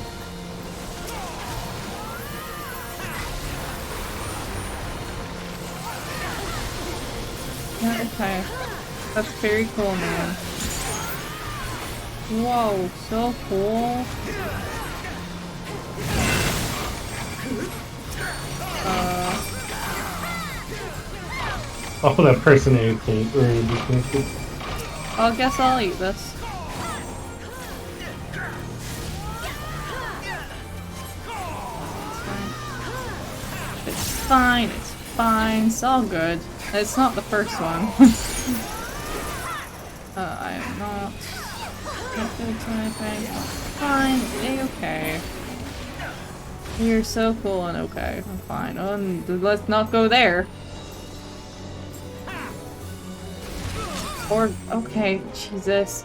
Yeah, okay. That's very cool, man. Whoa, so cool. Oh, that person ate me. I guess I'll eat this. It's fine, it's fine, it's all good. It's not the first one. I am not good to anything. Fine, A-okay. You're so cool and okay. I'm fine. Let's not go there. Or, okay, Jesus.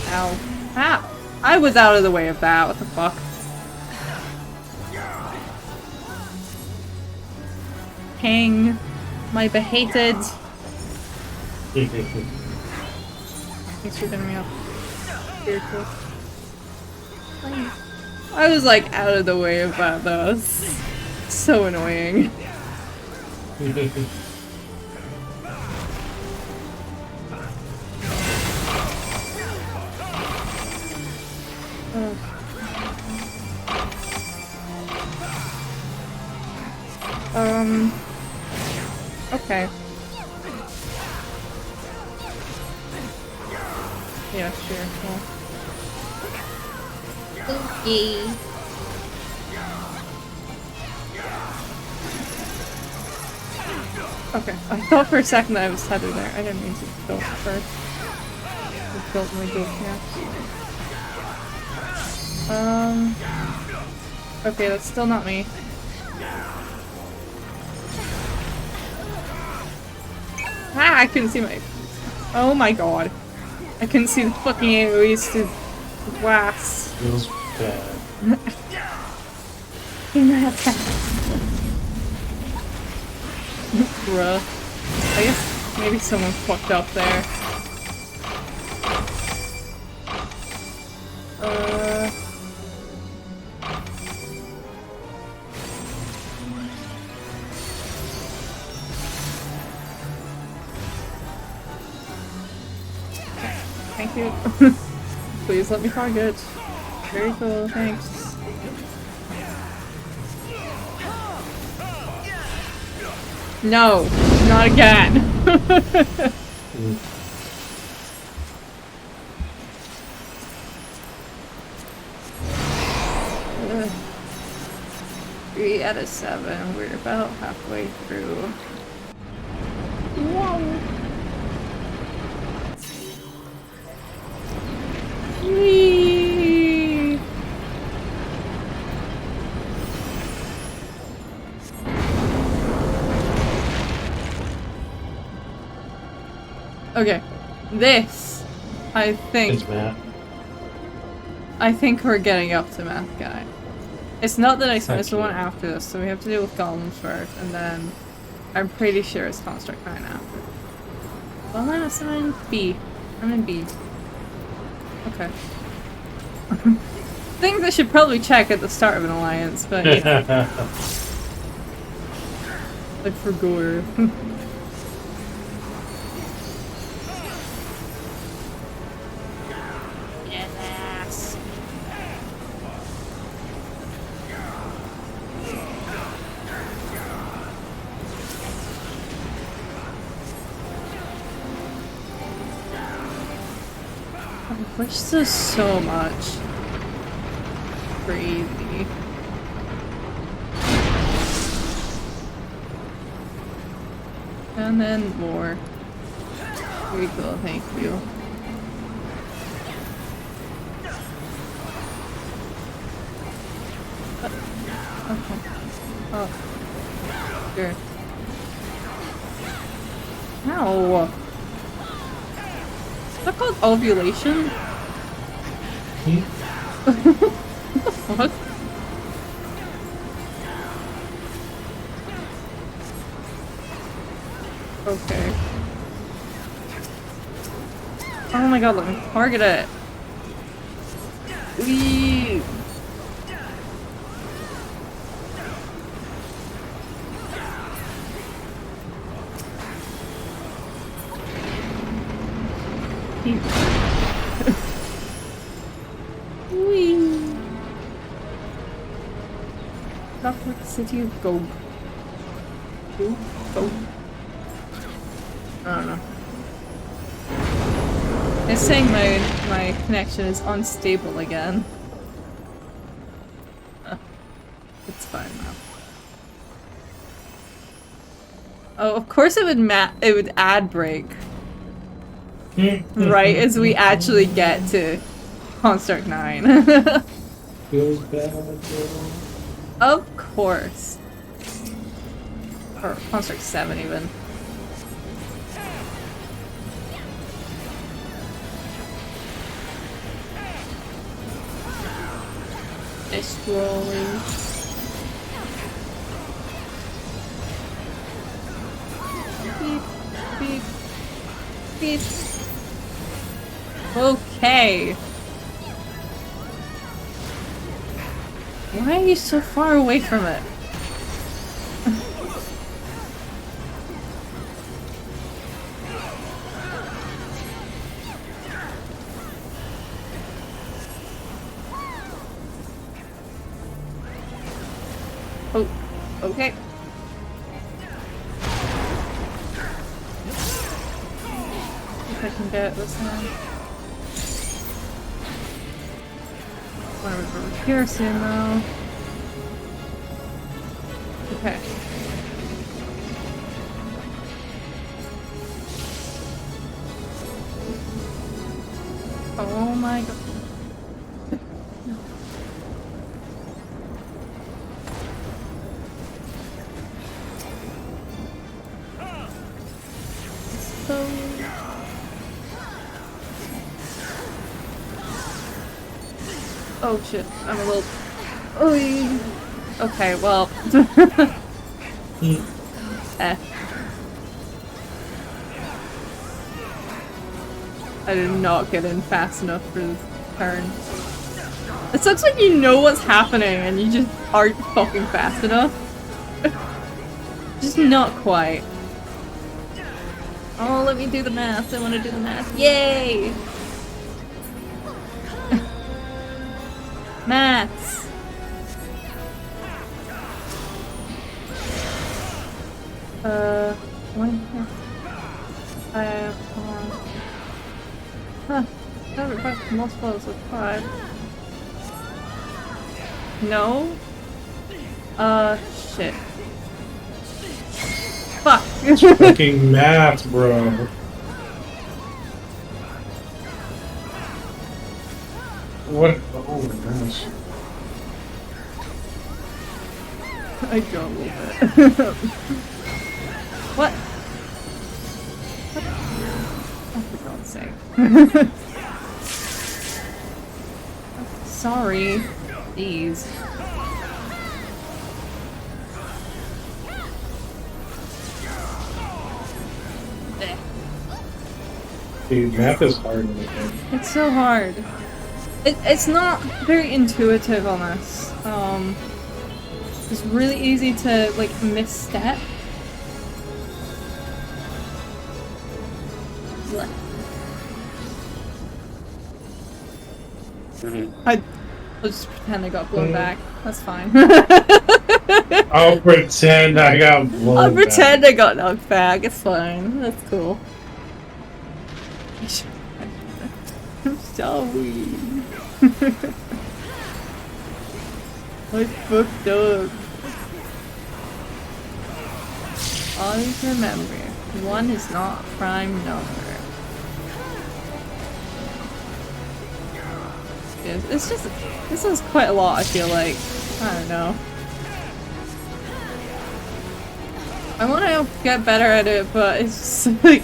Ow. Ow! I was out of the way of that, what the fuck? Hang my behated. Thanks for getting me up. Very cool. I was like out of the way of that though. So annoying. Okay. Yeah, sure. Cool. Okay. Okay, I thought for a second that I was tethered there. I didn't mean to go first. Just built my gate here. Okay, that's still not me. Ah, I couldn't see my... Oh my god. I couldn't see the fucking AoEs to glass. Feels bad. In that attack. Bruh. I guess maybe someone fucked up there. Thank you. Please let me target. Very cool, thanks. No, not again. Mm. 3 out of 7. We're about halfway through. Whoa. Whee! Okay, this, I think we're getting up to Math Guy. It's not the next one, it's the one after this, so we have to deal with golems first, and then I'm pretty sure it's Construct 9 after. Well, I'm in B. I'm in B. Okay. Things I should probably check at the start of an alliance, but yeah. Like for gore. Yes. I wish this so much. Crazy. And then more. Very cool, thank you. Okay. Oh. Sure. Ow! Is that called ovulation? What? Okay. Oh my god, let me target it. Wee. Wee. Not for the city of Gold. Go. I don't know. It's saying my connection is unstable again. It's fine now. Oh, of course it would ad break. Right as we actually get to Construct 9. Feels bad. Of course. Or Construct 7 even. Destroy. Beep, beep, beep. Okay. Why are you so far away from it? Oh, okay. If I can get this one. Want to move over here soon though. Okay. Oh my god. So... Oh shit, I'm a little... Oh, okay, well... I did not get in fast enough for this turn. It sucks when you know what's happening and you just aren't fucking fast enough. Just not quite. Oh, let me do the math. I want to do the math. Yay! Maths. One here. Huh. Never pressed multiples of 5. No? Shit. Fuck. Fucking math, bro. What? Oh my gosh. I got a little bit. What? Oh, for God's sake. Sorry. Jeez. Dude, math is hard in this game. It's so hard. It's not very intuitive on us. It's really easy to, like, misstep. I'll just pretend I got blown back. That's fine. I'll pretend I got blown I'll pretend back. I got knocked back. It's fine. That's cool. I'm sorry. I fucked up. Always remember, 1 is not a prime number. It's just, this is quite a lot, I feel like. I don't know. I want to get better at it, but it's just like...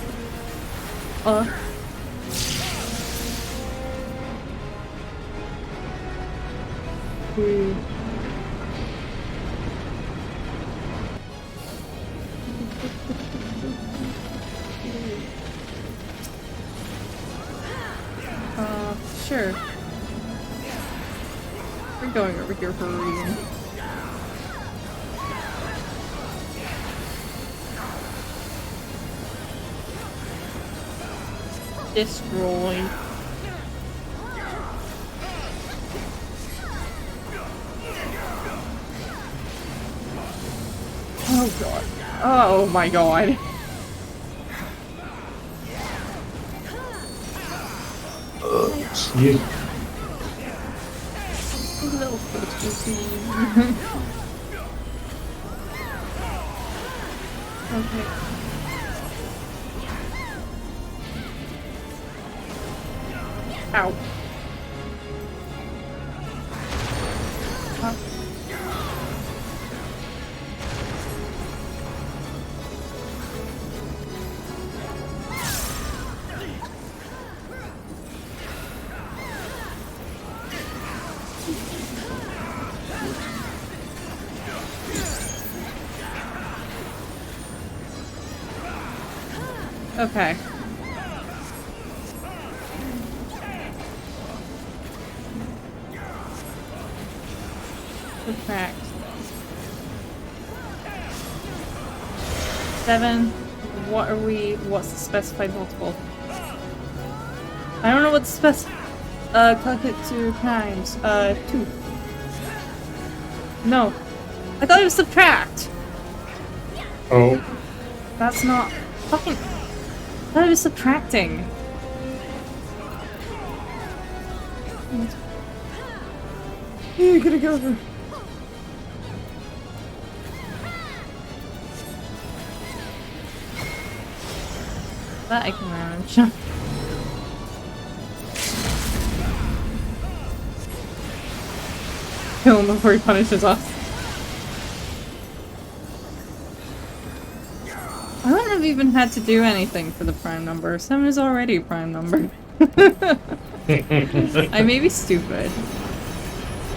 Sure. We're going over here for a reason. Destroy. Oh god. Oh my god. Excuse me. Little football Okay. Ow. Okay. Subtract. 7. What are we? What's the specified multiple? I don't know what the calculate 2 times. 2. No. I thought it was subtract! Oh. That's not fucking. I thought it was subtracting. You gotta go over. That I can manage. Kill him before he punishes us. I wouldn't have even had to do anything for the prime number. 7 is already a prime number. I may be stupid.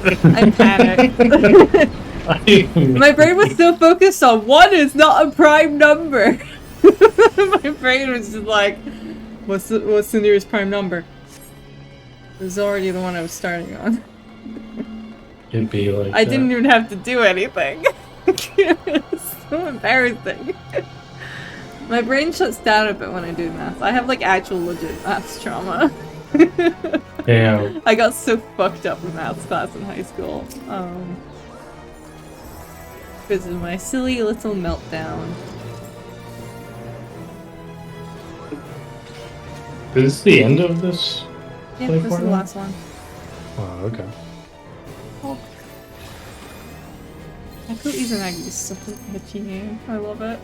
I panicked. My brain was still focused on 1 is not a prime number. My brain was just like, What's the nearest prime number? This is already the one I was starting on. It'd be like I that. didn't even have to do anything. It's so embarrassing. My brain shuts down a bit when I do math. I have like actual legit math trauma. Yeah. I got so fucked up in math class in high school. Because of my silly little meltdown. Is this the end of this? Yeah, this is the 24 now? last one. Oh, okay. Oh. Echo Izanagi is such a catchy name. I love it.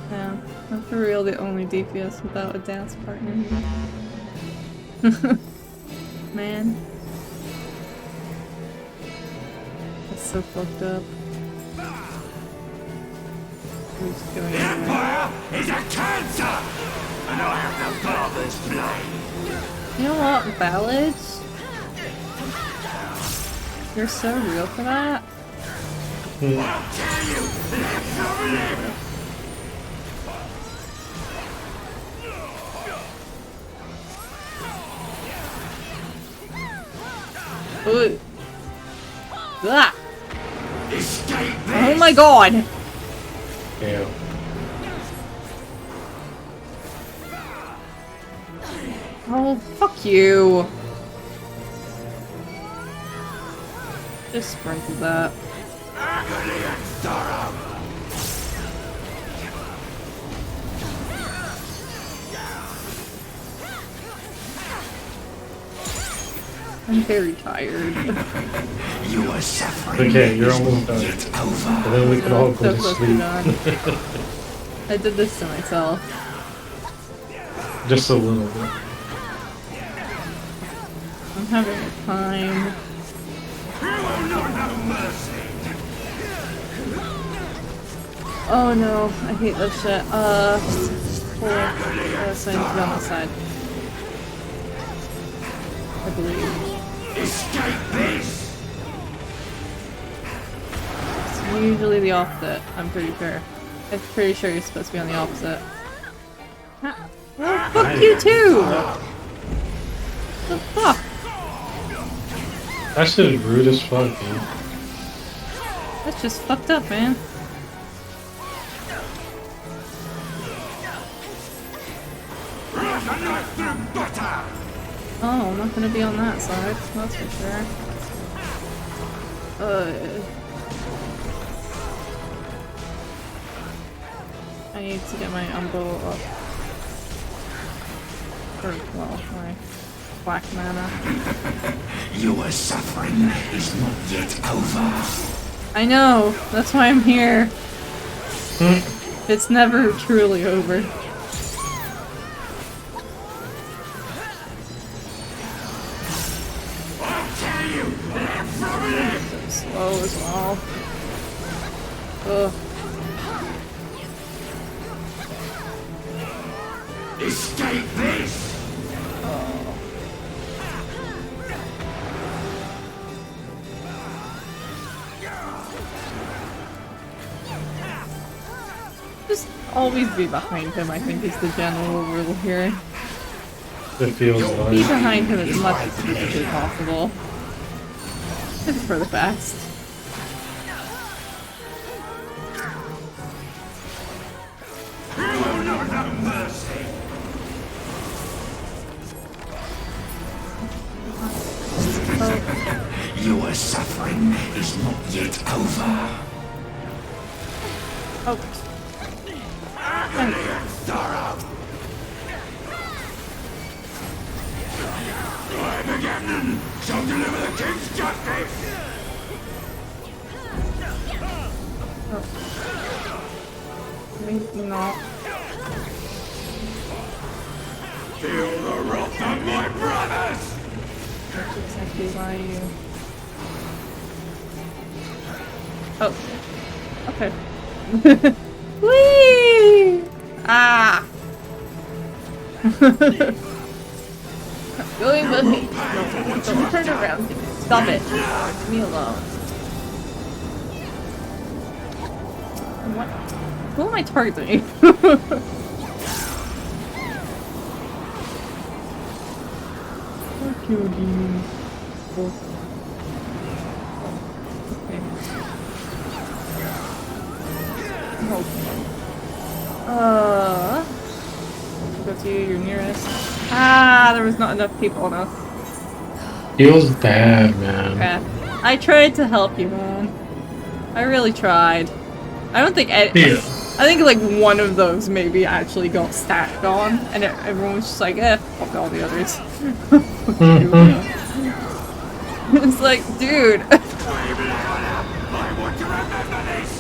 Yeah, I'm for real the only DPS without a dance partner here. Man. That's so fucked up. Who's going anywhere? Is a cancer! And I have the barber's blade! You know what, ballads? You're so real for that. I'll tell you! Let's have it! Ooh. Ah. Escape Oh my god! Yeah. Oh, fuck you. Just sprinkled that. agony and sorrow! I'm very tired. You are suffering. Okay, you're almost done. It's over. And then we can all go So to close to sleep. done. I did this to myself. Just a little bit. I'm having a time. Oh no, I hate this shit. So I need to go on this side. I believe. Escape this! It's usually the opposite, I'm pretty sure. I'm pretty sure you're supposed to be on the opposite. Well, fuck you too! The fuck? That shit is rude as fuck, dude. That's just fucked up, man. Oh, I'm not gonna be on that side, that's for sure. I need to get my umbo up. Or, well, my black mana. Your suffering is not yet over. I know, that's why I'm here. It's never truly over. So slow as well. Ugh. Escape this! Just always be behind him, I think, is the general rule here. It feels Be like. behind him as much as physically possible. It's for the best. Your suffering is not yet over. Oh. Armageddon shall deliver the king's justice! Maybe not. Feel the wrath of my brothers! That's exactly why you... Oh. Okay. Whee! Ah! Going behind. Don't turn around. Stop it. Leave me alone. What? Who am I targeting? Fuck you, demon. Oh. Okay. Go to you, you're nearest. Ah, there was not enough people enough. Feels bad, man. Okay. I tried to help you, man. I really tried. I don't think I think like one of those maybe actually got stacked on, and everyone was just like, fuck all the others. It's like, dude. I want to remember this.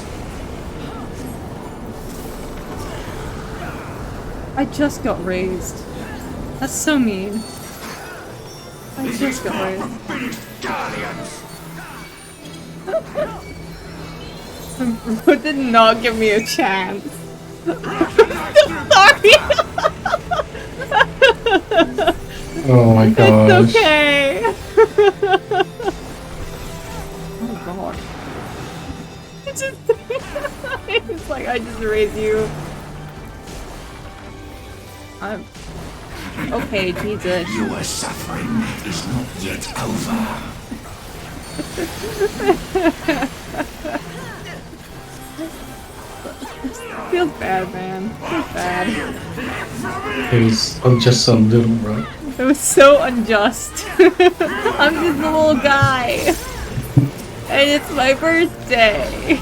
I just got raised. That's so mean. I just got raised. Guardians. It did not give me a chance. Sorry. Oh my gosh. It's okay. Oh god. It's like I just raised you. I'm okay, Jesus. Your suffering is not yet over. Feels bad, man. Feels bad. It was just a little rough. It was so unjust. I'm just a little guy. And it's my birthday.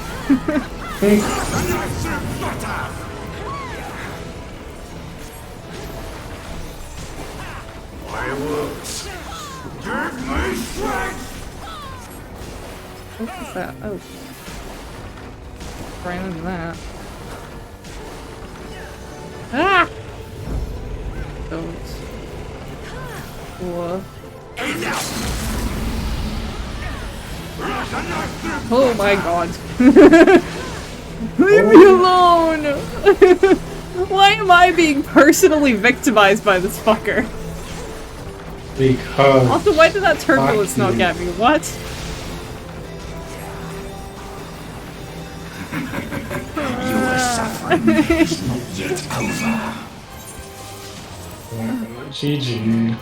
Fireworks. Give me strength. What is that? Oh. Right into that. Ah! Don't. Whoa. Oh my god. Leave me alone! Why am I being personally victimized by this fucker? Because. Also, why did that turbulence not get me? What? Your suffering is not yet over. GG.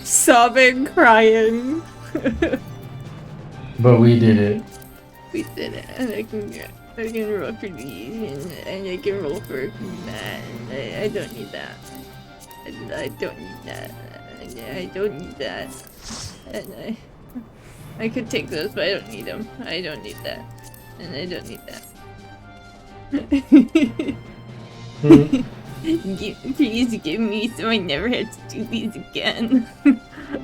Sobbing, crying. But we did it. We did it, and I can roll for these, and I can roll for that. And I don't need that. And I don't need that. And I don't need that. And I could take those, but I don't need them. I don't need that. And I don't need that. Please give me so I never have to do these again.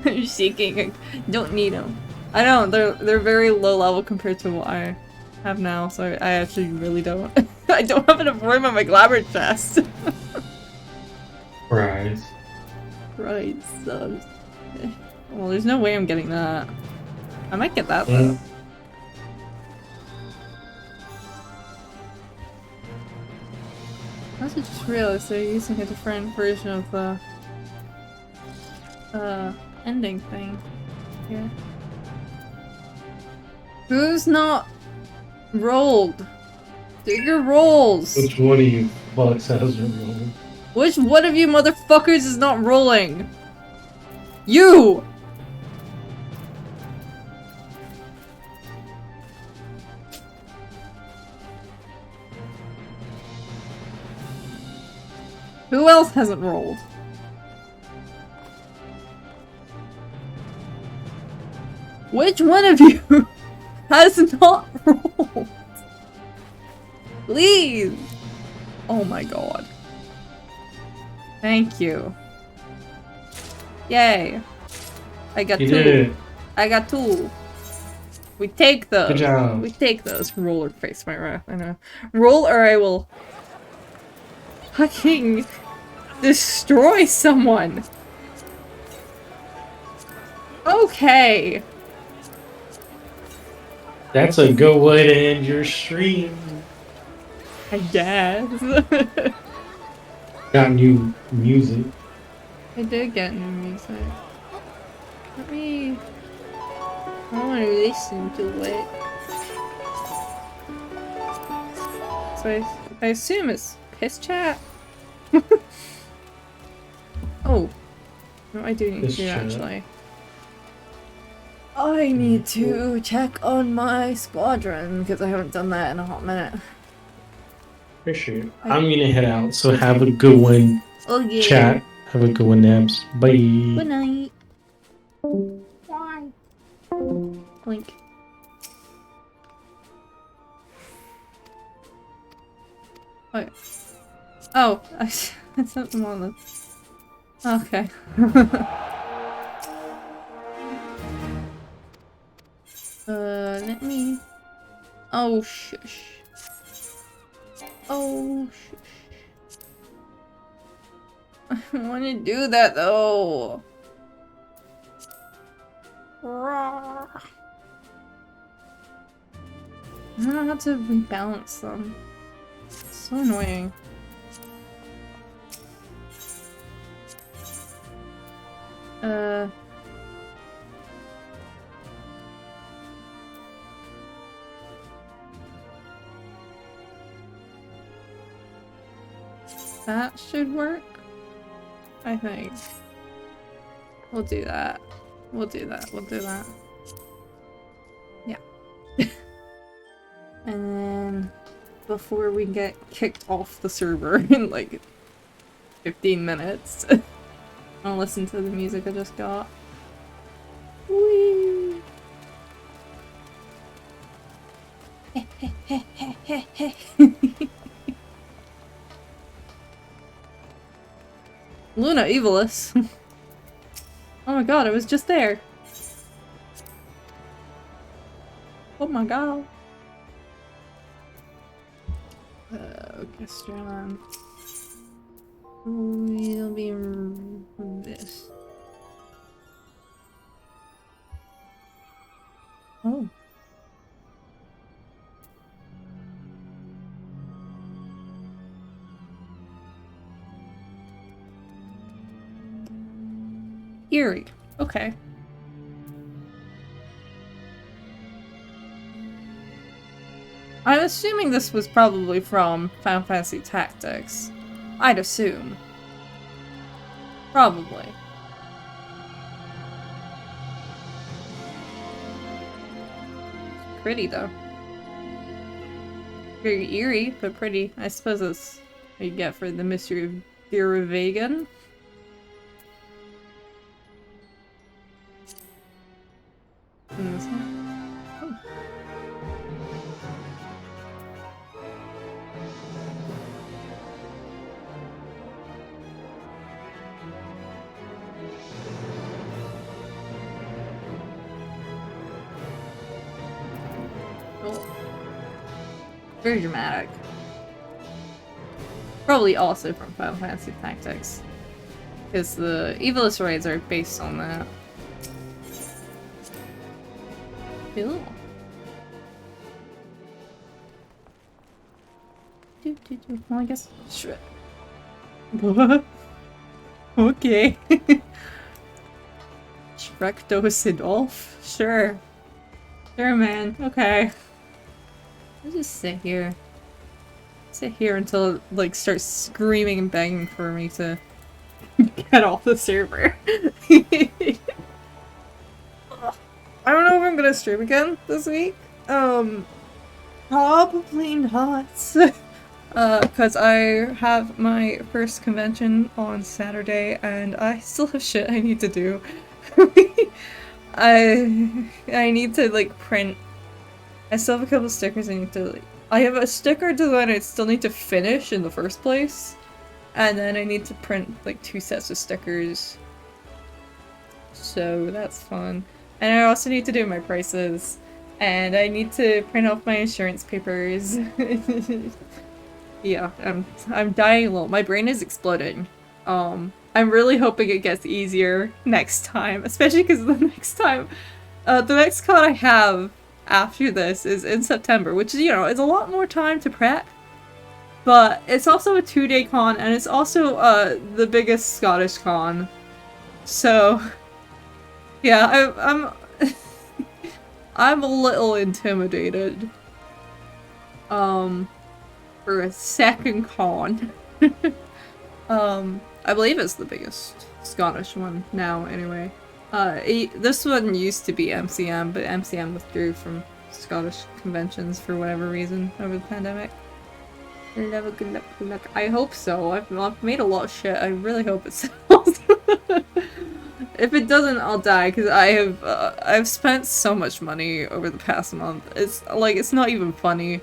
I'm shaking. I don't need them. I don't. They're very low level compared to what I have now, so I actually really don't. I don't have enough room on my glamour chest. Right. Right, subs. Well, there's no way I'm getting that. I might get that though. I also just realized they're using a different version of the ending thing here. Who's not rolled? Do your rolls! Which one of you fucks has been rolling? Which one of you motherfuckers is not rolling? You! Who else hasn't rolled? Which one of you has not rolled? Please! Oh my god. Thank you. Yay. I got You two. did it. I got two. We take those. Good job. We take those. Roll or face my wrath. I know. Roll or I will fucking destroy someone. Okay. That's a good way to end your stream. I guess. Got new music. I did get new music. Let me... I want to listen to it. So I assume it's piss chat? Oh. No, I do need Piss to chat. actually. I need to check on my squadron because I haven't done that in a hot minute. Appreciate it. I'm gonna head out, so have a good one. Okay. Chat. Have a good one, Nabs. Bye. Good night. Bye. Blink. Okay. Oh, I sent them on the... Okay. Let me... Oh, shush. Oh, shush. I don't want to do that, though. I don't know how to rebalance them. It's so annoying. That should work, I think. We'll do that. We'll do that. We'll do that. Yeah. And then before we get kicked off the server in like 15 minutes, I'll listen to the music I just got. Whee! Luna Evilus. Oh my god, it was just there. Oh my god. Orchestra. Will be this. Oh. Eerie. Okay. I'm assuming this was probably from Final Fantasy Tactics. I'd assume. Probably. Pretty though. Very eerie, but pretty. I suppose that's what you get for the mystery of Derivagan. And this one. Oh. Cool. Very dramatic. Probably also from Final Fantasy Tactics. Because the Evilus raids are based on that. Cool. Well, I guess. Sure. What? Okay. Shrektosidolf? Sure. Sure, man. Okay. I'll just sit here. Sit here until it, like, starts screaming and begging for me to get off the server. I don't know if I'm gonna stream again this week. Probably not. Cause I have my first convention on Saturday and I still have shit I need to do. I need to like print. I still have a couple stickers I need to like, I have a sticker design I still need to finish in the first place. And then I need to print like 2 sets of stickers. So that's fun. And I also need to do my prices. And I need to print off my insurance papers. Yeah, I'm dying a little. My brain is exploding. I'm really hoping it gets easier next time. Especially because the next time... the next con I have after this is in September. Which, you know, is a lot more time to prep. But it's also a 2-day con. And it's also the biggest Scottish con So, yeah, I'm a little intimidated. For a second con. I believe it's the biggest Scottish one now, anyway. This one used to be MCM, but MCM withdrew from Scottish conventions for whatever reason over the pandemic. Good luck. I hope so. I've made a lot of shit. I really hope it sells. If it doesn't, I'll die, because I've spent so much money over the past month. It's like, it's not even funny.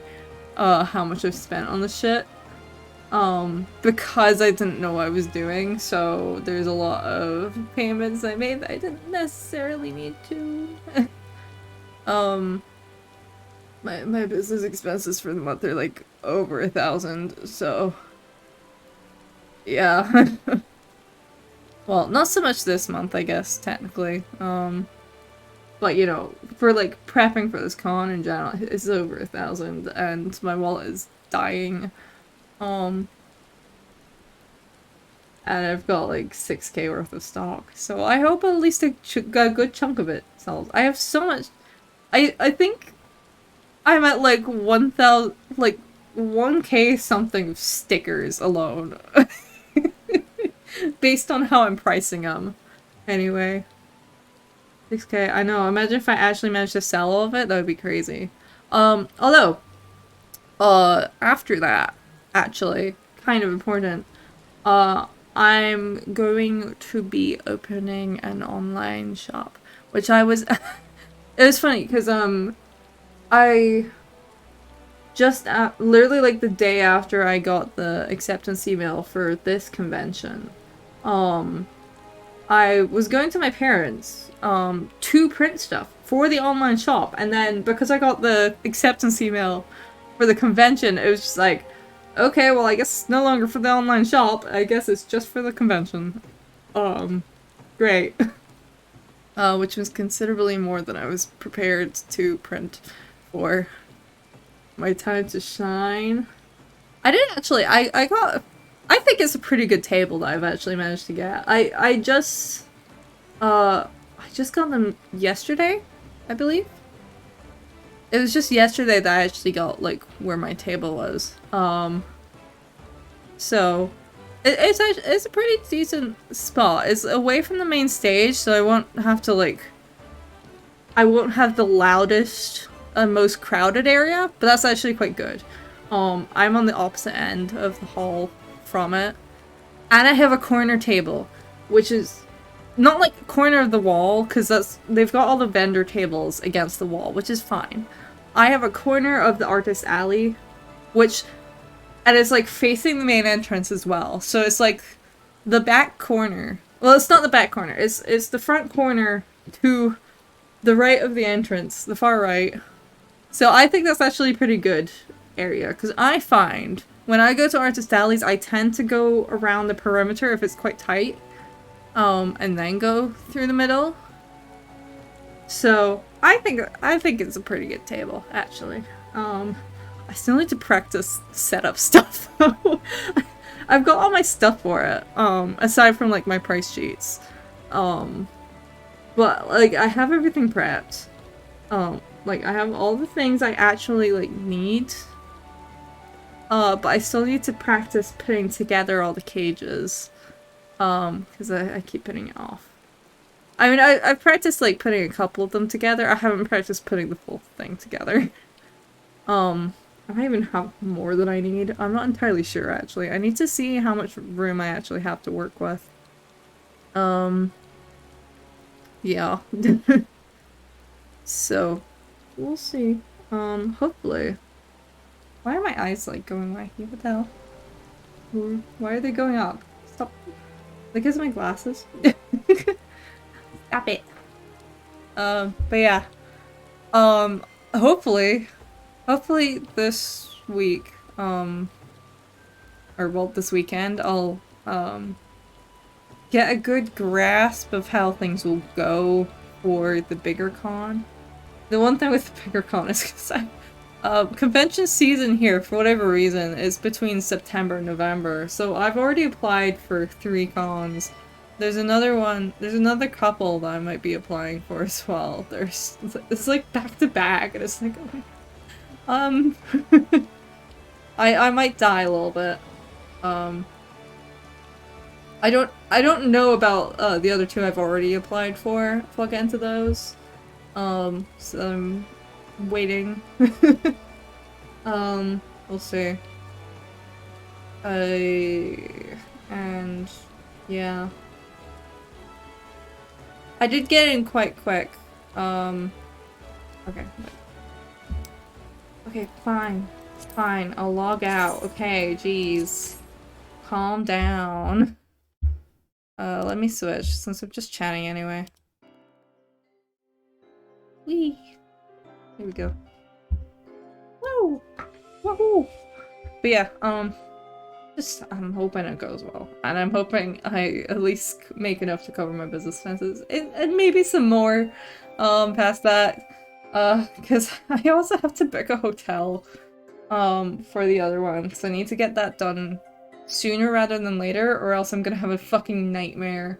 How much I've spent on the shit. Because I didn't know what I was doing, so there's a lot of payments I made that I didn't necessarily need to. My business expenses for the month are like over 1,000, so yeah. Well, not so much this month, I guess, technically. But you know, for like prepping for this con in general, it's over 1,000, and my wallet is dying. And I've got like 6k worth of stock, so I hope at least a good chunk of it sells. I have so much. I think I'm at like 1,000, like 1k something of stickers alone, based on how I'm pricing them. Anyway. 6k, I know, imagine if I actually managed to sell all of it, that would be crazy. Although, after that, actually, kind of important, I'm going to be opening an online shop, which I was, it was funny, because, I just, literally like the day after I got the acceptance email for this convention, I was going to my parents' to print stuff for the online shop, and then because I got the acceptance email for the convention, it was just like, okay, well I guess it's no longer for the online shop, I guess it's just for the convention. Great. Which was considerably more than I was prepared to print for. My time to shine. I did actually, I think it's a pretty good table that I've actually managed to get. I just got them yesterday, I believe. It was just yesterday that I actually got, like, where my table was. So, it's a pretty decent spot. It's away from the main stage, so I won't have to, like, I won't have the loudest and most crowded area, but that's actually quite good. I'm on the opposite end of the hall from it. And I have a corner table, which is not like a corner of the wall, because they've got all the vendor tables against the wall, which is fine. I have a corner of the artist alley, and it's like facing the main entrance as well. So it's like the back corner. Well, it's not the back corner. It's the front corner to the right of the entrance, the far right. So I think that's actually a pretty good area, because I find when I go to artist alleys, I tend to go around the perimeter if it's quite tight, and then go through the middle. So I think it's a pretty good table, actually. I still need to practice setup stuff though. I've got all my stuff for it, aside from like my price sheets. But like I have everything prepped. Like I have all the things I actually like need. But I still need to practice putting together all the cages. Because I keep putting it off. I mean, I've practiced, like, putting a couple of them together. I haven't practiced putting the full thing together. I might even have more than I need. I'm not entirely sure, actually. I need to see how much room I actually have to work with. Yeah. So, we'll see. Hopefully. Why are my eyes, like, going wacky? What the hell? Why are they going up? Stop. Because of my glasses? Stop it. But yeah. Hopefully this week, or well, this weekend, I'll, get a good grasp of how things will go for the bigger con. The one thing with the bigger con is because convention season here, for whatever reason, is between September and November, so I've already applied for 3 cons There's another one. There's another couple that I might be applying for as well. It's like back to back, and it's like, I might die a little bit. I don't know about the other two I've already applied for. If I'll get into those. So I'm waiting. We'll see. And yeah. I did get in quite quick. Okay. Okay, fine. Fine, I'll log out. Okay, jeez. Calm down. Let me switch, since I'm just chatting anyway. Whee! Here we go. Woo! Woohoo! But yeah, I'm hoping it goes well. And I'm hoping I at least make enough to cover my business expenses. And maybe some more, past that. Because I also have to book a hotel, for the other one. Because I need to get that done sooner rather than later, or else I'm gonna have a fucking nightmare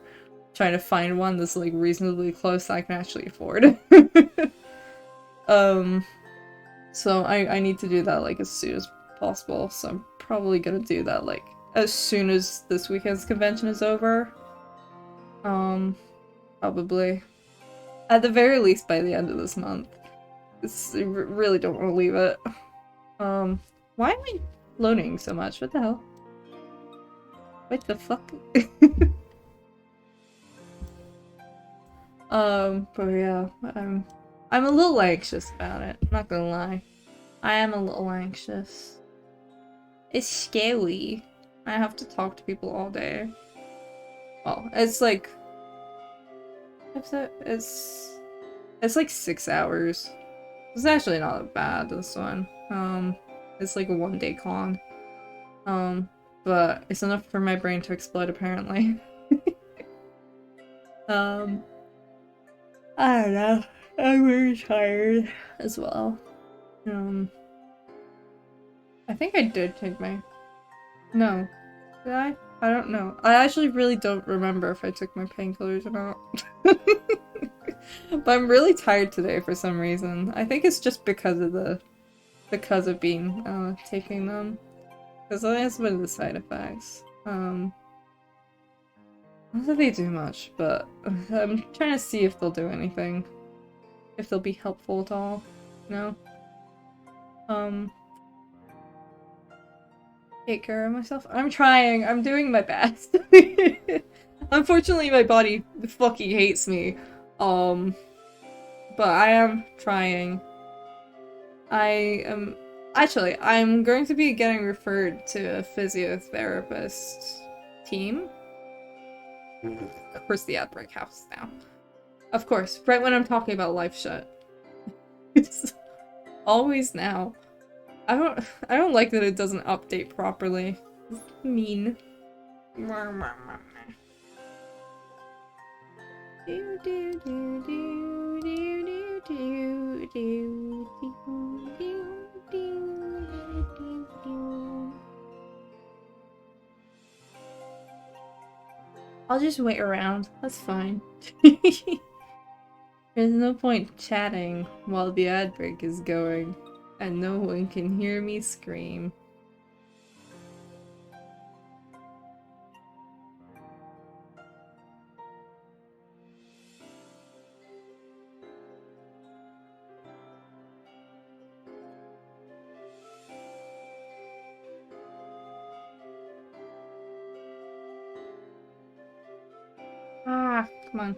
trying to find one that's, like, reasonably close that I can actually afford. So I need to do that, like, as soon as possible, so I'm probably gonna do that, like, as soon as this weekend's convention is over. Probably. At the very least by the end of this month. I really don't want to leave it. Why am I loading so much? What the hell? What the fuck? But yeah, I'm a little anxious about it, I'm not gonna lie. I am a little anxious. It's scary. I have to talk to people all day. Well, it's like... It's like 6 hours. It's actually not that bad, this one. It's like a 1-day con. But it's enough for my brain to explode, apparently. I don't know. I'm very tired as well. I think I did take my... No. Did I? I don't know. I actually really don't remember if I took my painkillers or not. But I'm really tired today for some reason. I think it's just because of being taking them. Because that's one of the side effects. Not that they do much, but I'm trying to see if they'll do anything. If they'll be helpful at all. No? Take care of myself? I'm trying! I'm doing my best! Unfortunately, my body fucking hates me. But I am trying. Actually, I'm going to be getting referred to a physiotherapist team. Of course, the outbreak house now. Of course, right when I'm talking about life shit. It's always now. I don't like that it doesn't update properly. It's mean. I'll just wait around. That's fine. There's no point chatting while the ad break is going, and no one can hear me scream. Ah, come on.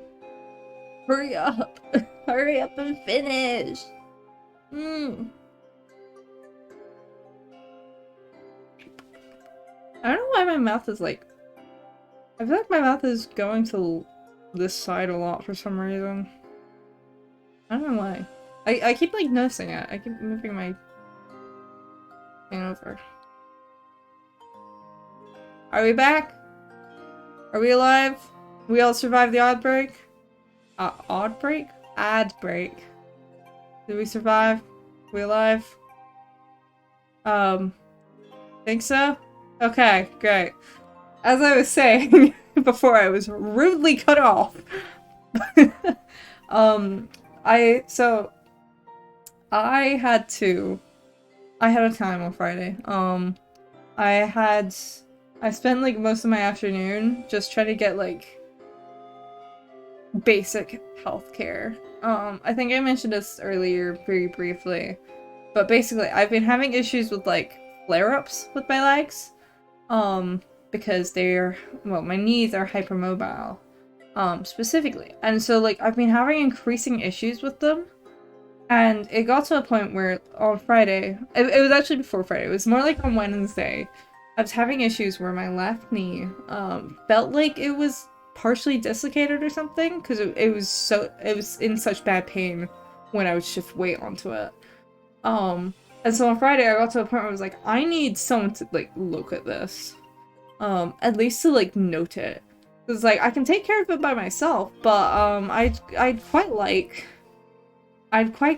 Hurry up! Hurry up and finish! I don't know why my mouth is like... I feel like my mouth is going to this side a lot for some reason. I don't know why. I keep like noticing it. I keep moving my thing over. Are we back? Are we alive? We all survived the odd break? Odd break? Ad break. Did we survive? We alive? Think so? Okay, great. As I was saying, before I was rudely cut off. I had a time on Friday. I spent like most of my afternoon just trying to get like basic healthcare. I think I mentioned this earlier very briefly, but basically I've been having issues with like flare-ups with my legs, because my knees are hypermobile, specifically. And so like I've been having increasing issues with them. And it got to a point where on Friday, it was actually before Friday, it was more like on Wednesday, I was having issues where my left knee felt like it was partially dislocated or something, because it was in such bad pain when I would shift weight onto it. And so on Friday I got to a point where I was like, I need someone to like look at this, at least to like note it, because like I can take care of it by myself, but I'd quite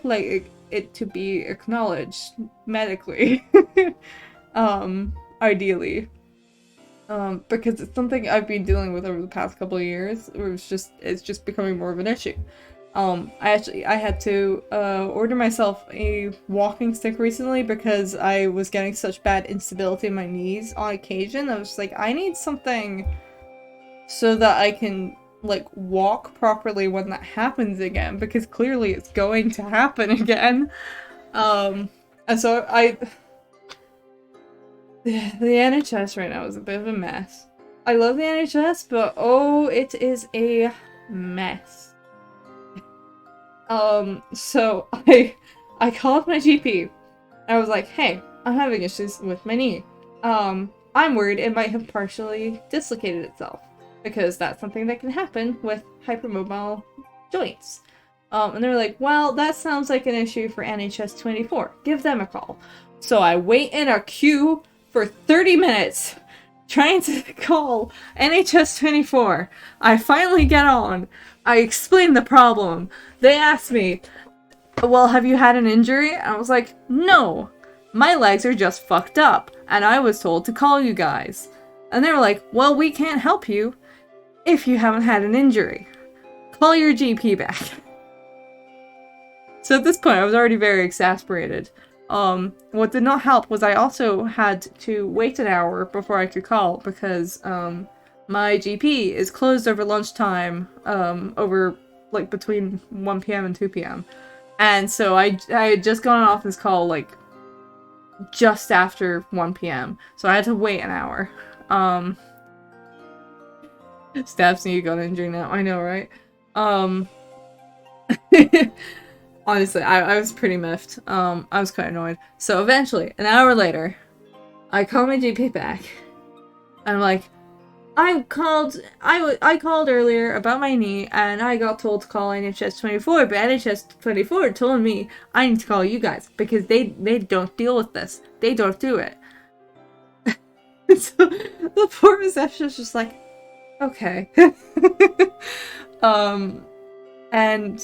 like it to be acknowledged medically. Ideally. Because it's something I've been dealing with over the past couple of years, where it's just becoming more of an issue. I had to order myself a walking stick recently because I was getting such bad instability in my knees on occasion. I was just like, I need something so that I can like walk properly when that happens again, because clearly it's going to happen again. And so the NHS right now is a bit of a mess. I love the NHS, but oh, it is a mess. So I called my GP. I was like, hey, I'm having issues with my knee. I'm worried it might have partially dislocated itself, because that's something that can happen with hypermobile joints. And they're like, well, that sounds like an issue for NHS 24. Give them a call. So I wait in a queue for 30 minutes trying to call NHS 24. I finally get on. I explain the problem. They ask me, well, have you had an injury? I was like, no. My legs are just fucked up, and I was told to call you guys. And they were like, well, we can't help you if you haven't had an injury. Call your GP back. So at this point, I was already very exasperated. What did not help was I also had to wait an hour before I could call, because my GP is closed over lunchtime, over like between 1 p.m. and 2 p.m. And so I had just gone off this call like just after 1 p.m. So I had to wait an hour. Stabs me, you got injured now. I know, right? Honestly, I was pretty miffed. I was quite annoyed. So eventually, an hour later, I call my GP back. And I'm like, I called earlier about my knee, and I got told to call NHS 24, but NHS 24 told me I need to call you guys, because they don't deal with this. They don't do it. So the poor receptionist just like, okay. And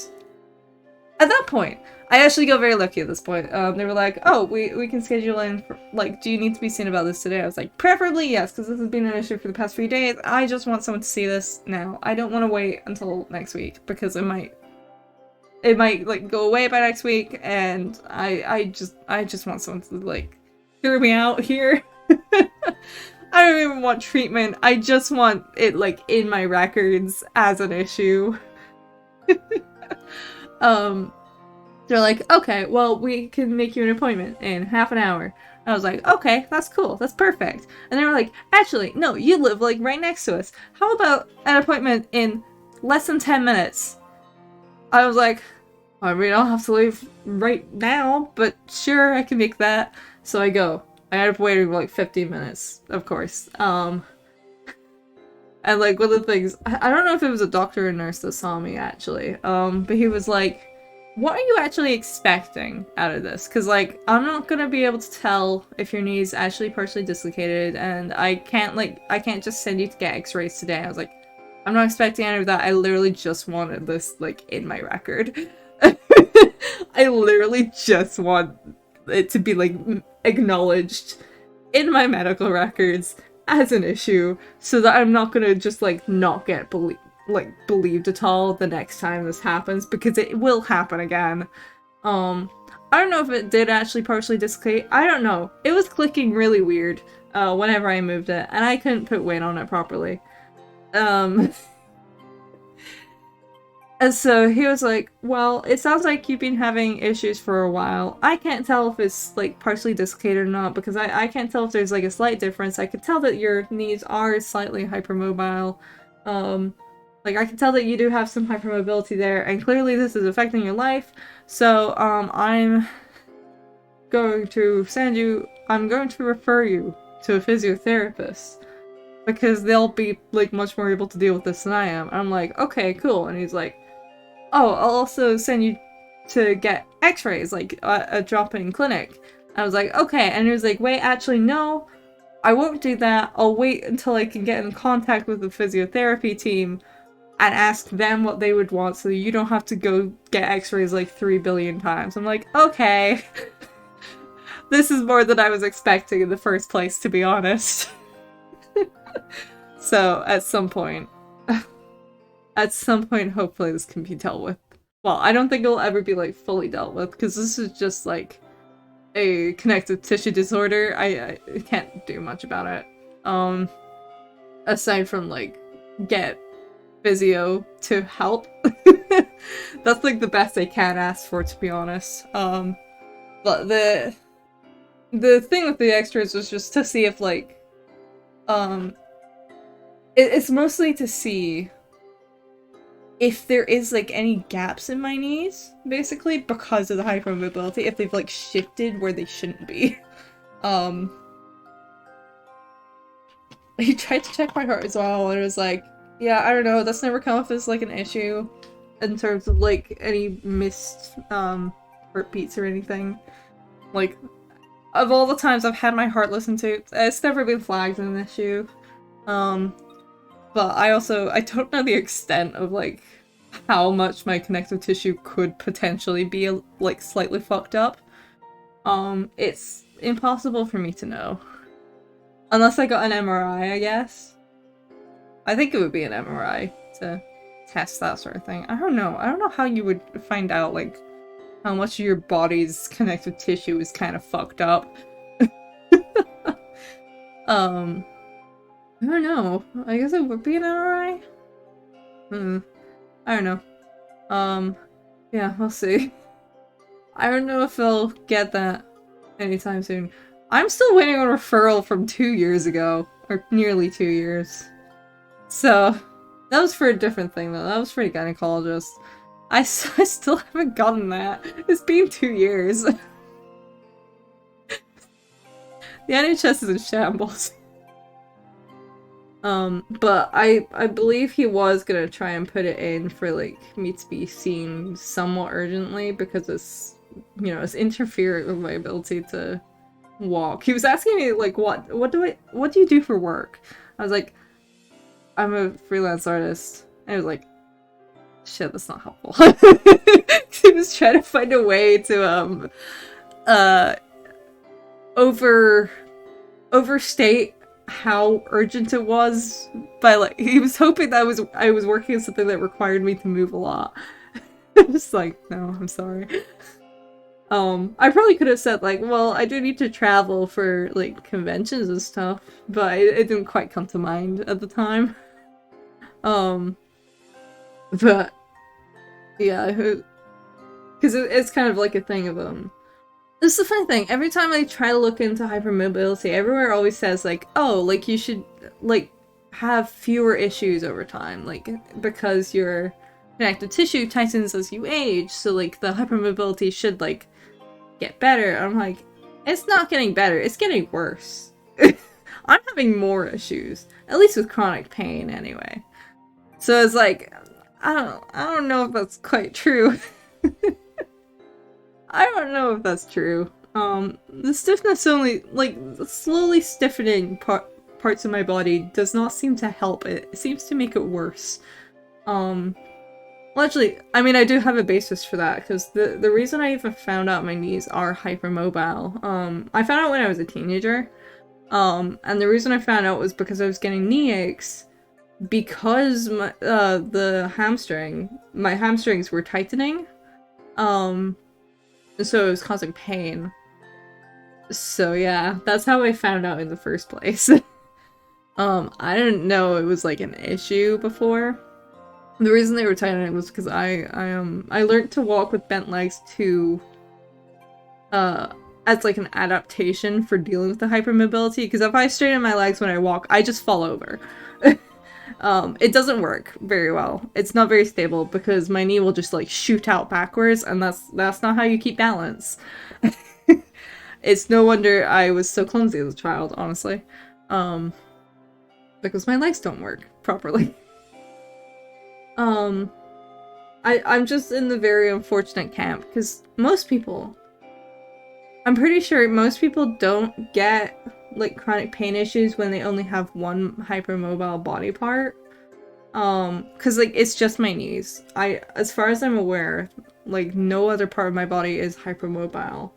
at that point, I actually got very lucky at this point. They were like, oh, we can schedule in for, like, do you need to be seen about this today? I was like, preferably yes, because this has been an issue for the past few days. I just want someone to see this now. I don't want to wait until next week, because it might like go away by next week, and I just want someone to like hear me out here. I don't even want treatment. I just want it like in my records as an issue. They're like, okay, well, we can make you an appointment in half an hour. I was like, okay, that's cool, that's perfect. And they were like, actually, no, you live like right next to us. How about an appointment in less than 10 minutes? I was like, I mean, I'll have to leave right now, but sure, I can make that. So I go. I ended up waiting like 15 minutes, of course. And like one of the things, I don't know if it was a doctor or nurse that saw me actually, but he was like, what are you actually expecting out of this? Because like, I'm not gonna be able to tell if your knee is actually partially dislocated, and I can't just send you to get x-rays today. I was like, I'm not expecting any of that. I literally just wanted this like in my record. I literally just want it to be like acknowledged in my medical records as an issue so that I'm not gonna just like not get believed at all the next time this happens, because it will happen again. I don't know if it did actually partially dislocate. I don't know. It was clicking really weird whenever I moved it, and I couldn't put weight on it properly. And so he was like, well, it sounds like you've been having issues for a while. I can't tell if it's like partially dislocated or not, because I can't tell if there's like a slight difference. I could tell that your knees are slightly hypermobile. Like I can tell that you do have some hypermobility there, and clearly this is affecting your life. So I'm going to refer you to a physiotherapist, because they'll be like much more able to deal with this than I am. I'm like, okay, cool. And he's like, oh, I'll also send you to get x-rays, like a drop-in clinic. I was like, okay. And he was like, wait, actually, no, I won't do that. I'll wait until I can get in contact with the physiotherapy team and ask them what they would want so you don't have to go get x-rays like 3 billion times. I'm like, okay. This is more than I was expecting in the first place, to be honest. So, at some point, hopefully this can be dealt with. Well, I don't think it'll ever be, like, fully dealt with, because this is just, like, a connective tissue disorder. I can't do much about it. Aside from, like, get physio to help. That's, like, the best I can ask for, to be honest. But the thing with the x-rays was just to see if, like, it's mostly to see if there is, like, any gaps in my knees, basically, because of the hypermobility, if they've, like, shifted where they shouldn't be. He tried to check my heart as well, and it was like, yeah, I don't know, that's never come up as, like, an issue in terms of, like, any missed, heartbeats or anything. Like, of all the times I've had my heart listened to, it's never been flagged as an issue. But I don't know the extent of, like, how much my connective tissue could potentially be, like, slightly fucked up. It's impossible for me to know. Unless I got an MRI, I guess. I think it would be an MRI to test that sort of thing. I don't know. I don't know how you would find out, like, how much of your body's connective tissue is kind of fucked up. I don't know. I guess it would be an MRI? I don't know. Yeah, we'll see. I don't know if they'll get that anytime soon. I'm still waiting on a referral from 2 years ago. Or nearly 2 years. So, that was for a different thing though. That was for a gynecologist. I still haven't gotten that. It's been 2 years. The NHS is in shambles. But I believe he was gonna try and put it in for, like, me to be seen somewhat urgently, because it's, you know, it's interfering with my ability to walk. He was asking me, like, what do you do for work? I was like, I'm a freelance artist. And he was like, shit, that's not helpful. He was trying to find a way to, overstate how urgent it was by, like, he was hoping that I was working on something that required me to move a lot. I'm just like, no, I'm sorry. I probably could have said, like, well, I do need to travel for, like, conventions and stuff, but it didn't quite come to mind at the time. But yeah, because it's kind of like a thing of, this is the funny thing, every time I try to look into hypermobility, everywhere always says, like, oh, like, you should, like, have fewer issues over time, like, because your connective tissue tightens as you age, so, like, the hypermobility should, like, get better. I'm like, it's not getting better, it's getting worse. I'm having more issues, at least with chronic pain, anyway. So it's like, I don't know if that's quite true. I don't know if that's true. The stiffness only, like, slowly stiffening parts of my body does not seem to help it. It seems to make it worse. Well, actually, I mean, I do have a basis for that, because the reason I even found out my knees are hypermobile, I found out when I was a teenager. And the reason I found out was because I was getting knee aches because my my hamstrings were tightening. And so it was causing pain. So yeah, that's how I found out in the first place. I didn't know it was like an issue before. The reason they were tightening was because I learned to walk with bent legs to as like an adaptation for dealing with the hypermobility, because if I straighten my legs when I walk, I just fall over. It doesn't work very well. It's not very stable because my knee will just like shoot out backwards, and that's not how you keep balance. It's no wonder I was so clumsy as a child, honestly. Because my legs don't work properly. I'm just in the very unfortunate camp, because I'm pretty sure most people don't get like chronic pain issues when they only have one hypermobile body part. Cause like it's just my knees. As far as I'm aware, like no other part of my body is hypermobile.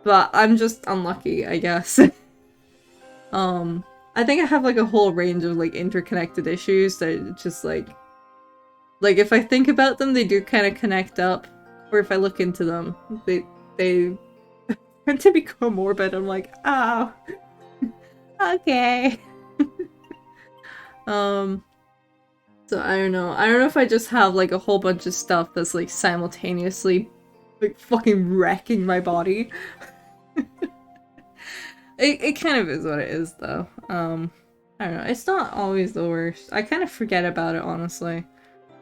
But I'm just unlucky, I guess. I think I have like a whole range of like interconnected issues that just like if I think about them, they do kind of connect up, or if I look into them, they tend to become morbid. I'm like, oh, okay. So I don't know. I don't know if I just have like a whole bunch of stuff that's like simultaneously like fucking wrecking my body. It kind of is what it is though. I don't know. It's not always the worst. I kind of forget about it, honestly.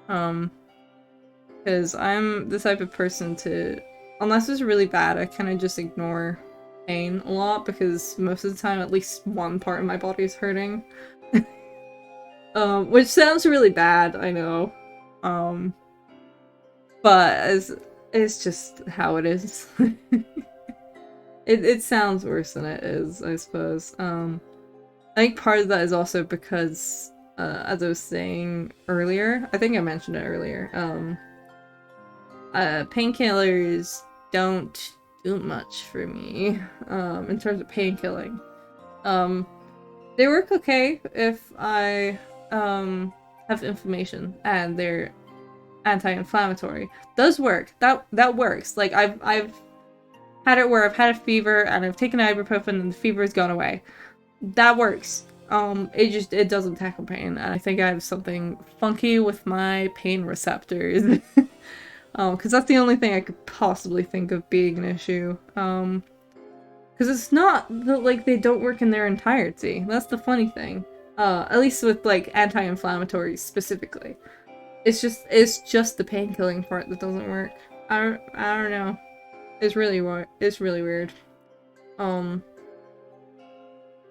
Because I'm the type of person to, unless it's really bad, I kind of just ignore pain a lot, because most of the time at least one part of my body is hurting. Which sounds really bad, I know. But it's just how it is. It sounds worse than it is, I suppose. I think part of that is also because, as I was saying earlier, I think I mentioned it earlier, painkillers don't do much for me, in terms of pain killing. They work okay if I, have inflammation, and they're anti-inflammatory. Does work. That works. Like, I've had it where I've had a fever, and I've taken ibuprofen, and the fever has gone away. That works. It doesn't tackle pain, and I think I have something funky with my pain receptors. Because that's the only thing I could possibly think of being an issue. Because it's not that, like, they don't work in their entirety. That's the funny thing. At least with, like, anti-inflammatories specifically. It's just the pain-killing part that doesn't work. I don't know. It's really weird.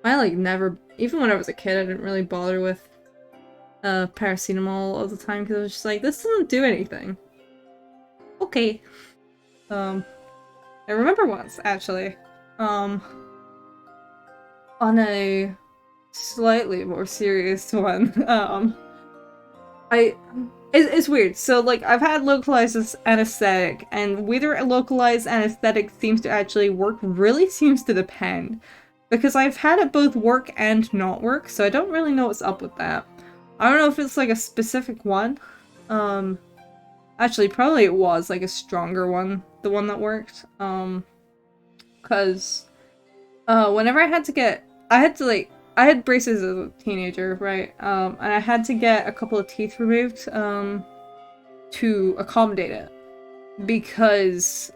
I, like, never, even when I was a kid, I didn't really bother with, paracetamol all the time, because I was just like, this doesn't do anything. Okay. I remember once, actually, on a slightly more serious one, it's weird. So, like, I've had localized anesthetic, and whether a localized anesthetic seems to actually work really seems to depend. Because I've had it both work and not work, so I don't really know what's up with that. I don't know if it's, like, a specific one. Actually, probably it was, like, a stronger one. The one that worked. Because, whenever I had braces as a teenager, right? And I had to get a couple of teeth removed, to accommodate it. Because,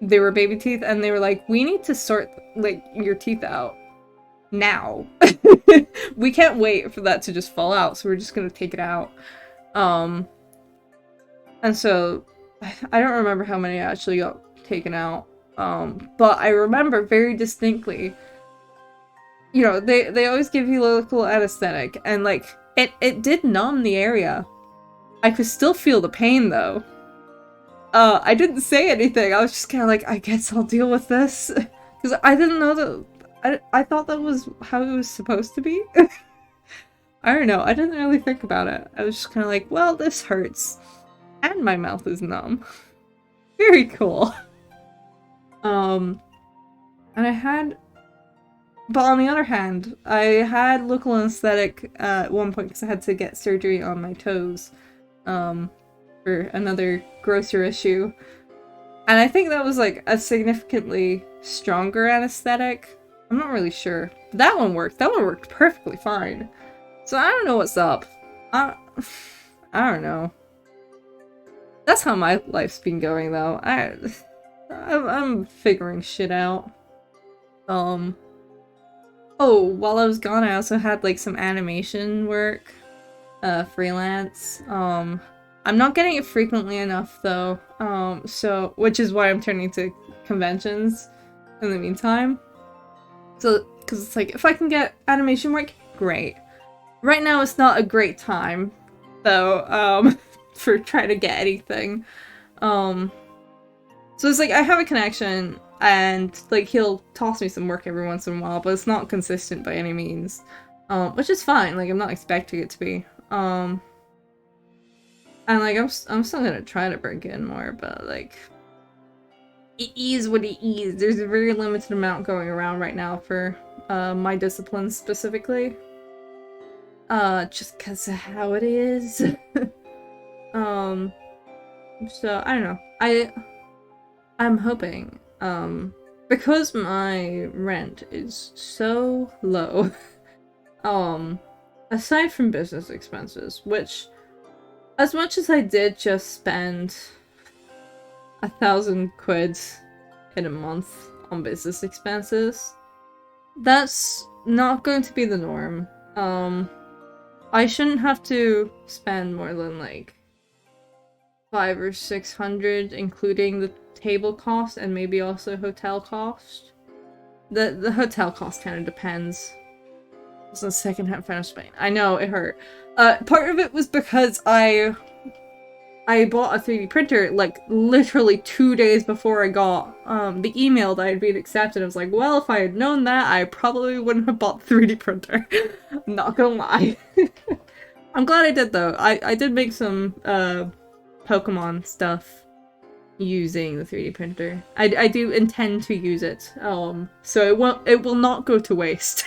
they were baby teeth, and they were like, we need to sort, like, your teeth out. Now. We can't wait for that to just fall out, so we're just gonna take it out. And so, I don't remember how many actually got taken out. But I remember very distinctly, you know, they always give you local anesthetic, and, like, it did numb the area. I could still feel the pain, though. I didn't say anything. I was just kind of like, I guess I'll deal with this. Because I didn't know that... I thought that was how it was supposed to be. I don't know. I didn't really think about it. I was just kind of like, well, this hurts. And my mouth is numb. Very cool. And I had but on the other hand, I had local anesthetic at one point because I had to get surgery on my toes, for another grosser issue. And I think that was like a significantly stronger anesthetic. I'm not really sure. But that one worked. That one worked perfectly fine. So I don't know what's up. I don't know. That's how my life's been going though. I'm figuring shit out. Oh, while I was gone, I also had like some animation work, freelance. I'm not getting it frequently enough though. So which is why I'm turning to conventions in the meantime. So, because it's like if I can get animation work, great. Right now, it's not a great time though. For trying to get anything. So it's like I have a connection and like he'll toss me some work every once in a while, but it's not consistent by any means. Which is fine, like I'm not expecting it to be. And like I'm still gonna try to break in more, but like it is what it is. There's a very limited amount going around right now for my discipline specifically. Just cause of how it is. So I don't know. I'm hoping, because my rent is so low, aside from business expenses, which, as much as I did just spend 1,000 quid in a month on business expenses, that's not going to be the norm. I shouldn't have to spend more than like 500 or 600, including the table cost and maybe also hotel cost. The hotel cost kind of depends. It's a second-hand fan of Spain. I know, it hurt. Part of it was because I bought a 3D printer like literally 2 days before I got the email that I'd been accepted. I was like, well, if I had known that, I probably wouldn't have bought the 3D printer. I'm not gonna lie. I'm glad I did though. I did make some Pokemon stuff using the 3D printer. I do intend to use it, so it will not go to waste.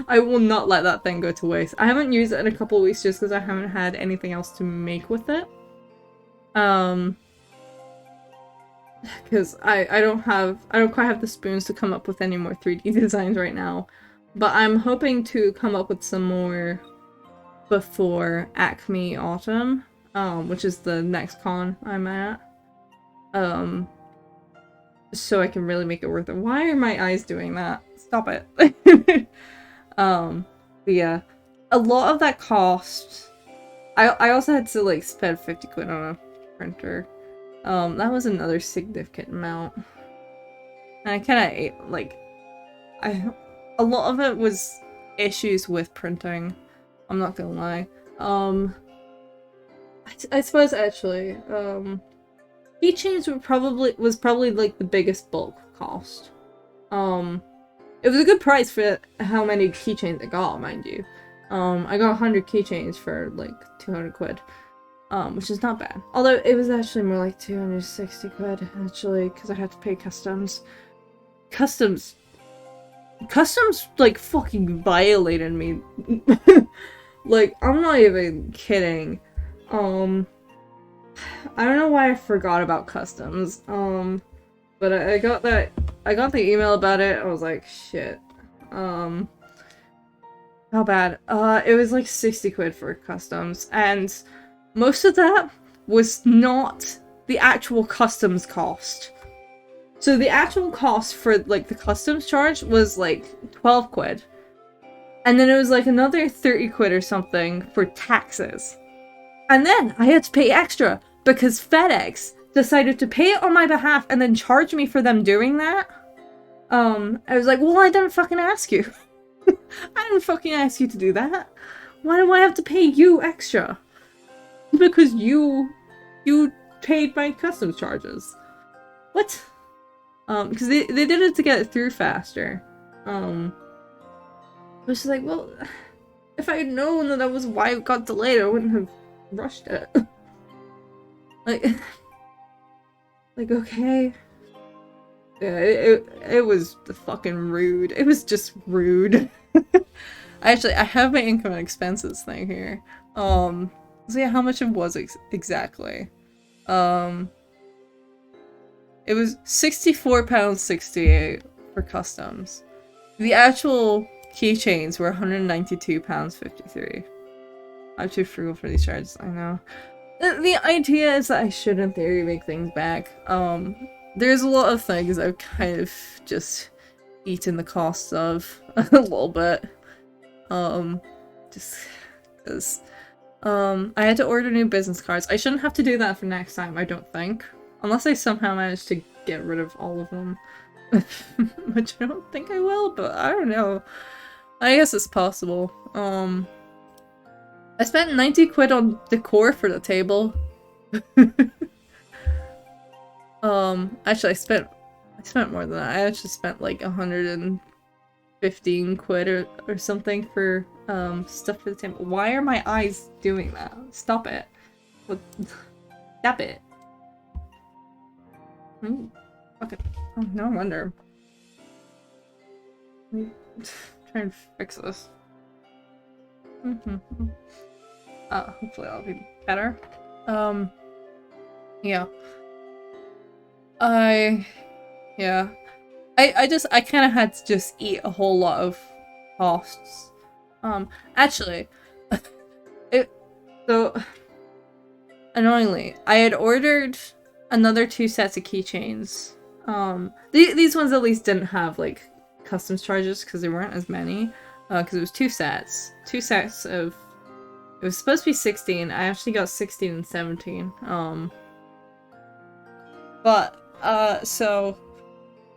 I will not let that thing go to waste. I haven't used it in a couple of weeks just because I haven't had anything else to make with it. Because I don't quite have the spoons to come up with any more 3D designs right now, but I'm hoping to come up with some more before Acme Autumn. Which is the next con I'm at. So I can really make it worth it. Why are my eyes doing that? Stop it. But yeah. A lot of that cost... I also had to, like, spend 50 quid on a printer. That was another significant amount. And I kinda, like... a lot of it was issues with printing. I'm not gonna lie. I suppose actually, keychains was probably like the biggest bulk cost. It was a good price for how many keychains I got, mind you. I got 100 keychains for like 200 quid, which is not bad. Although it was actually more like 260 quid actually, because I had to pay customs. Customs like fucking violated me. Like, I'm not even kidding. I don't know why I forgot about customs, but I got the email about it. I was like, shit. How bad? It was like 60 quid for customs, and most of that was not the actual customs cost. So the actual cost for, like, the customs charge was like 12 quid. And then it was like another 30 quid or something for taxes. And then I had to pay extra because FedEx decided to pay it on my behalf and then charge me for them doing that. I was like, well, I didn't fucking ask you. I didn't fucking ask you to do that. Why do I have to pay you extra? Because you paid my customs charges. What? Because they did it to get it through faster. I was just like, well, if I had known that was why it got delayed, I wouldn't have rushed it. like, okay. Yeah, it was fucking rude. It was just rude. Actually, I have my income and expenses thing here. So yeah, how much it was exactly? It was £64.68 for customs. The actual keychains were £192.53. I'm too frugal for these charges, I know. The idea is that I should, in theory, make things back. There's a lot of things I've kind of just eaten the cost of a little bit. Just because. I had to order new business cards. I shouldn't have to do that for next time, I don't think. Unless I somehow manage to get rid of all of them. Which I don't think I will, but I don't know. I guess it's possible. I spent 90 quid on decor for the table. Actually I spent more than that. I actually spent like 115 quid or something for stuff for the table. Why are my eyes doing that? Stop it. Stop it. Fucking. Oh, no wonder. I'm trying to fix this. Hopefully that'll be better. Yeah. I kind of had to just eat a whole lot of costs. Actually, so annoyingly, I had ordered another 2 sets of keychains. These ones at least didn't have like customs charges because there weren't as many. Because it was 2 sets. 2 sets of. It was supposed to be 16. I actually got 16 and 17. So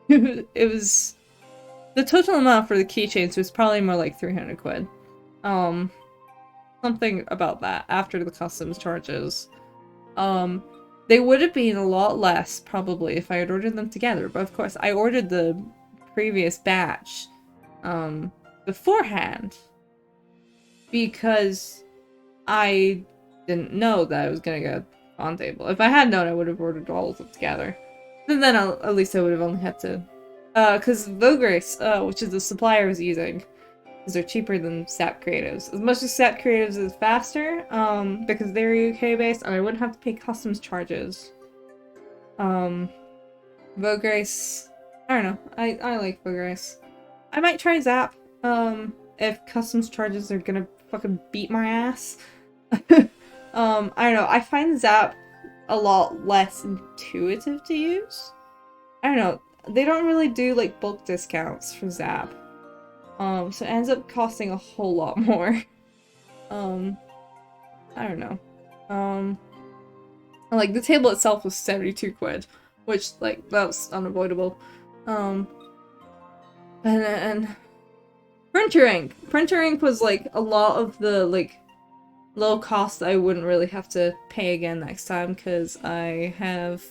it was the total amount for the keychains was probably more like 300 quid. Something about that after the customs charges. They would have been a lot less probably if I had ordered them together, but of course I ordered the previous batch beforehand because I didn't know that I was gonna get on table. If I had known, I would have ordered all of them together. And then at least I would have only had to, because Vograce, which is the supplier I was using, because they're cheaper than SAP Creatives. As much as SAP Creatives is faster, because they're UK based, and I wouldn't have to pay customs charges. Vograce, I don't know. I like Vograce. I might try Zap, if customs charges are gonna fucking beat my ass. I don't know. I find Zap a lot less intuitive to use. I don't know. They don't really do like bulk discounts for Zap. So it ends up costing a whole lot more. I don't know. Like the table itself was 72 quid, which like that was unavoidable. And printer ink. Printer ink was like a lot of the like low cost I wouldn't really have to pay again next time because I have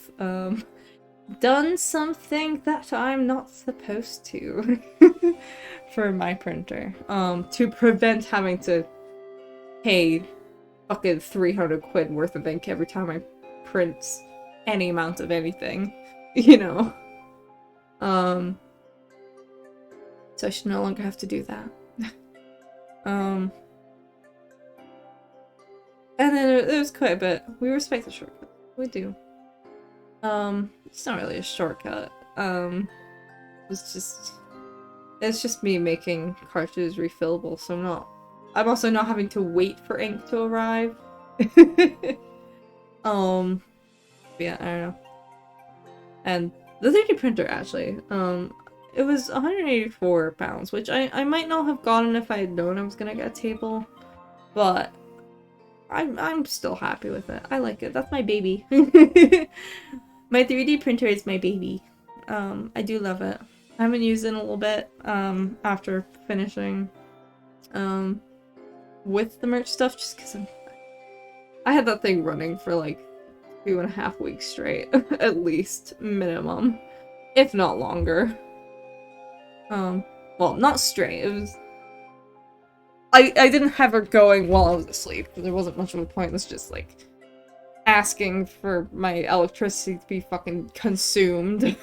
done something that I'm not supposed to for my printer to prevent having to pay fucking 300 quid worth of ink every time I print any amount of anything, you know. So I should no longer have to do that. And then it was quite a bit. We respect the shortcut. We do. It's not really a shortcut. It's just me making cartridges refillable, so I'm also not having to wait for ink to arrive. Yeah, I don't know. And the 3D printer actually, it was £184, which I might not have gotten if I had known I was gonna get a table, but I'm still happy with it. I like it. That's my baby. My 3D printer is my baby. I do love it. I haven't used it in a little bit, after finishing, with the merch stuff, just because I had that thing running for like 2.5 weeks straight, at least, minimum. If not longer. Well, not straight, it was... I didn't have her going while I was asleep, because there wasn't much of a point. It's just like asking for my electricity to be fucking consumed.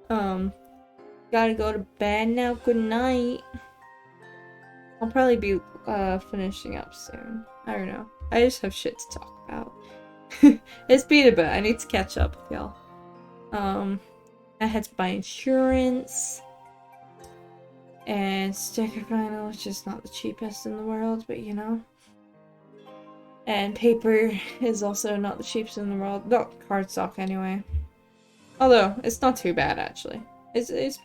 Gotta go to bed now. Good night. I'll probably be finishing up soon. I don't know. I just have shit to talk about. It's been a bit. I need to catch up with y'all. I had to buy insurance and sticker vinyl, which is not the cheapest in the world, but you know. And paper is also not the cheapest in the world. Not cardstock anyway. Although it's not too bad actually. It's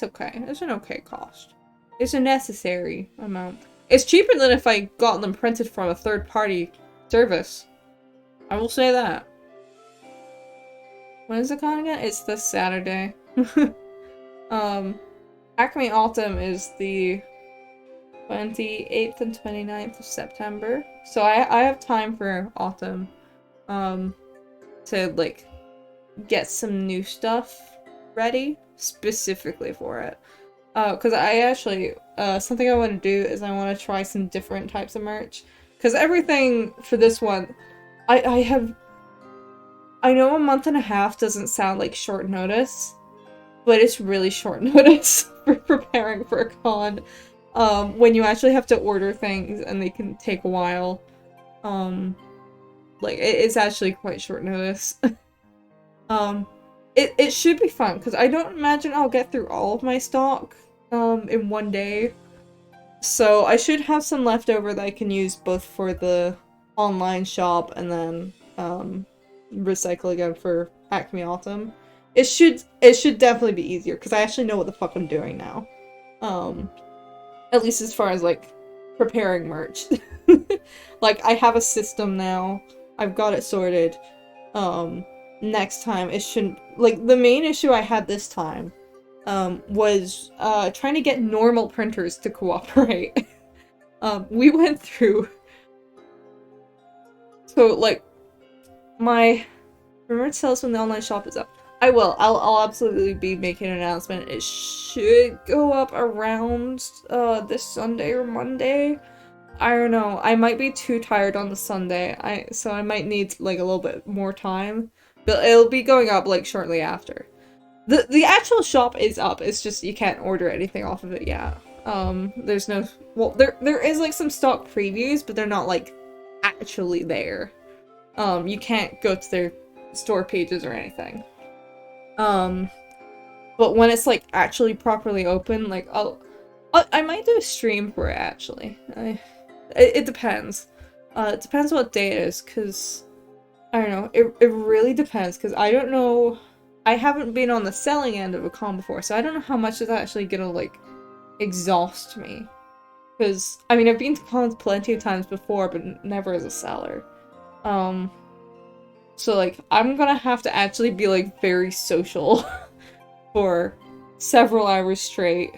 okay. It's an okay cost. It's a necessary amount. It's cheaper than if I got them printed from a third-party service. I will say that. When is the con again? It's this Saturday. Acme Autumn is the 28th and 29th of September. So I have time for Autumn. To like get some new stuff ready specifically for it. Because I actually, something I want to do is I want to try some different types of merch. Because everything for this one, I know a month and a half doesn't sound like short notice, but it's really short notice for preparing for a con. When you actually have to order things and they can take a while. Like, it's actually quite short notice. It should be fun, because I don't imagine I'll get through all of my stock, in one day. So I should have some leftover that I can use both for the online shop and then, recycle again for Acme Autumn. It should definitely be easier, because I actually know what the fuck I'm doing now. At least as far as, like, preparing merch. Like, I have a system now. I've got it sorted. Next time, it shouldn't... Like, the main issue I had this time, was, trying to get normal printers to cooperate. We went through... So, like, my... Remember to tell us when the online shop is up. I will. I'll absolutely be making an announcement. It should go up around, this Sunday or Monday. I don't know. I might be too tired on the Sunday. So I might need, like, a little bit more time. But it'll be going up, like, shortly after. The actual shop is up. It's just you can't order anything off of it yet. There's no... Well, there is, like, some stock previews, but they're not, like, actually there. You can't go to their store pages or anything. But when it's, like, actually properly open, like, I might do a stream for it, actually. It depends. It depends what day it is, because... I don't know. It really depends, because I don't know... I haven't been on the selling end of a con before, so I don't know how much is actually gonna, like, exhaust me. Because, I mean, I've been to cons plenty of times before, but never as a seller. So, like, I'm gonna have to actually be, like, very social for several hours straight.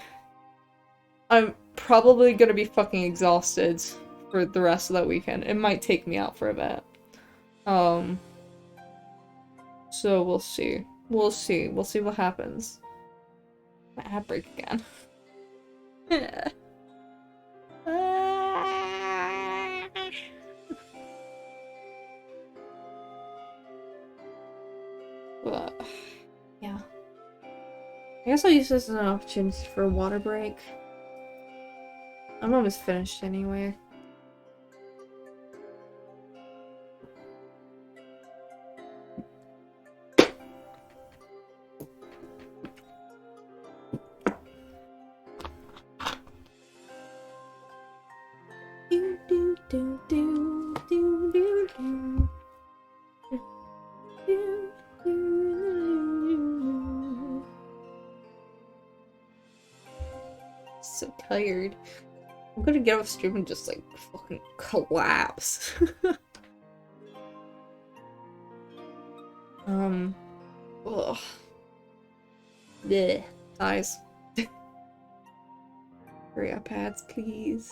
I'm probably gonna be fucking exhausted for the rest of that weekend. It might take me out for a bit. So we'll see. We'll see. We'll see what happens. My ad break again. But, yeah. I guess I'll use this as an opportunity for a water break. I'm almost finished anyway. So tired. I'm gonna get off stream and just like fucking collapse. Ugh. Bleh. Eyes. Hurry up, ads, please.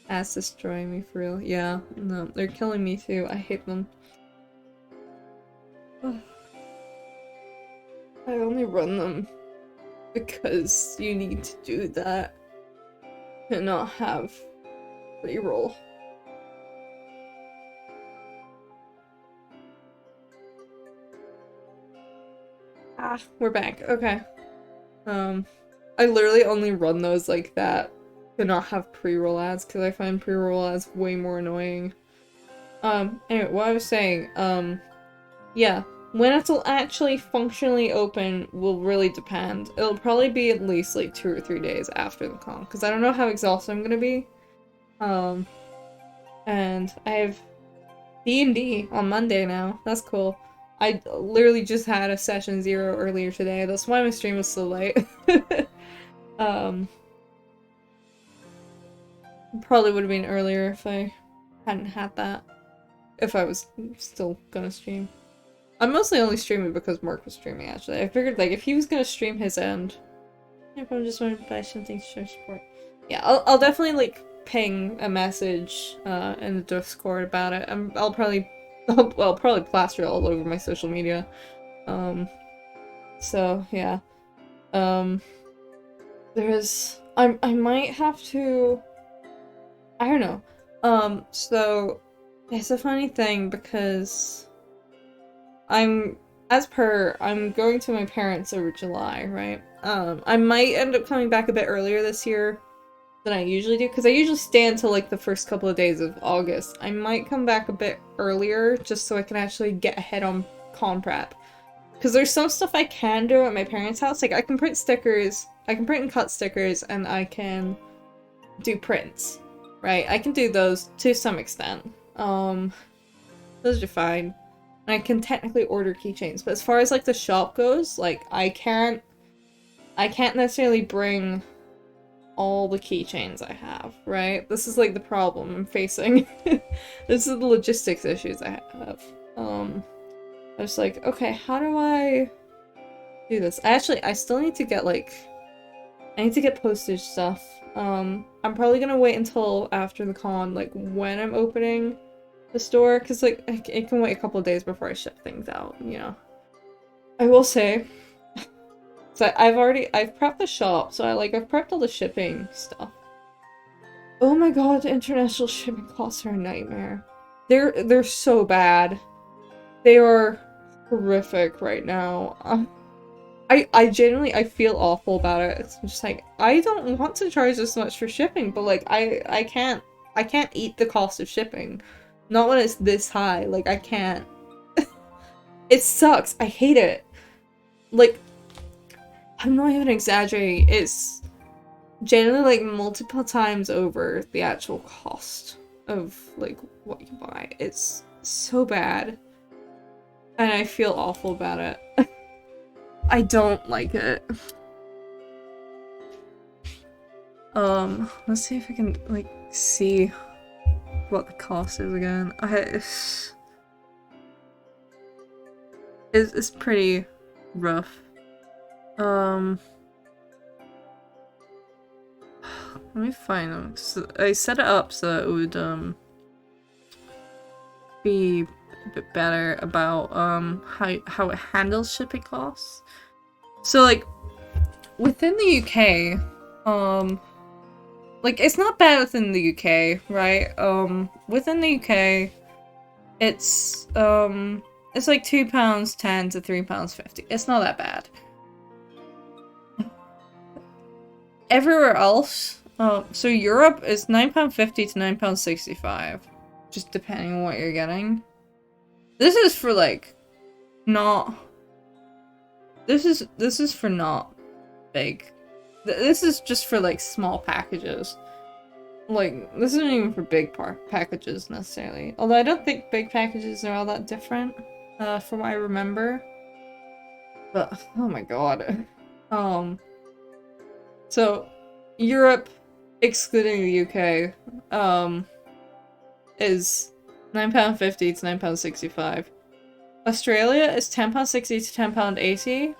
Ads destroying me for real. Yeah, no, they're killing me too. I hate them. Ugh. I only run them because you need to do that and not have reroll. we're back. Okay. I literally only run those like that to not have pre-roll ads because I find pre-roll ads way more annoying. Anyway, what I was saying, yeah, when it'll actually functionally open will really depend. It'll probably be at least like 2 or 3 days after the con because I don't know how exhausted I'm gonna be. And I have D&D on Monday now. That's cool. I literally just had a session 0 earlier today. That's why my stream was so late. Probably would have been earlier if I hadn't had that. If I was still gonna stream. I'm mostly only streaming because Mark was streaming, actually. I figured, like, if he was gonna stream his end, if I just wanted to buy something to show support. Yeah, I'll definitely, like, ping a message in the Discord about it. I'll probably plaster it all over my social media. So yeah. I might have to, I don't know. So it's a funny thing because I'm going to my parents over July, right? I might end up coming back a bit earlier this year than I usually do, because I usually stay until like the first couple of days of August. I might come back a bit earlier just so I can actually get ahead on con prep. Because there's some stuff I can do at my parents' house. Like I can print stickers, I can print and cut stickers, and I can do prints. Right? I can do those to some extent. Those are fine. And I can technically order keychains, but as far as like the shop goes, like I can't necessarily bring all the keychains I have, right? This is like the problem I'm facing. This is the logistics issues I have. I was like, okay, how do I do this? I still need to get like, I need to get postage stuff. I'm probably gonna wait until after the con, like when I'm opening the store, because like it can wait a couple of days before I ship things out, you know. I will say, so I've prepped the shop, so I've prepped all the shipping stuff. Oh my god, international shipping costs are a nightmare. They're so bad. They are horrific right now. I genuinely, I feel awful about it. It's just like, I don't want to charge this much for shipping, but like, I can't eat the cost of shipping. Not when it's this high, like, I can't. It sucks, I hate it. Like, I'm not even exaggerating, it's generally like multiple times over the actual cost of like what you buy. It's so bad. And I feel awful about it. I don't like it. Let's see if I can like see what the cost is again. It's pretty rough. Let me find them. So I set it up so it would be a bit better about how it handles shipping costs. So like within the UK, like it's not bad within the UK, right? Within the UK, it's like £2.10 to £3.50. It's not that bad. Everywhere else, so Europe is £9.50 to £9.65, just depending on what you're getting. This is for like not. This is for not big. This is just for like small packages. Like this isn't even for big packages necessarily. Although I don't think big packages are all that different, from what I remember. But oh my god. So Europe, excluding the UK, is £9.50 to £9.65. Australia is £10.60 to £10.80.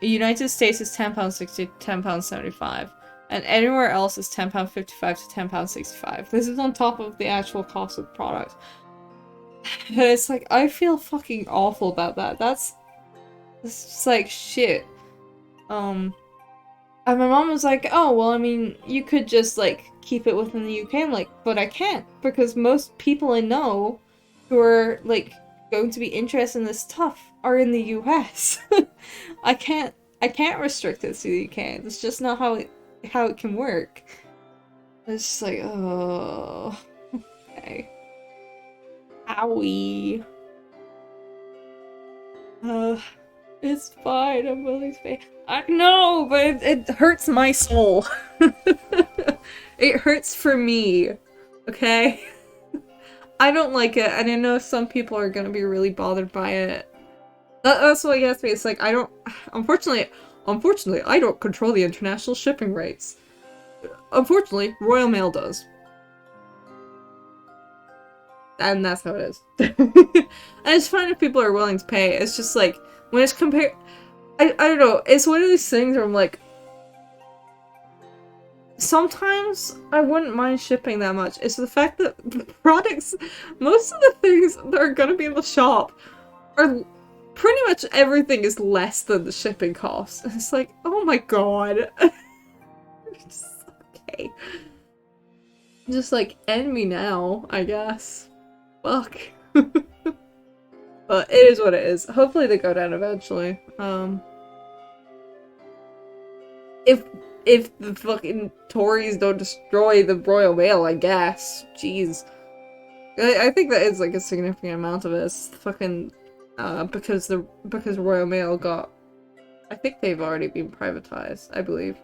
United States is £10.60 to £10.75. And anywhere else is £10.55 to £10.65. This is on top of the actual cost of the product. And it's like, I feel fucking awful about that. It's just like, shit. And my mom was like, oh, well, I mean, you could just, like, keep it within the UK. I'm like, but I can't, because most people I know who are, like, going to be interested in this stuff are in the US. I can't restrict it to the UK. That's just not how it can work. It's just like, oh, okay. Owie. It's fine, I'm willing to pay. I know, but it hurts my soul. It hurts for me, okay? I don't like it, and I know some people are gonna be really bothered by it. That's what gets me. It's like, I don't... Unfortunately, I don't control the international shipping rates. Unfortunately, Royal Mail does. And that's how it is. I just find if people are willing to pay, it's just like, when it's compared... I don't know, it's one of these things where I'm like... Sometimes I wouldn't mind shipping that much. It's the fact that the products, most of the things that are gonna be in the shop are pretty much everything is less than the shipping cost. It's like, oh my god. Just, okay. Just like, end me now, I guess. Fuck. But it is what it is. Hopefully they go down eventually. If the fucking Tories don't destroy the Royal Mail, I guess. Jeez. I think that is like a significant amount of it. It's fucking because Royal Mail got, I think they've already been privatized, I believe.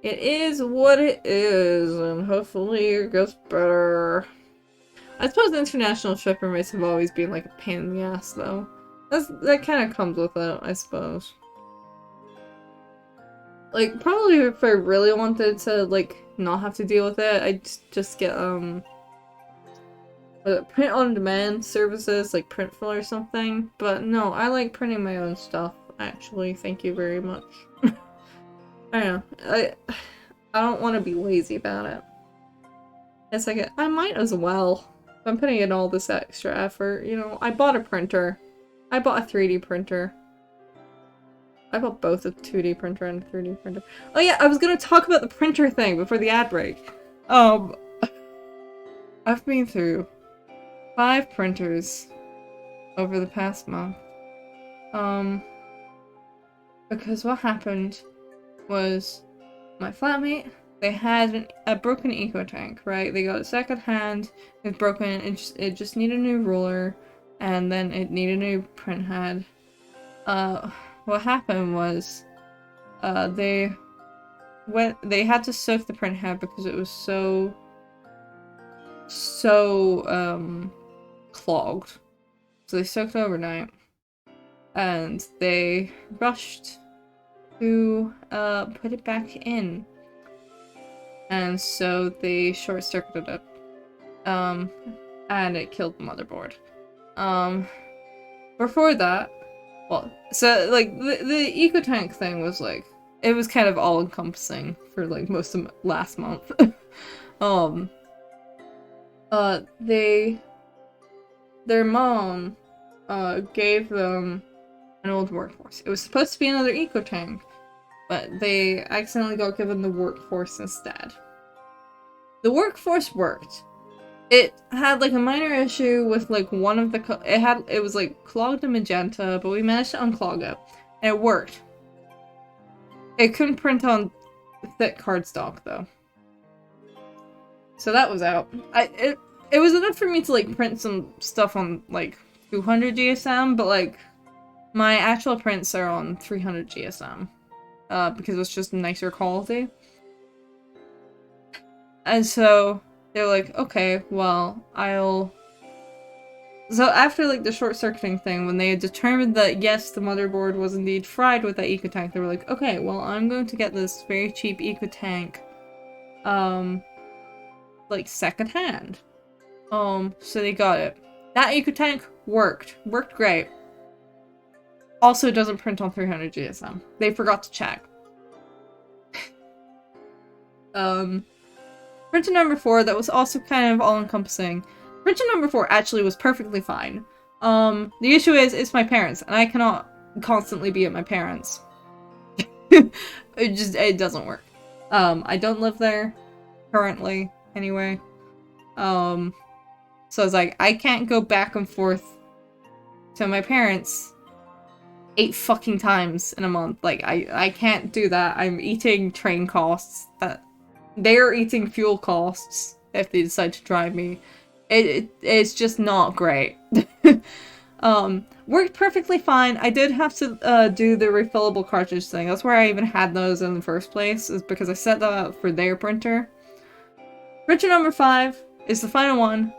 It is what it is, and hopefully it gets better. I suppose international shipping rates have always been like a pain in the ass, though. That kind of comes with it, I suppose. Like, probably if I really wanted to, like, not have to deal with it, I'd just get, print-on-demand services, like Printful or something. But no, I like printing my own stuff, actually. Thank you very much. I don't know. I don't want to be lazy about it. It's like, I might as well. I'm putting in all this extra effort, you know. I bought a printer. I bought a 3D printer. I bought both a 2D printer and a 3D printer. Oh yeah, I was gonna talk about the printer thing before the ad break. I've been through 5 printers over the past month. Because what happened was my flatmate, they had a broken eco tank, right? They got it second hand, it was broken, it just needed a new ruler, and then it needed a new print head. What happened was, they had to soak the print head because it was so clogged. So they soaked it overnight, and they rushed to put it back in, and so they short-circuited it, and it killed the motherboard. Before that, well, so, like, the eco-tank thing was, like, it was kind of all-encompassing for, like, most of last month. Their mom, gave them an old workforce. It was supposed to be another eco-tank, but they accidentally got given the workforce instead. The workforce worked. It had, like, a minor issue with, like, one of the... It was, like, clogged in magenta, but we managed to unclog it. And it worked. It couldn't print on thick cardstock, though. So that was out. It was enough for me to, like, print some stuff on, like, 200 GSM, but, like, my actual prints are on 300 GSM. Because it's just nicer quality. And so... They're like, okay, well, So after, like, the short-circuiting thing, when they had determined that, yes, the motherboard was indeed fried with that eco-tank, they were like, okay, well, I'm going to get this very cheap eco-tank, like, second-hand. So they got it. That eco-tank worked. Worked great. Also doesn't print on 300 GSM. They forgot to check. Printer number 4, that was also kind of all-encompassing. Printer number 4 actually was perfectly fine. The issue is, it's my parents, and I cannot constantly be at my parents'. It doesn't work. I don't live there, currently, anyway. So it's like, I can't go back and forth to my parents 8 fucking times in a month. Like, I can't do that. I'm eating train costs. That they're eating fuel costs if they decide to drive me. It's just not great. Worked perfectly fine. I did have to do the refillable cartridge thing. That's where I even had those in the first place, is because I set that up for their printer. Printer number 5 is the final one.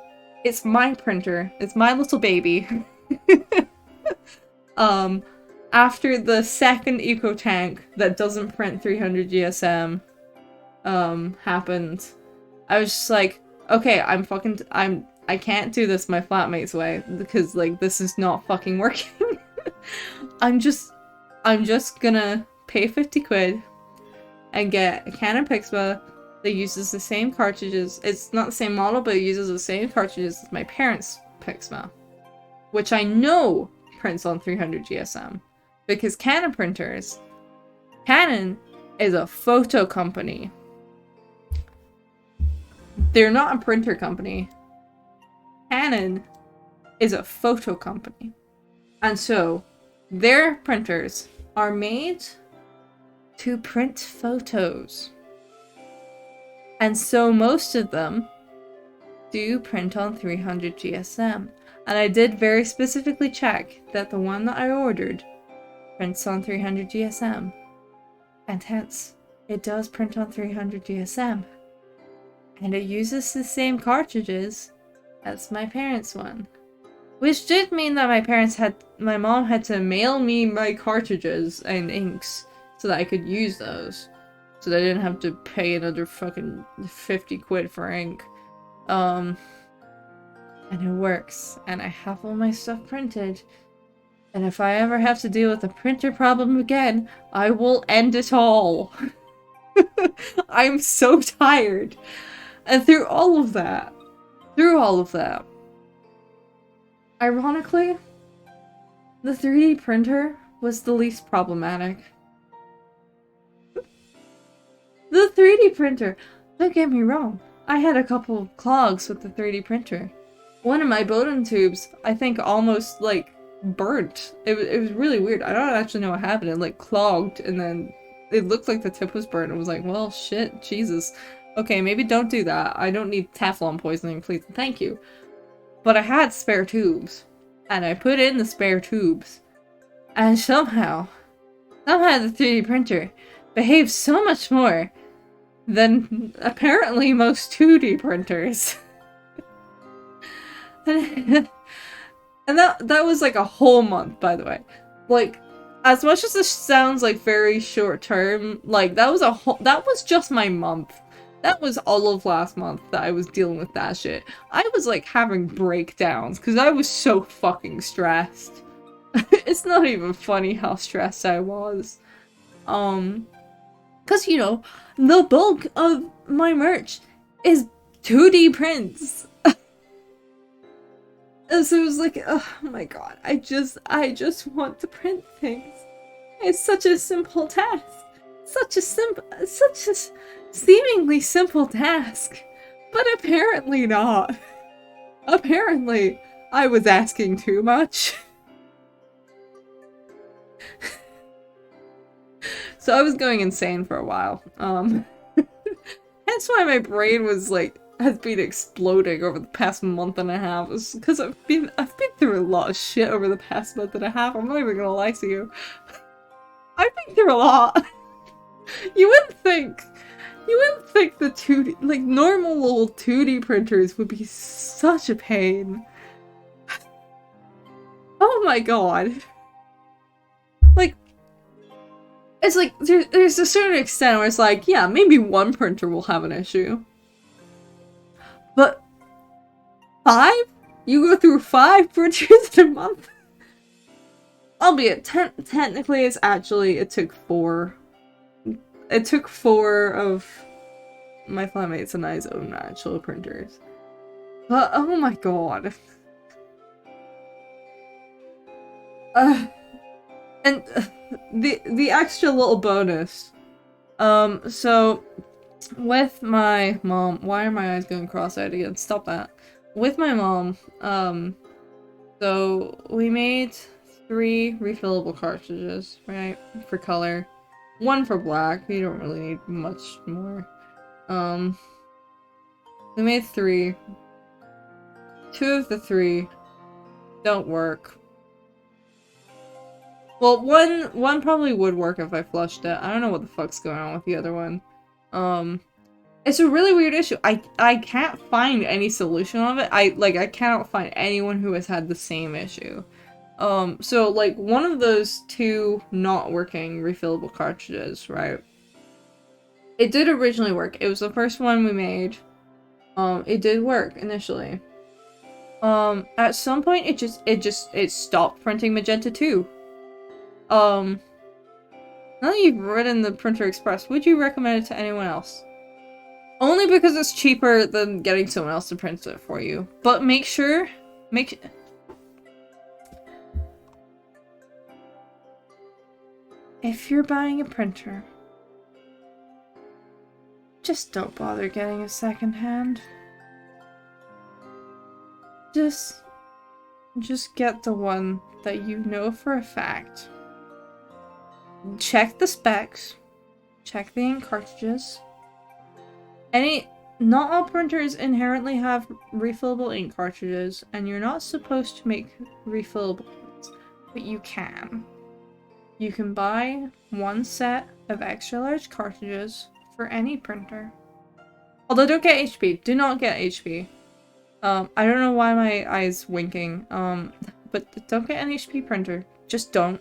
It's my printer. It's my little baby. After the second eco tank that doesn't print 300 GSM happened, I was just like, okay, I can't do this my flatmate's way, because, like, this is not fucking working. I'm just gonna pay 50 quid and get a Canon Pixma that uses the same cartridges. It's not the same model, but it uses the same cartridges as my parents' Pixma, which I know prints on 300 GSM, because Canon is a photo company. They're not a printer company. Canon is a photo company. And so, their printers are made to print photos. And so most of them do print on 300 GSM. And I did very specifically check that the one that I ordered prints on 300 GSM. And hence, it does print on 300 GSM. And it uses the same cartridges as my parents' one. Which did mean that my mom had to mail me my cartridges and inks so that I could use those. So that I didn't have to pay another fucking 50 quid for ink. And it works. And I have all my stuff printed. And if I ever have to deal with a printer problem again, I will end it all. I'm so tired. And through all of that, ironically, the 3D printer was the least problematic. The 3D printer, don't get me wrong, I had a couple of clogs with the 3D printer. One of my Bowden tubes, I think, almost, like, burnt. It was really weird. I don't actually know what happened. It, like, clogged, and then it looked like the tip was burnt. It was like, well, shit, Jesus. Okay, maybe don't do that. I don't need Teflon poisoning, please and thank you. But I had spare tubes, and I put in the spare tubes, and somehow the 3D printer behaved so much more than apparently most 2D printers. And that was like a whole month, by the way. Like, as much as this sounds like very short term, like that was just my month. That was all of last month that I was dealing with that shit. I was like having breakdowns because I was so fucking stressed. It's not even funny how stressed I was. Cause you know, the bulk of my merch is 2D prints. And so it was like, oh my god, I just want to print things. It's such a simple task. Such a seemingly simple task. But apparently not. Apparently, I was asking too much. So I was going insane for a while. That's why my brain was like, has been exploding over the past month and a half. It's because I've been through a lot of shit over the past month and a half. I'm not even gonna lie to you. I've been through a lot. You wouldn't think the 2D, like normal little 2D printers would be such a pain. Oh my god. Like, it's like, there's a certain extent where it's like, yeah, maybe one printer will have an issue. But 5? You go through 5 printers in a month? Albeit, technically it took 4. It took 4 of my flatmates and I's own actual printers. But, oh my god. And the extra little bonus. So with my mom, why are my eyes going cross-eyed again? Stop that. With my mom, So we made 3 refillable cartridges, right? For color. 1 for black. You don't really need much more. We made 3. 2 of the 3 don't work. Well, one probably would work if I flushed it. I don't know what the fuck's going on with the other one. It's a really weird issue. I can't find any solution of it. I cannot find anyone who has had the same issue. So like one of those 2 not working refillable cartridges, right? It did originally work. It was the first one we made. It did work initially. At some point it stopped printing Magenta 2. Now that you've written the Printer Express, would you recommend it to anyone else? Only because it's cheaper than getting someone else to print it for you. But if you're buying a printer, just don't bother getting a secondhand. Just get the one that you know for a fact. Check the specs. Check the ink cartridges. Not all printers inherently have refillable ink cartridges, and you're not supposed to make refillable ones, but you can. You can buy 1 set of extra large cartridges for any printer. Although don't get HP. Do not get HP. I don't know why my eye's winking. But don't get an HP printer. Just don't.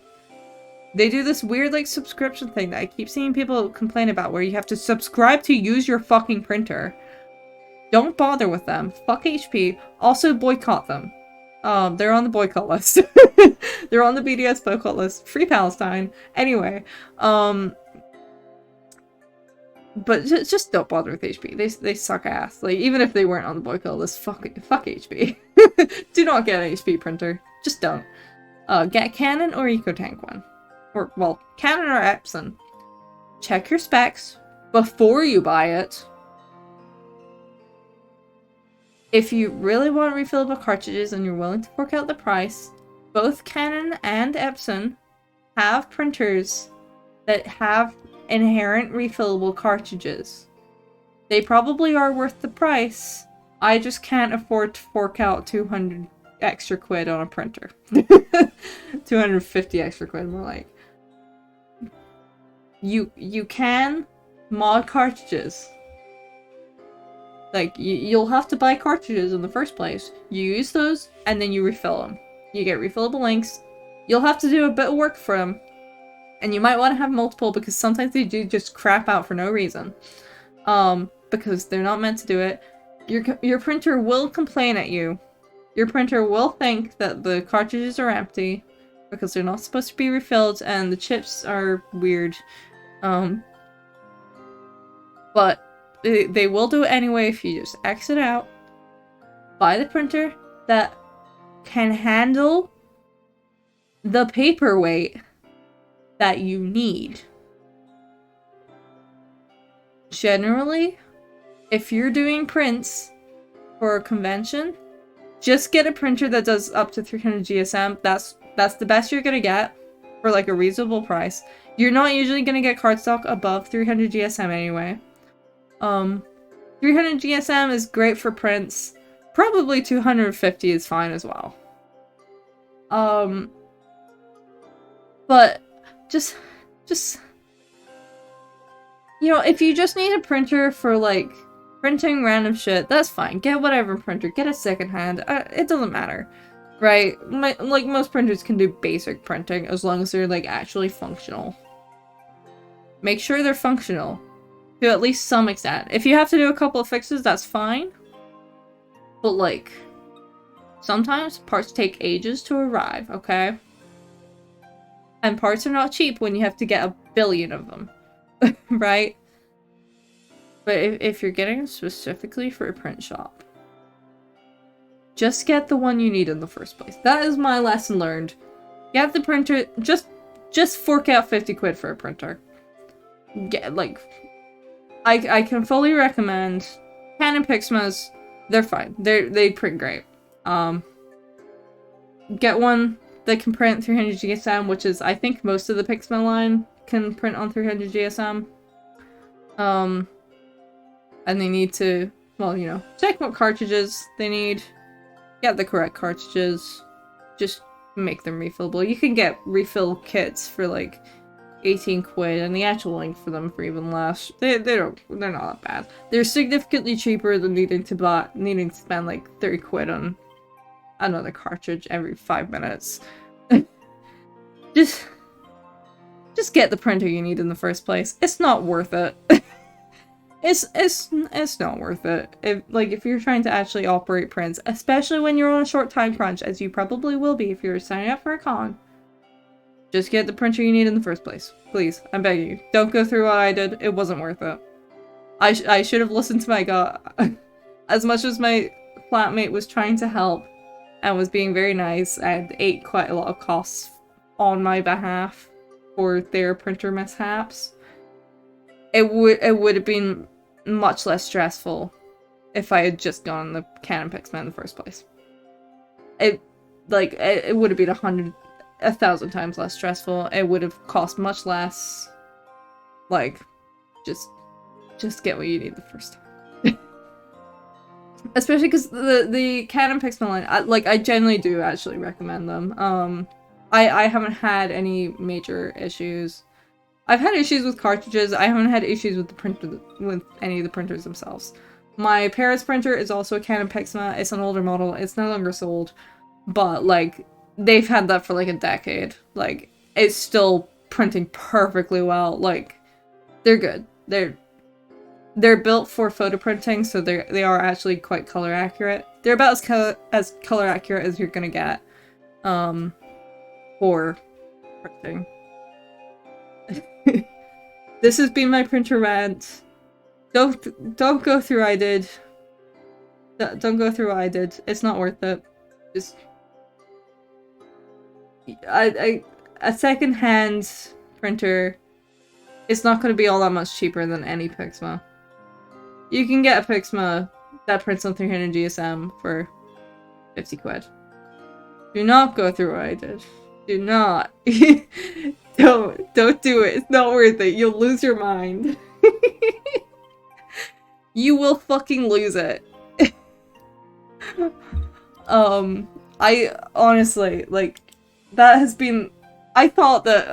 They do this weird, like, subscription thing that I keep seeing people complain about, where you have to subscribe to use your fucking printer. Don't bother with them. Fuck HP. Also, boycott them. They're on the boycott list. They're on the BDS boycott list. Free Palestine. Anyway, but just don't bother with HP. They suck ass. Like, even if they weren't on the boycott list, fuck HP. Do not get an HP printer. Just don't. Get Canon or EcoTank one. Or, well, Canon or Epson. Check your specs before you buy it. If you really want refillable cartridges and you're willing to fork out the price, both Canon and Epson have printers that have inherent refillable cartridges. They probably are worth the price. I just can't afford to fork out 200 extra quid on a printer. 250 extra quid, more like. You can mod cartridges. Like, you'll have to buy cartridges in the first place. You use those, and then you refill them. You get refillable inks. You'll have to do a bit of work for them. And you might want to have multiple, because sometimes they do just crap out for no reason. Because they're not meant to do it. Your printer will complain at you. Your printer will think that the cartridges are empty, because they're not supposed to be refilled, and the chips are weird. But they will do it anyway if you just exit out, buy the printer that can handle the paperweight that you need. Generally, if you're doing prints for a convention, just get a printer that does up to 300 GSM. That's the best you're gonna get for like a reasonable price. You're not usually gonna get cardstock above 300 GSM anyway. 300 GSM is great for prints. Probably 250 is fine as well. But just you know, if you just need a printer for like printing random shit, that's fine. Get whatever printer. Get a secondhand. It doesn't matter, right? Like most printers can do basic printing as long as they're like actually functional. Make sure they're functional to at least some extent. If you have to do a couple of fixes, that's fine. But like, sometimes parts take ages to arrive, okay? And parts are not cheap when you have to get 1 billion of them, right? But if you're getting them specifically for a print shop, just get the one you need in the first place. That is my lesson learned. Get the printer, just fork out 50 quid for a printer. Get, like, I can fully recommend Canon Pixmas. They're fine. They print great. get one that can print 300 GSM, which is, I think, most of the Pixma line can print on 300 GSM. And they need to, well, you know, check what cartridges they need, get the correct cartridges, just make them refillable. You can get refill kits for like 18 quid, and the actual link for them for even less. They're not that bad. They're significantly cheaper than needing to spend like 30 quid on another cartridge every 5 minutes. just get the printer you need in the first place. It's not worth it. It's not worth it. If you're trying to actually operate prints, especially when you're on a short time crunch, as you probably will be if you're signing up for a con, just get the printer you need in the first place. Please, I'm begging you. Don't go through what I did. It wasn't worth it. I should have listened to my gut. As much as my flatmate was trying to help and was being very nice and ate quite a lot of costs on my behalf for their printer mishaps, it would have been much less stressful if I had just gone the Canon Pixma in the first place. It would have been 1,000 times less stressful. It would have cost much less. Like, just get what you need the first time. Especially because the Canon Pixma line, I generally do actually recommend them. I haven't had any major issues. I've had issues with cartridges. I haven't had issues with with any of the printers themselves. My Paris printer is also a Canon Pixma. It's an older model. It's no longer sold, but like they've had that for like a decade. Like it's still printing perfectly well. Like they're good. They're built for photo printing, so they are actually quite color accurate. They're about as color accurate as you're gonna get for printing. This has been my printer rant. Don't go through what I did. Don't go through what I did. It's not worth it. Just a second-hand printer is not going to be all that much cheaper than any Pixma. You can get a Pixma that prints on 300 GSM for 50 quid. Do not go through what I did. Do not. Don't do it. It's not worth it. You'll lose your mind. You will fucking lose it. I honestly, like, that has been... I thought that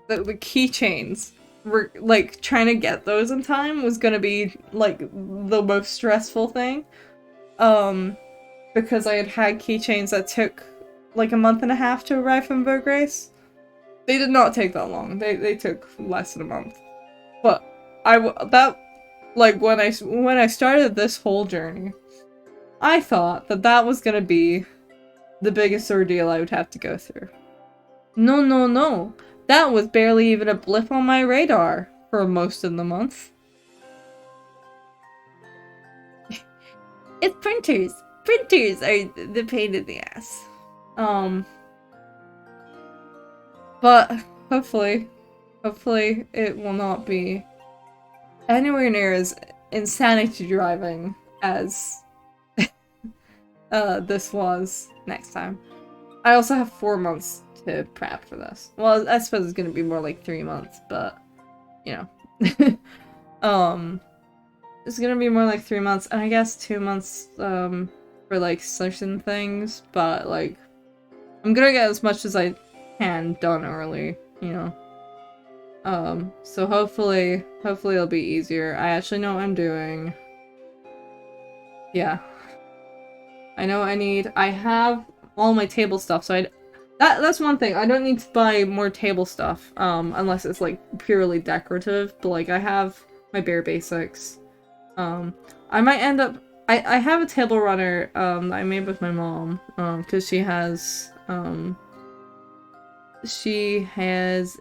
the keychains were, like, trying to get those in time was gonna be, like, the most stressful thing. Because I had keychains that took like a month and a half to arrive from Vogue Race. They did not take that long. They took less than a month. But when I started this whole journey, I thought that was gonna be the biggest ordeal I would have to go through. No. That was barely even a blip on my radar for most of the month. It's printers. Printers are the pain in the ass. But hopefully it will not be anywhere near as insanity driving as this was next time. I also have 4 months to prep for this. Well, I suppose it's gonna be more like 3 months, but you know. It's gonna be more like 3 months, and I guess 2 months for like certain things, but like I'm gonna get as much as I can done early, you know. So hopefully it'll be easier. I actually know what I'm doing. Yeah. I know what I need. I have all my table stuff, so that's one thing. I don't need to buy more table stuff, unless it's like purely decorative, but like I have my bare basics. I might end up I have a table runner that I made with my mom, because she has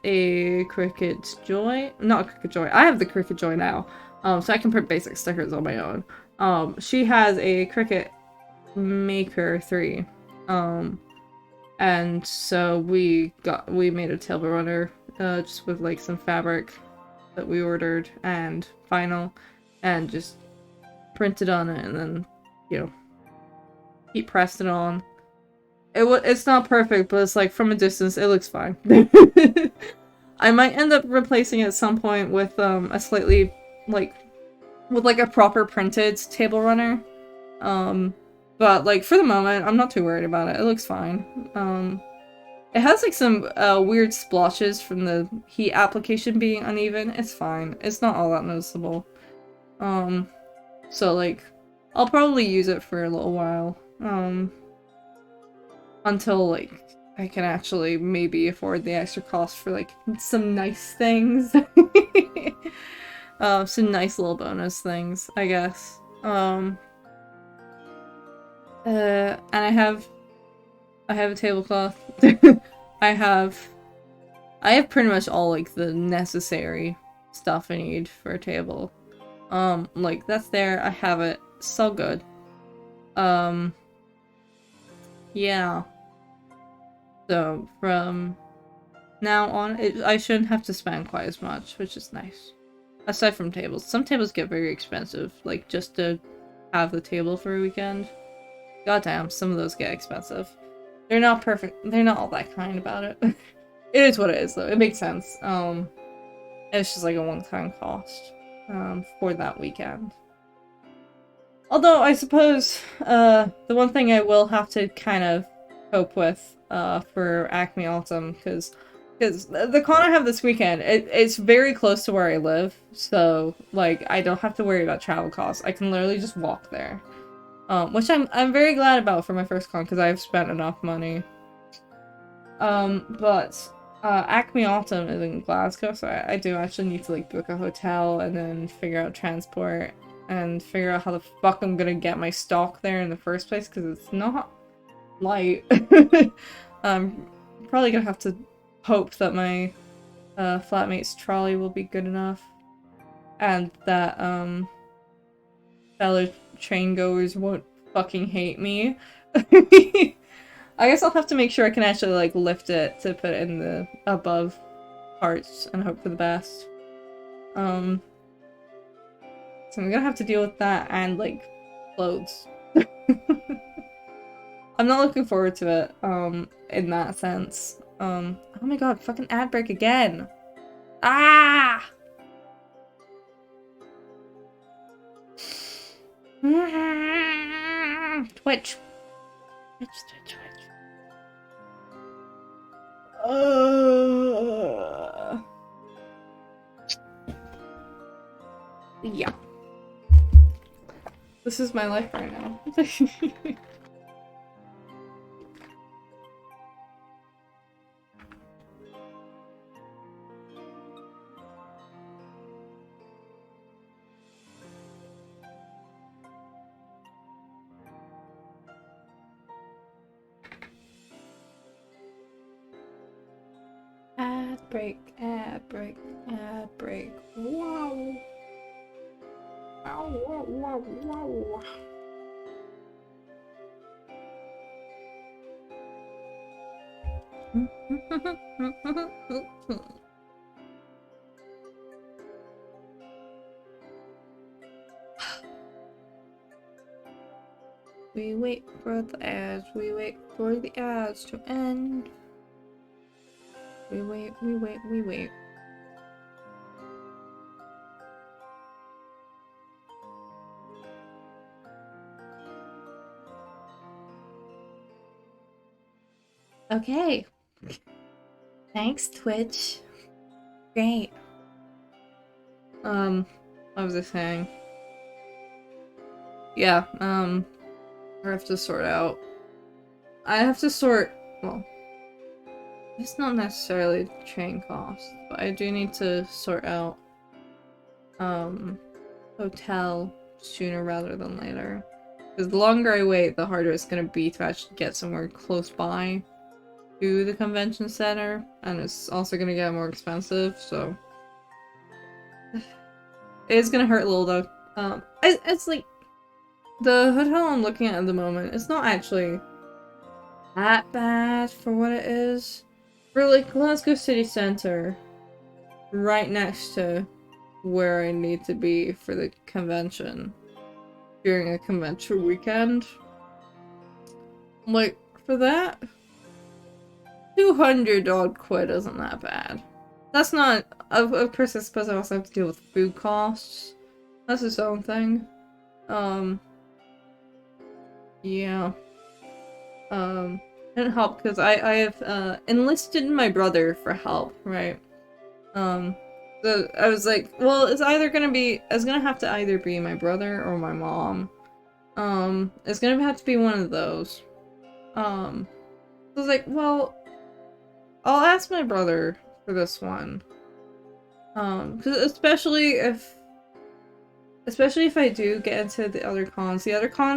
a Cricut Joy. Not a Cricut Joy. I have the Cricut Joy now, so I can print basic stickers on my own. She has a Cricut Maker 3, and so we made a table runner, just with like some fabric that we ordered and vinyl, and just printed on it, and then, you know, heat pressed it on. It's not perfect, but it's like from a distance, it looks fine. I might end up replacing it at some point with a slightly with like a proper printed table runner. But like for the moment, I'm not too worried about it. It looks fine. It has like some weird splotches from the heat application being uneven. It's fine. It's not all that noticeable. So like I'll probably use it for a little while. Until like I can actually maybe afford the extra cost for like some nice things. Some nice little bonus things, I guess. And I have a tablecloth. I have pretty much all like the necessary stuff I need for a table. Like that's there. I have it. So good. Yeah. So from now on, I shouldn't have to spend quite as much, which is nice. Aside from tables. Some tables get very expensive, like just to have the table for a weekend. Goddamn, some of those get expensive. They're not perfect. They're not all that kind about it. It is what it is, though. It makes sense. It's just like a one-time cost for that weekend. Although, I suppose, the one thing I will have to kind of cope with for Acme Autumn, because the con I have this weekend, it's very close to where I live, so, like, I don't have to worry about travel costs. I can literally just walk there. Which I'm very glad about for my first con, because I've spent enough money. But Acme Autumn is in Glasgow, so I do actually need to, like, book a hotel, and then figure out transport, and figure out how the fuck I'm gonna get my stock there in the first place, because it's not light. I'm probably gonna have to hope that my flatmate's trolley will be good enough, and that fellow train goers won't fucking hate me. I guess I'll have to make sure I can actually like lift it to put it in the above parts and hope for the best. So I'm gonna have to deal with that and like clothes. I'm not looking forward to it, in that sense. Oh my god, fucking ad break again! Ah! Twitch. Twitch. Yeah. This is my life right now. Ad break. Wow. Wow. We wait for the ads, we wait for the ads to end. We wait. Okay. Thanks, Twitch. Great. What was I saying? Yeah, I have to sort out. Well, it's not necessarily train costs, but I do need to sort out, hotel sooner rather than later. Because the longer I wait, the harder it's gonna be to actually get somewhere close by to the convention center, and it's also gonna get more expensive, so it is gonna hurt a little though. It's like the hotel I'm looking at the moment, it's not actually that bad for what it is. For like Glasgow City Center, right next to where I need to be for the convention during a convention weekend. Like, for that, 200 odd quid isn't that bad. That's not, of course I suppose I also have to deal with food costs. That's its own thing. Yeah. Didn't help because I have, enlisted my brother for help, right? So I was like, well, it's gonna have to either be my brother or my mom. It's gonna have to be one of those. So I was like, well, I'll ask my brother for this one. 'Cause especially if I do get into the other cons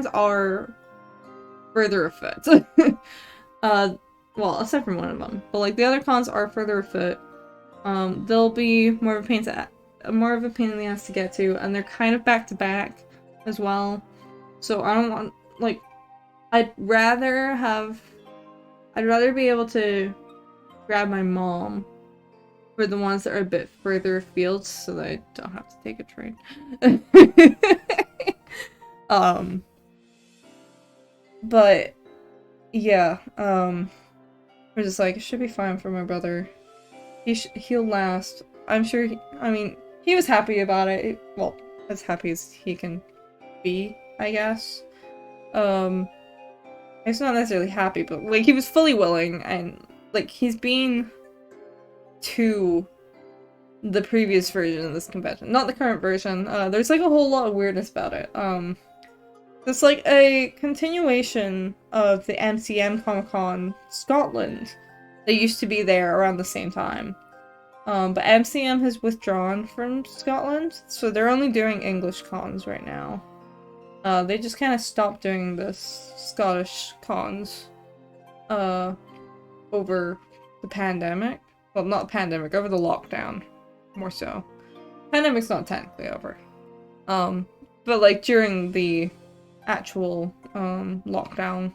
are further afoot. Well, aside from one of them, but like the other cons are further afoot. They'll be more of a pain in the ass to get to, and they're kind of back to back as well. So I don't want, like, I'd rather be able to grab my mom for the ones that are a bit further afield so that I don't have to take a train. But yeah, we're just like, it should be fine for my brother. He'll last. I'm sure he was happy about it. Well, as happy as he can be, I guess. He's not necessarily happy, but like he was fully willing, and like he's been to the previous version of this convention, not the current version. There's like a whole lot of weirdness about it. It's like a continuation of the MCM Comic-Con Scotland. They used to be there around the same time. But MCM has withdrawn from Scotland, so they're only doing English cons right now. They just kind of stopped doing this Scottish cons over the pandemic. Well, not pandemic, over the lockdown, more so. Pandemic's not technically over. But like during the actual lockdown,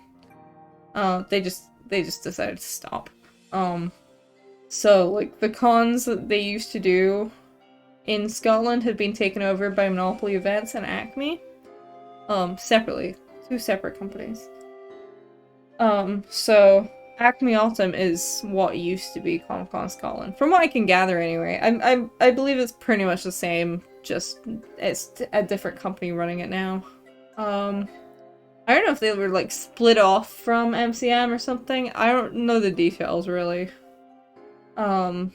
they just decided to stop. So like the cons that they used to do in Scotland had been taken over by Monopoly Events and Acme. Separately. 2 separate companies. So Acme Autumn is what used to be Comic-Con Scotland. From what I can gather anyway. I believe it's pretty much the same, just it's a different company running it now. I don't know if they were like split off from MCM or something. I don't know the details really. I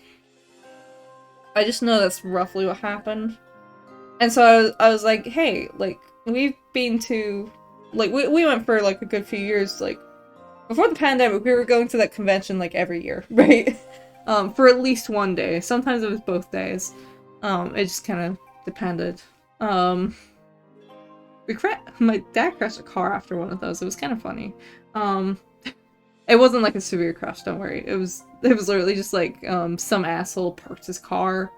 just know that's roughly what happened. And so I was like, hey, like, we've been to, like, we went for, like, a good few years, like, before the pandemic, we were going to that convention, like, every year, right? For at least one day. Sometimes it was both days. It just kind of depended. My dad crashed a car after one of those. It was kind of funny. It wasn't, like, a severe crash, don't worry. It was literally just, like, some asshole parked his car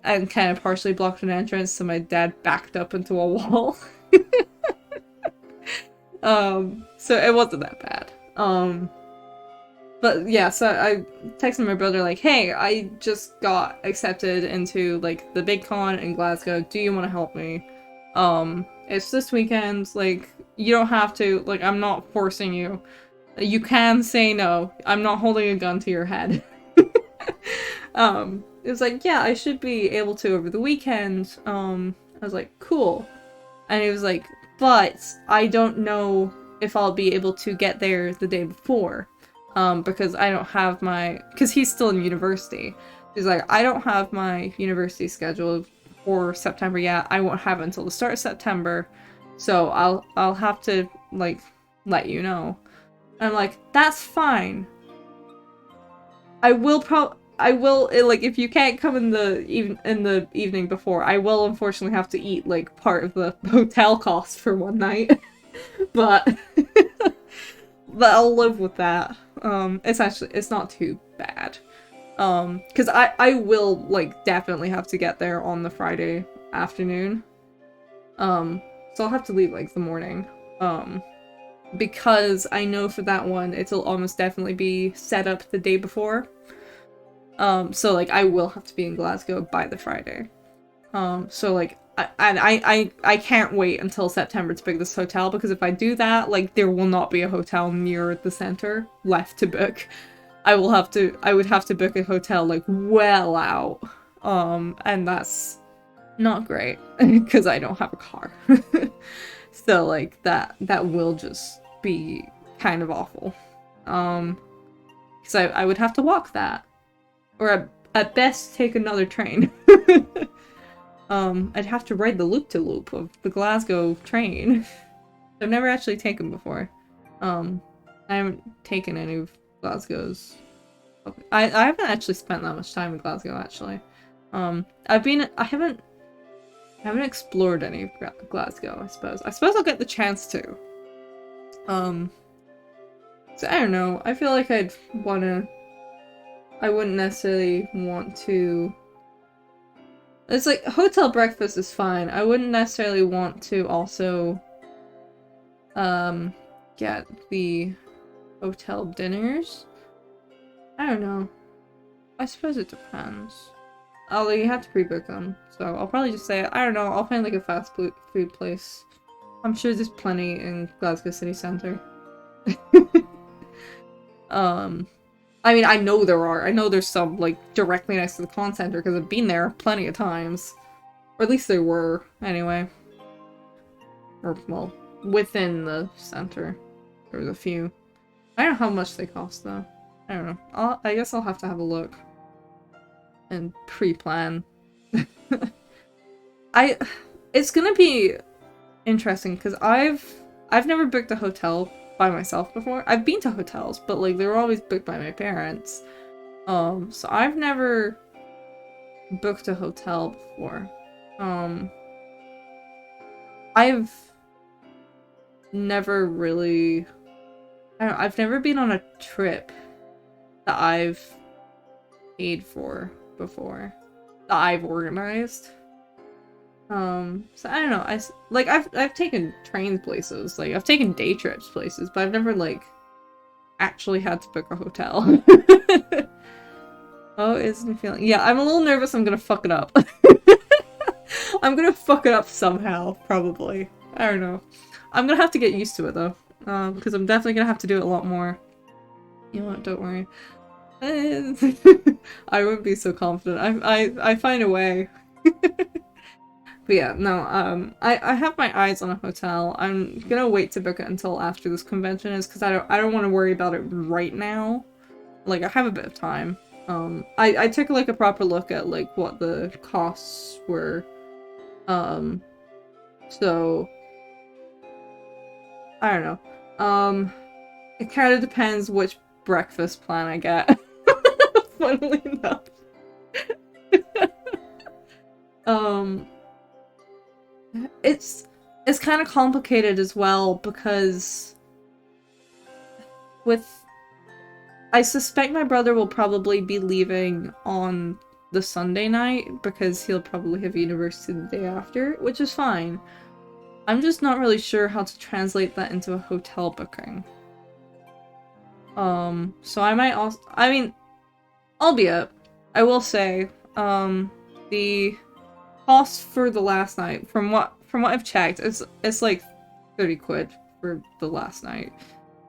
and kind of partially blocked an entrance, so my dad backed up into a wall. So it wasn't that bad. But yeah, so I texted my brother like, hey, I just got accepted into like the big con in Glasgow. Do you want to help me? It's this weekend, like, you don't have to, like, I'm not forcing you. You can say no. I'm not holding a gun to your head. It was like, yeah, I should be able to over the weekend. I was like, cool. And he was like, but I don't know if I'll be able to get there the day before. Because I don't have because he's still in university. He's like, I don't have my university scheduled for September yet. I won't have it until the start of September. So I'll have to, like, let you know. And I'm like, that's fine. I will, like, if you can't come in the evening before, I will unfortunately have to eat, like, part of the hotel cost for one night. but I'll live with that. It's not too bad. Because I will, like, definitely have to get there on the Friday afternoon. So I'll have to leave, like, the morning. Because I know for that one, it'll almost definitely be set up the day before. So, like, I will have to be in Glasgow by the Friday. So like, I can't wait until September to book this hotel, because if I do that, like, there will not be a hotel near the center left to book. I would have to book a hotel like well out. And that's not great because I don't have a car. So like that will just be kind of awful. Because I would have to walk that, or at best take another train. I'd have to ride the loop-to-loop of the Glasgow train. I've never actually taken before. I haven't taken any of Glasgow's. I haven't actually spent that much time in Glasgow, actually. I haven't explored any of Glasgow, I suppose. I suppose I'll get the chance to. So I don't know. I feel like I wouldn't necessarily want to. It's like, hotel breakfast is fine. I wouldn't necessarily want to also get the hotel dinners. I don't know. I suppose it depends. Although you have to pre-book them, so I'll probably just say, I don't know, I'll find like a fast food place. I'm sure there's plenty in Glasgow City Centre. I mean, I know there are. I know there's some, like, directly next to the con center, because I've been there plenty of times. Or at least there were, anyway. Or, well, within the center. There was a few. I don't know how much they cost, though. I don't know. I guess I'll have to have a look. And pre-plan. It's gonna be interesting, because I've never booked a hotel by myself before. I've been to hotels, but like they were always booked by my parents. So I've never booked a hotel before. I've never really I've never been on a trip that I've paid for before. That I've organized. So I don't know, I've taken trains places, like, I've taken day trips places, but I've never, like, actually had to book a hotel. Oh, isn't it feeling- yeah, I'm a little nervous I'm gonna fuck it up. I'm gonna fuck it up somehow, probably. I don't know. I'm gonna have to get used to it, though, because I'm definitely gonna have to do it a lot more. You know what, don't worry. I wouldn't be so confident. I find a way. But yeah, no, I have my eyes on a hotel. I'm gonna wait to book it until after this convention is, because I don't want to worry about it right now. Like, I have a bit of time. I took, like, a proper look at, like, what the costs were. So, I don't know. It kind of depends which breakfast plan I get. Funnily enough. It's kind of complicated as well, because I suspect my brother will probably be leaving on the Sunday night, because he'll probably have university the day after, which is fine. I'm just not really sure how to translate that into a hotel booking. So I might also, I mean, albeit, I will say, the cost for the last night, from what I've checked, it's like 30 quid for the last night.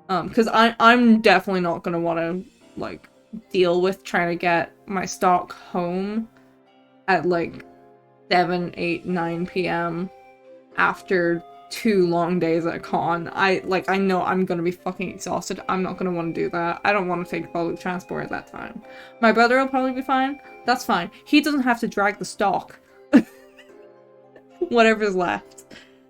Because I'm definitely not gonna want to, like, deal with trying to get my stock home at, like, 7, 8, 9 p.m. after 2 long days at a con. I know I'm gonna be fucking exhausted. I'm not gonna want to do that. I don't want to take public transport at that time. My brother will probably be fine. That's fine. He doesn't have to drag the stock. Whatever's left.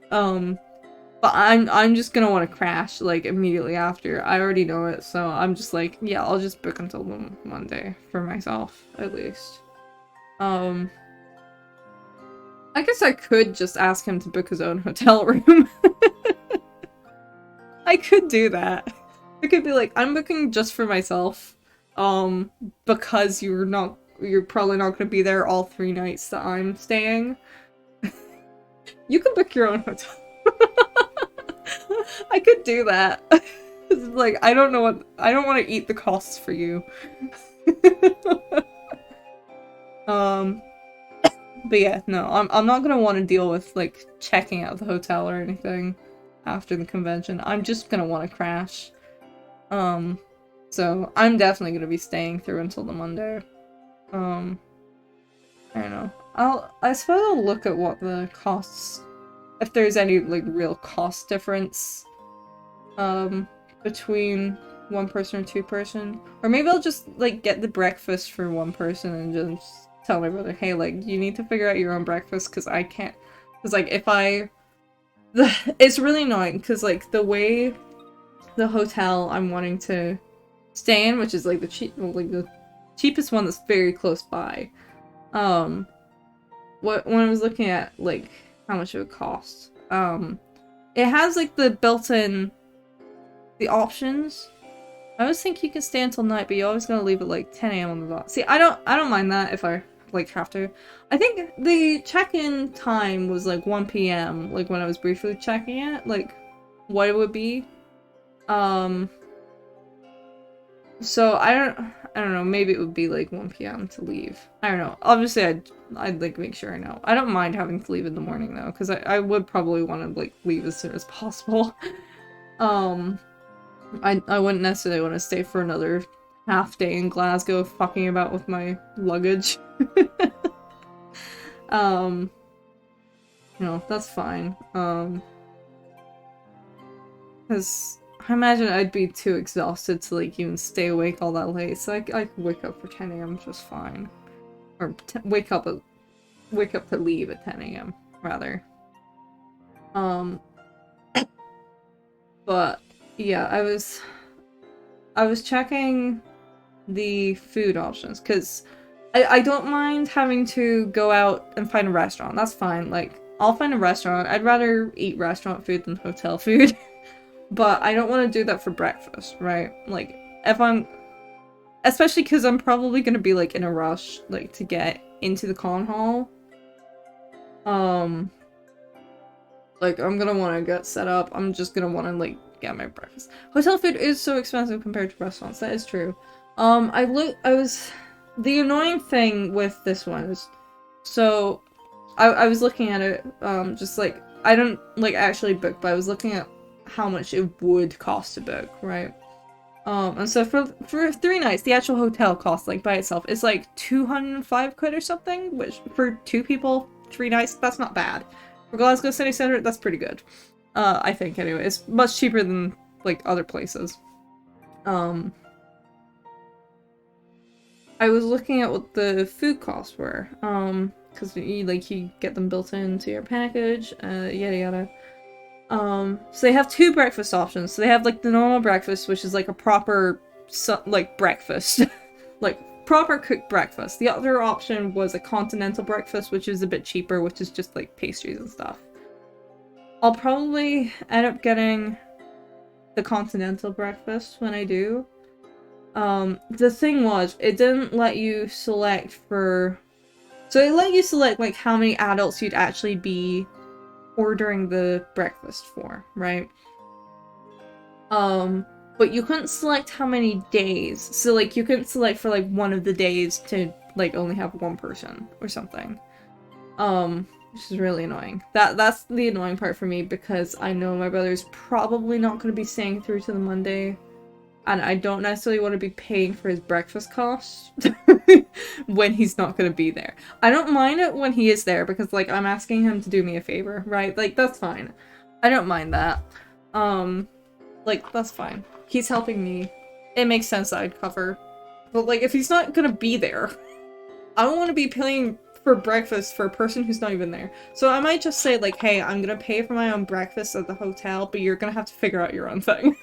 But I'm just gonna want to crash, like, immediately after. I already know it, so I'm just like, yeah, I'll just book until Monday for myself, at least. I guess I could just ask him to book his own hotel room. I could do that. I could be like, I'm booking just for myself, because you're probably not gonna be there all 3 nights that I'm staying. You can book your own hotel. I could do that. Like, I don't want to eat the costs for you. But yeah, no, I'm not gonna want to deal with like checking out the hotel or anything after the convention. I'm just gonna want to crash. So I'm definitely gonna be staying through until the Monday. I don't know. I suppose I'll look at what the costs, if there's any like real cost difference, between one person or two person, or maybe I'll just like get the breakfast for one person and just tell my brother, hey, like you need to figure out your own breakfast because I can't, because like if it's really annoying because like the way the hotel I'm wanting to stay in, which is like the cheapest one that's very close by. When I was looking at like how much it would cost, it has like the built-in options. I always think you can stay until night, but you always gotta leave at like 10 a.m. on the dot. See, I don't mind that if I like have to. I think the check-in time was like 1 p.m. like when I was briefly checking it, like what it would be. So I don't know, maybe it would be like 1 p.m. to leave. I don't know. Obviously I'd like make sure I know. I don't mind having to leave in the morning though, because I would probably want to like leave as soon as possible. I wouldn't necessarily want to stay for another half day in Glasgow fucking about with my luggage. No, that's fine. Because I imagine I'd be too exhausted to like even stay awake all that late, so I could wake up for 10 a.m. just fine. Or wake up to leave at 10 a.m. rather. But yeah, I was checking the food options because I don't mind having to go out and find a restaurant. That's fine. Like I'll find a restaurant. I'd rather eat restaurant food than hotel food. But I don't want to do that for breakfast, right? Like if I'm, especially because I'm probably gonna be like in a rush, like to get into the con hall. Like I'm gonna want to get set up. I'm just gonna want to like get my breakfast. Hotel food is so expensive compared to restaurants. That is true. The annoying thing with this one is, so I was looking at it, just like I don't like actually book, but I was looking at how much it would cost to book, right? And so for 3 nights, the actual hotel cost like by itself is like 205 quid or something, which for 2 people, 3 nights, that's not bad. For Glasgow City Centre, that's pretty good. I think anyway. It's much cheaper than like other places. I was looking at what the food costs were, because you get them built into your package, yada yada. So they have 2 breakfast options. So they have like the normal breakfast, which is like a proper like breakfast, like proper cooked breakfast. The other option was a continental breakfast, which is a bit cheaper, which is just like pastries and stuff. I'll probably end up getting the continental breakfast when I do. The thing was, it didn't let you select so it let you select like how many adults you'd actually be ordering the breakfast for, right? But you couldn't select how many days. So like you couldn't select for like one of the days to like only have one person or something. Which is really annoying. That's the annoying part for me because I know my brother's probably not going to be staying through to the Monday. And I don't necessarily want to be paying for his breakfast costs when he's not going to be there. I don't mind it when he is there because, like, I'm asking him to do me a favor, right? Like, that's fine. I don't mind that. Like, that's fine. He's helping me. It makes sense that I'd cover. But, like, if he's not going to be there, I don't want to be paying for breakfast for a person who's not even there. So I might just say, like, hey, I'm going to pay for my own breakfast at the hotel, but you're going to have to figure out your own thing.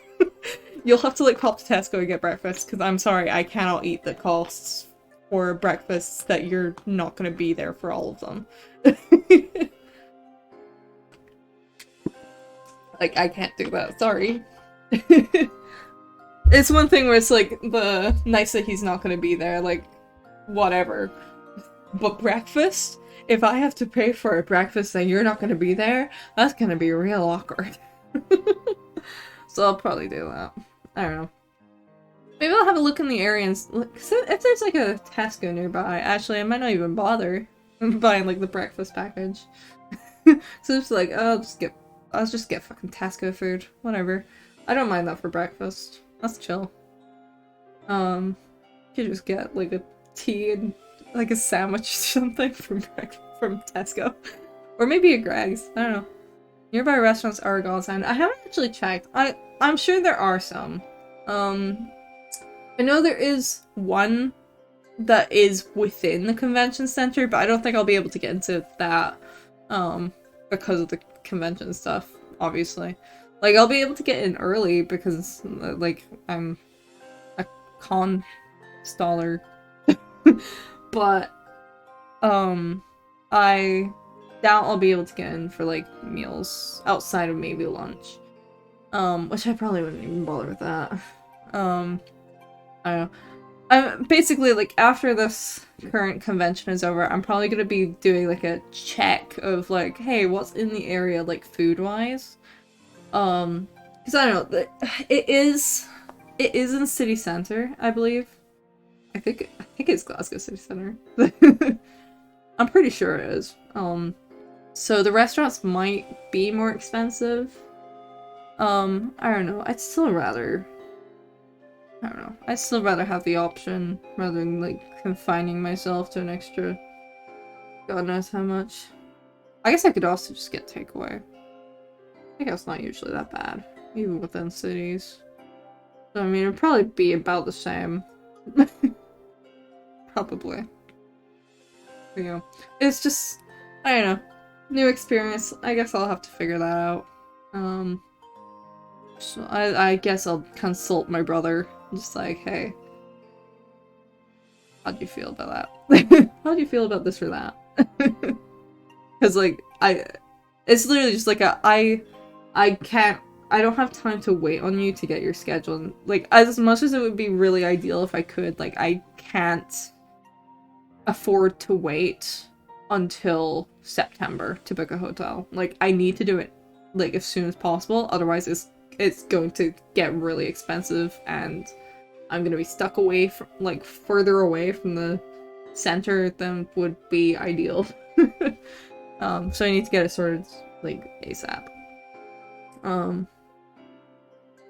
You'll have to like pop to Tesco and get breakfast because I'm sorry, I cannot eat the costs for breakfasts that you're not going to be there for all of them. Like, I can't do that, sorry. It's one thing where it's like the nice that he's not going to be there, like, whatever. But breakfast? If I have to pay for a breakfast and you're not going to be there, that's going to be real awkward. So I'll probably do that. I don't know. Maybe I'll have a look in the area and if there's like a Tesco nearby. Actually, I might not even bother. buying like the breakfast package. So it's like, oh, I'll just get fucking Tesco food, whatever. I don't mind that for breakfast. That's chill. You could just get like a tea and like a sandwich or something from Tesco, or maybe a Greg's. I don't know. Nearby restaurants are a godsend. I haven't actually checked. I'm sure there are some. I know there is one that is within the convention center, but I don't think I'll be able to get into that because of the convention stuff, obviously. Like, I'll be able to get in early because, like, I'm a con staller. But, I doubt I'll be able to get in for, like, meals outside of maybe lunch. Which I probably wouldn't even bother with that. I don't know. I'm basically, like, after this current convention is over, I'm probably gonna be doing, like, a check of, like, hey, what's in the area, like, food-wise? Because I don't know, it is in city center, I believe. I think it's Glasgow city center. I'm pretty sure it is. So the restaurants might be more expensive. I don't know, I'd still rather have the option rather than, like, confining myself to an extra God knows how much. I guess I could also just get takeaway. I think it's not usually that bad, even within cities. So, I mean, it'd probably be about the same. Probably. But, you know, it's just, I don't know, new experience. I guess I'll have to figure that out. So I guess I'll consult my brother. Just like, hey, how do you feel about that? How do you feel about this or that? Because, like, it's literally just like I don't have time to wait on you to get your schedule. And, like, as much as it would be really ideal if I could, like, I can't afford to wait until September to book a hotel. Like, I need to do it, like, as soon as possible. Otherwise, it's going to get really expensive, and I'm gonna be stuck away from, like, further away from the center than would be ideal. So I need to get it sorted, like, ASAP.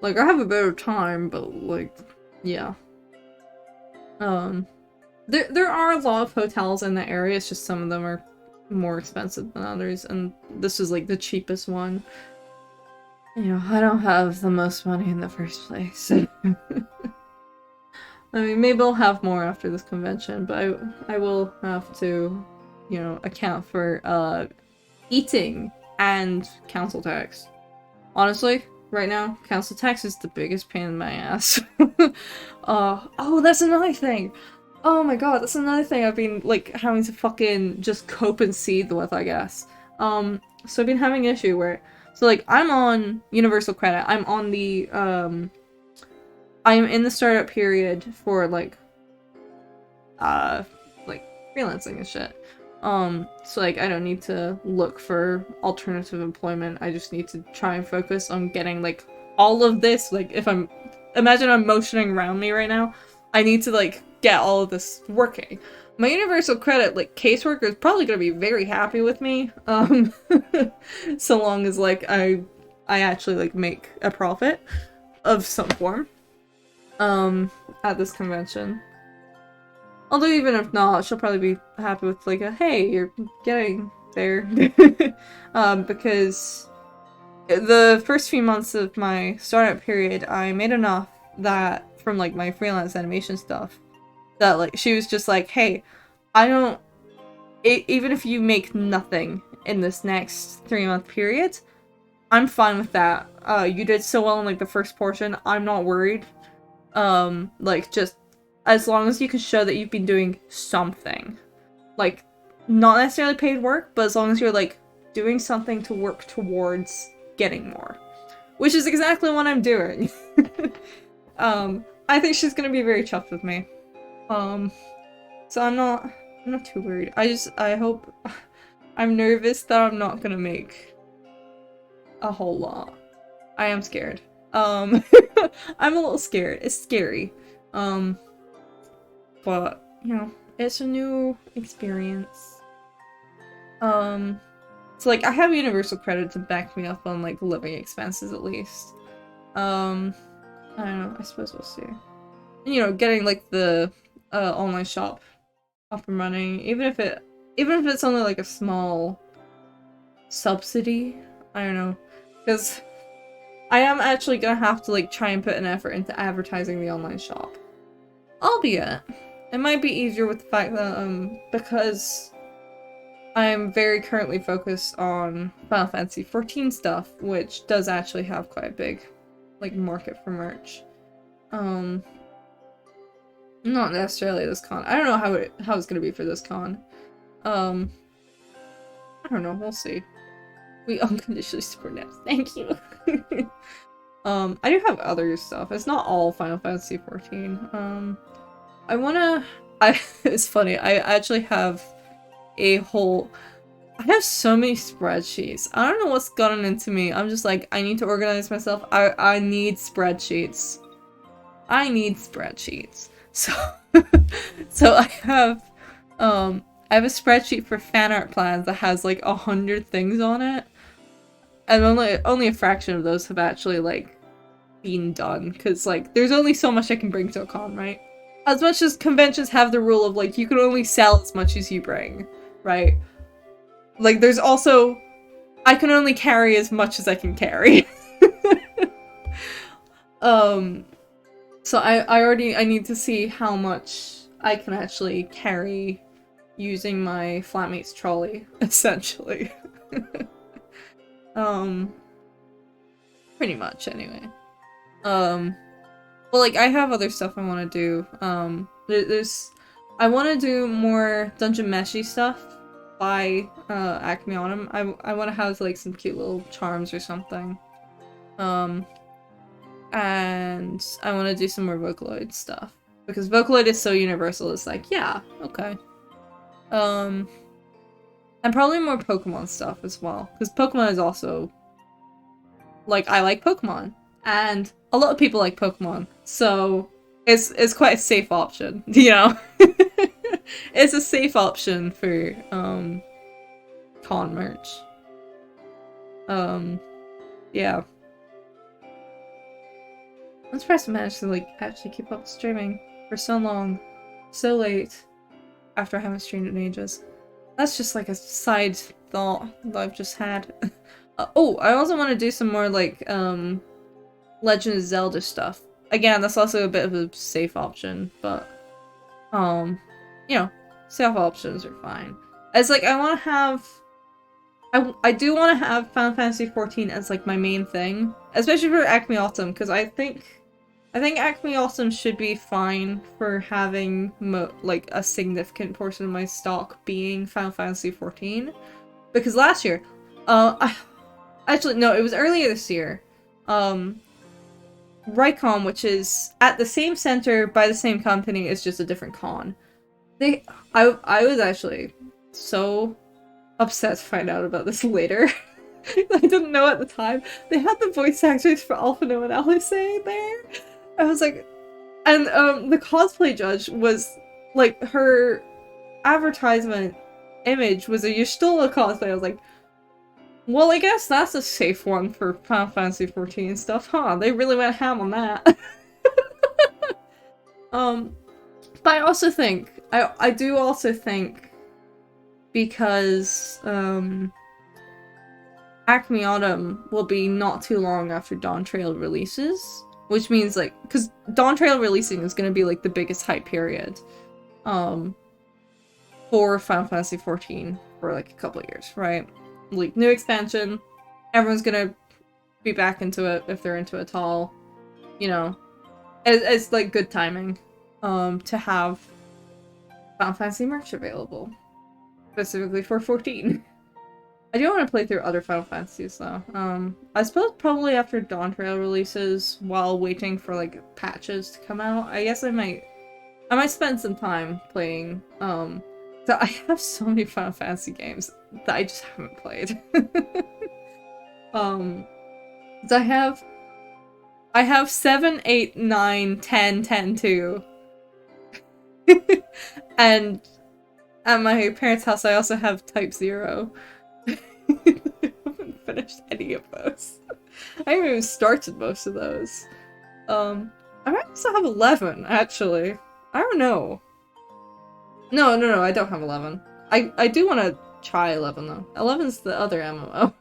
Like, I have a bit of time, but, like, yeah. There are a lot of hotels in the area, it's just some of them are more expensive than others, and this is, like, the cheapest one. You know, I don't have the most money in the first place. I mean, maybe I'll have more after this convention, but I will have to, you know, account for, eating and council tax. Honestly, right now, council tax is the biggest pain in my ass. Oh, that's another thing! Oh my god, that's another thing I've been, like, having to fucking just cope and seethe with, I guess. So I've been having an issue where, so, like, I'm on Universal Credit, I'm on the, I'm in the startup period for, like, freelancing and shit. So, like, I don't need to look for alternative employment, I just need to try and focus on getting, like, all of this, like, imagine I'm motioning around me right now, I need to, like, get all of this working. My Universal Credit, like, caseworker is probably gonna be very happy with me, so long as, like, I actually, like, make a profit of some form, at this convention. Although even if not, she'll probably be happy with, like, hey, you're getting there. Because the first few months of my startup period, I made enough that, from, like, my freelance animation stuff, that, like, she was just like, hey, even if you make nothing in this next 3-month period, I'm fine with that. You did so well in, like, the first portion, I'm not worried. Like, just, as long as you can show that you've been doing something. Like, not necessarily paid work, but as long as you're, like, doing something to work towards getting more. Which is exactly what I'm doing. I think she's gonna be very chuffed with me. So I'm not too worried. I hope, I'm nervous that I'm not gonna make a whole lot. I am scared. I'm a little scared. It's scary. But, you know, it's a new experience. So like I have Universal Credit to back me up on like living expenses at least. I don't know, I suppose we'll see. And, you know, getting like the online shop up and running, even if it's only like a small subsidy, I don't know, because I am actually gonna have to like try and put an effort into advertising the online shop. Albeit, it might be easier with the fact that because I'm very currently focused on Final Fantasy XIV stuff, which does actually have quite a big like market for merch. Not necessarily this con. I don't know how it's gonna be for this con. I don't know. We'll see. We unconditionally support Nets. Thank you. I do have other stuff. It's not all Final Fantasy XIV. It's funny. I actually have I have so many spreadsheets. I don't know what's gotten into me. I'm just like, I need to organize myself. I need spreadsheets. I need spreadsheets. So, so I have a spreadsheet for fan art plans that has like 100 things on it, and only a fraction of those have actually like been done, because like there's only so much I can bring to a con, right? As much as conventions have the rule of like you can only sell as much as you bring, right? Like there's also I can only carry as much as I can carry. So I need to see how much I can actually carry using my flatmate's trolley, essentially. Pretty much anyway. Well, like I have other stuff I want to do. I want to do more Dungeon Meshy stuff by Acme Autumn. I want to have like some cute little charms or something. And I want to do some more Vocaloid stuff, because Vocaloid is so universal. It's like, yeah, okay. And probably more Pokemon stuff as well, because Pokemon is also like, I like Pokemon, and a lot of people like Pokemon, so it's quite a safe option, you know. It's a safe option for con merch. Yeah. I'm surprised I managed to like actually keep up streaming for so long, so late, after I haven't streamed in ages. That's just like a side thought that I've just had. Oh, I also want to do some more like Legend of Zelda stuff. Again, that's also a bit of a safe option, but you know, safe options are fine. It's like I want to have I do want to have Final Fantasy XIV as like my main thing, especially for Acme Autumn, because I think Acme Autumn should be fine for having like a significant portion of my stock being Final Fantasy XIV, because last year, actually no, it was earlier this year, Rycon, which is at the same center by the same company, is just a different con. I was actually so upset to find out about this later. I didn't know at the time. They had the voice actors for Alphino and Alice there. I was like, and the cosplay judge was like, her advertisement image was a Y'shtola cosplay. I was like, well, I guess that's a safe one for Final Fantasy XIV stuff, huh? They really went ham on that. But I also think, I do also think, because Acme Autumn will be not too long after Dawn Trail releases, which means like, because Dawn Trail releasing is going to be like the biggest hype period for Final Fantasy XIV for like a couple of years, right? Like new expansion, everyone's gonna be back into it if they're into it at all, you know. It's like good timing to have Final Fantasy merch available, specifically for 14. I do want to play through other Final Fantasies though. I suppose probably after Dawn Trail releases, while waiting for like patches to come out. I guess I might spend some time playing. So I have so many Final Fantasy games that I just haven't played. So I have 7, 8, 9, 10, 10, 2. And At my parents' house, I also have Type 0. I haven't finished any of those. I haven't even started most of those. I might also have 11, actually. I don't know. No, I don't have 11. I do want to try 11, though. 11's the other MMO.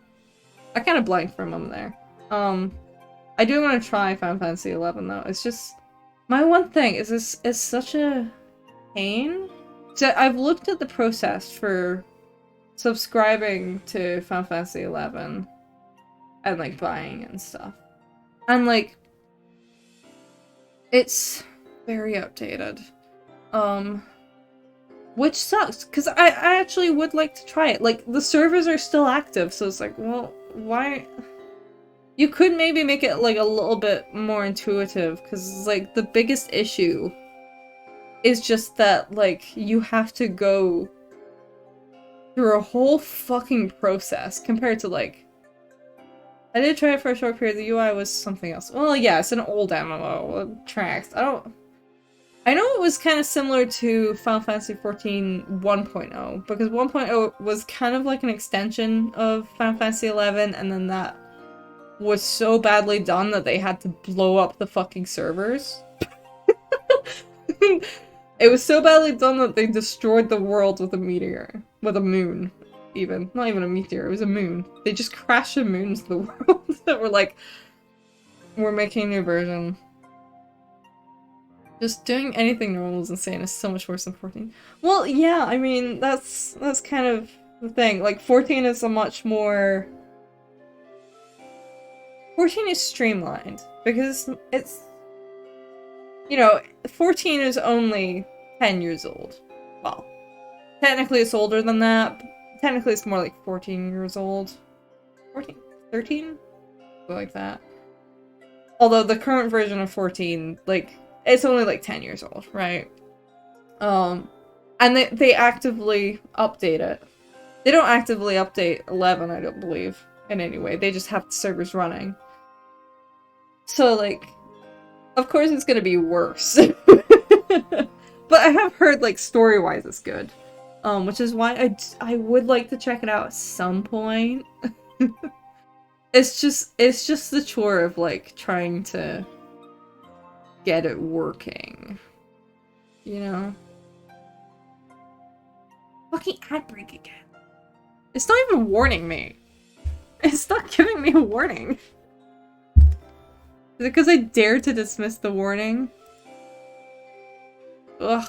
I kind of blanked for a moment there. I do want to try Final Fantasy 11, though. It's just... My one thing is this is such a pain. So I've looked at the process for subscribing to Final Fantasy 11 and, like, buying and stuff. And, like, it's very outdated. Which sucks, because I actually would like to try it. Like, the servers are still active, so it's like, well, why... You could maybe make it, like, a little bit more intuitive, because, like, the biggest issue is just that, like, you have to go through a whole fucking process compared to, like... I did try it for a short period, the UI was something else. Well, yeah, it's an old MMO, tracks. I know it was kind of similar to Final Fantasy XIV 1.0, because 1.0 was kind of like an extension of Final Fantasy XI, and then that was so badly done that they had to blow up the fucking servers. It was so badly done that they destroyed the world with a meteor. With a moon, even. Not even a meteor, it was a moon. They just crashed a moon to the world that were like, we're making a new version. Just doing anything normal is insane. It's so much worse than 14. Well, yeah, I mean, that's kind of the thing. Like, 14 is a much more... 14 is streamlined, because it's... You know, 14 is only 10 years old. Well, technically it's older than that. But technically it's more like 14 years old. 14? 13? Something like that. Although the current version of 14, like... It's only like 10 years old, right? And they actively update it. They don't actively update 11, I don't believe, in any way. They just have the servers running. So, like, of course it's gonna be worse. But I have heard, like, story-wise it's good. Which is why I would like to check it out at some point. It's just the chore of, like, trying to get it working. You know? Fucking ad break again. It's not even warning me. It's not giving me a warning. Is it because I dared to dismiss the warning? Ugh.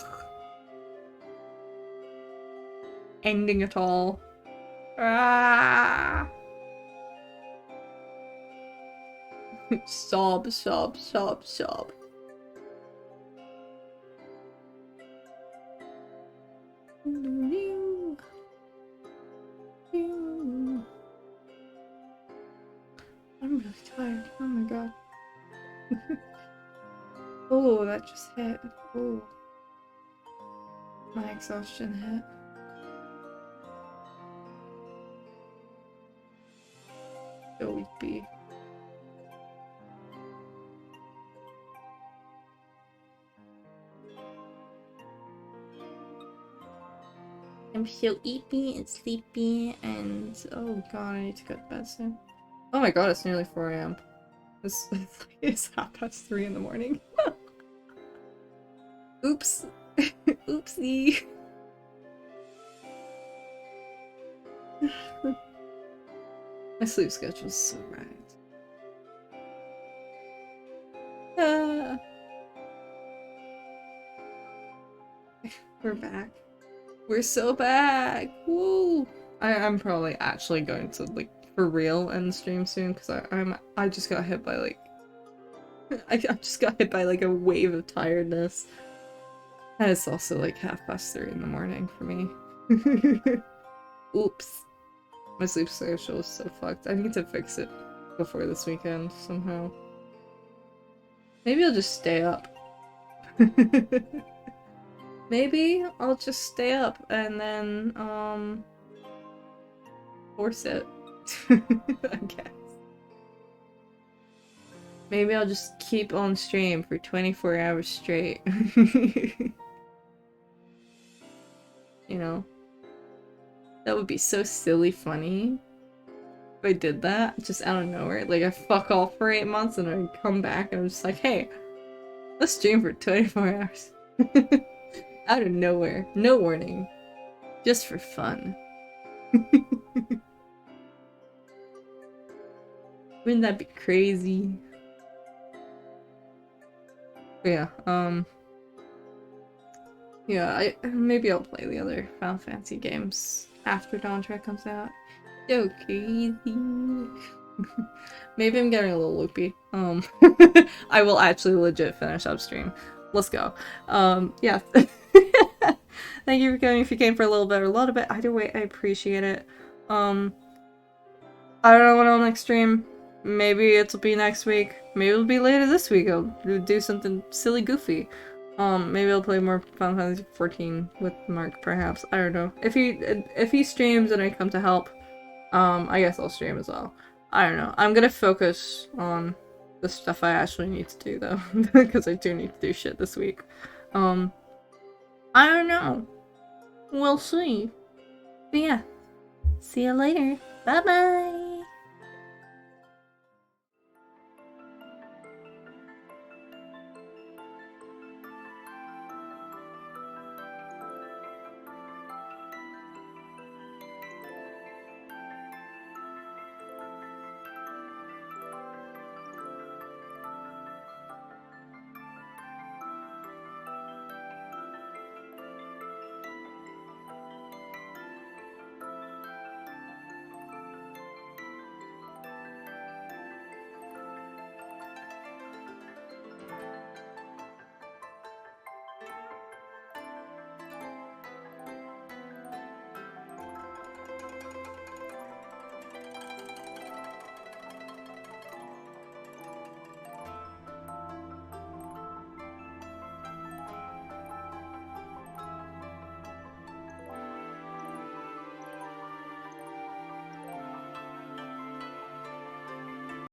Ending it all. Ah. Sob, sob, sob, sob. I'm really tired. Oh my god. Oh, that just hit. Oh. My exhaustion hit. So weepy. I'm so eepy and sleepy and oh god, I need to go to bed soon. Oh my god, it's nearly 4 AM. It's 3:30 in the morning. Oops. Oopsie. My sleep schedule's so right. Ah. We're back. We're so back! Woo! I'm probably actually going to, like, for real end stream soon, because I just got hit by, like... I just got hit by, like, a wave of tiredness. And it's also, like, 3:30 in the morning for me. Oops. My sleep schedule is so fucked. I need to fix it before this weekend, somehow. Maybe I'll just stay up. Maybe I'll just stay up and then, force it. I guess. Maybe I'll just keep on stream for 24 hours straight. You know? That would be so silly funny if I did that just out of nowhere. Like, I fuck off for 8 months and I come back and I'm just like, hey, let's stream for 24 hours. Out of nowhere. No warning. Just for fun. Wouldn't that be crazy? But yeah, yeah, maybe I'll play the other Final Fantasy games after Dawn Trek comes out. So crazy. Maybe I'm getting a little loopy. I will actually legit finish upstream. Let's go. Yeah. Thank you for coming. If you came for a little bit or a lot of bit, either way, I appreciate it. I don't know when I'll next stream. Maybe it'll be next week. Maybe it'll be later this week. I'll do something silly goofy. Maybe I'll play more Final Fantasy XIV with Mark, perhaps. I don't know. If he streams and I come to help, I guess I'll stream as well. I don't know. I'm gonna focus on the stuff I actually need to do, though. Because I do need to do shit this week. I don't know. We'll see. But yeah. See you later. Bye-bye!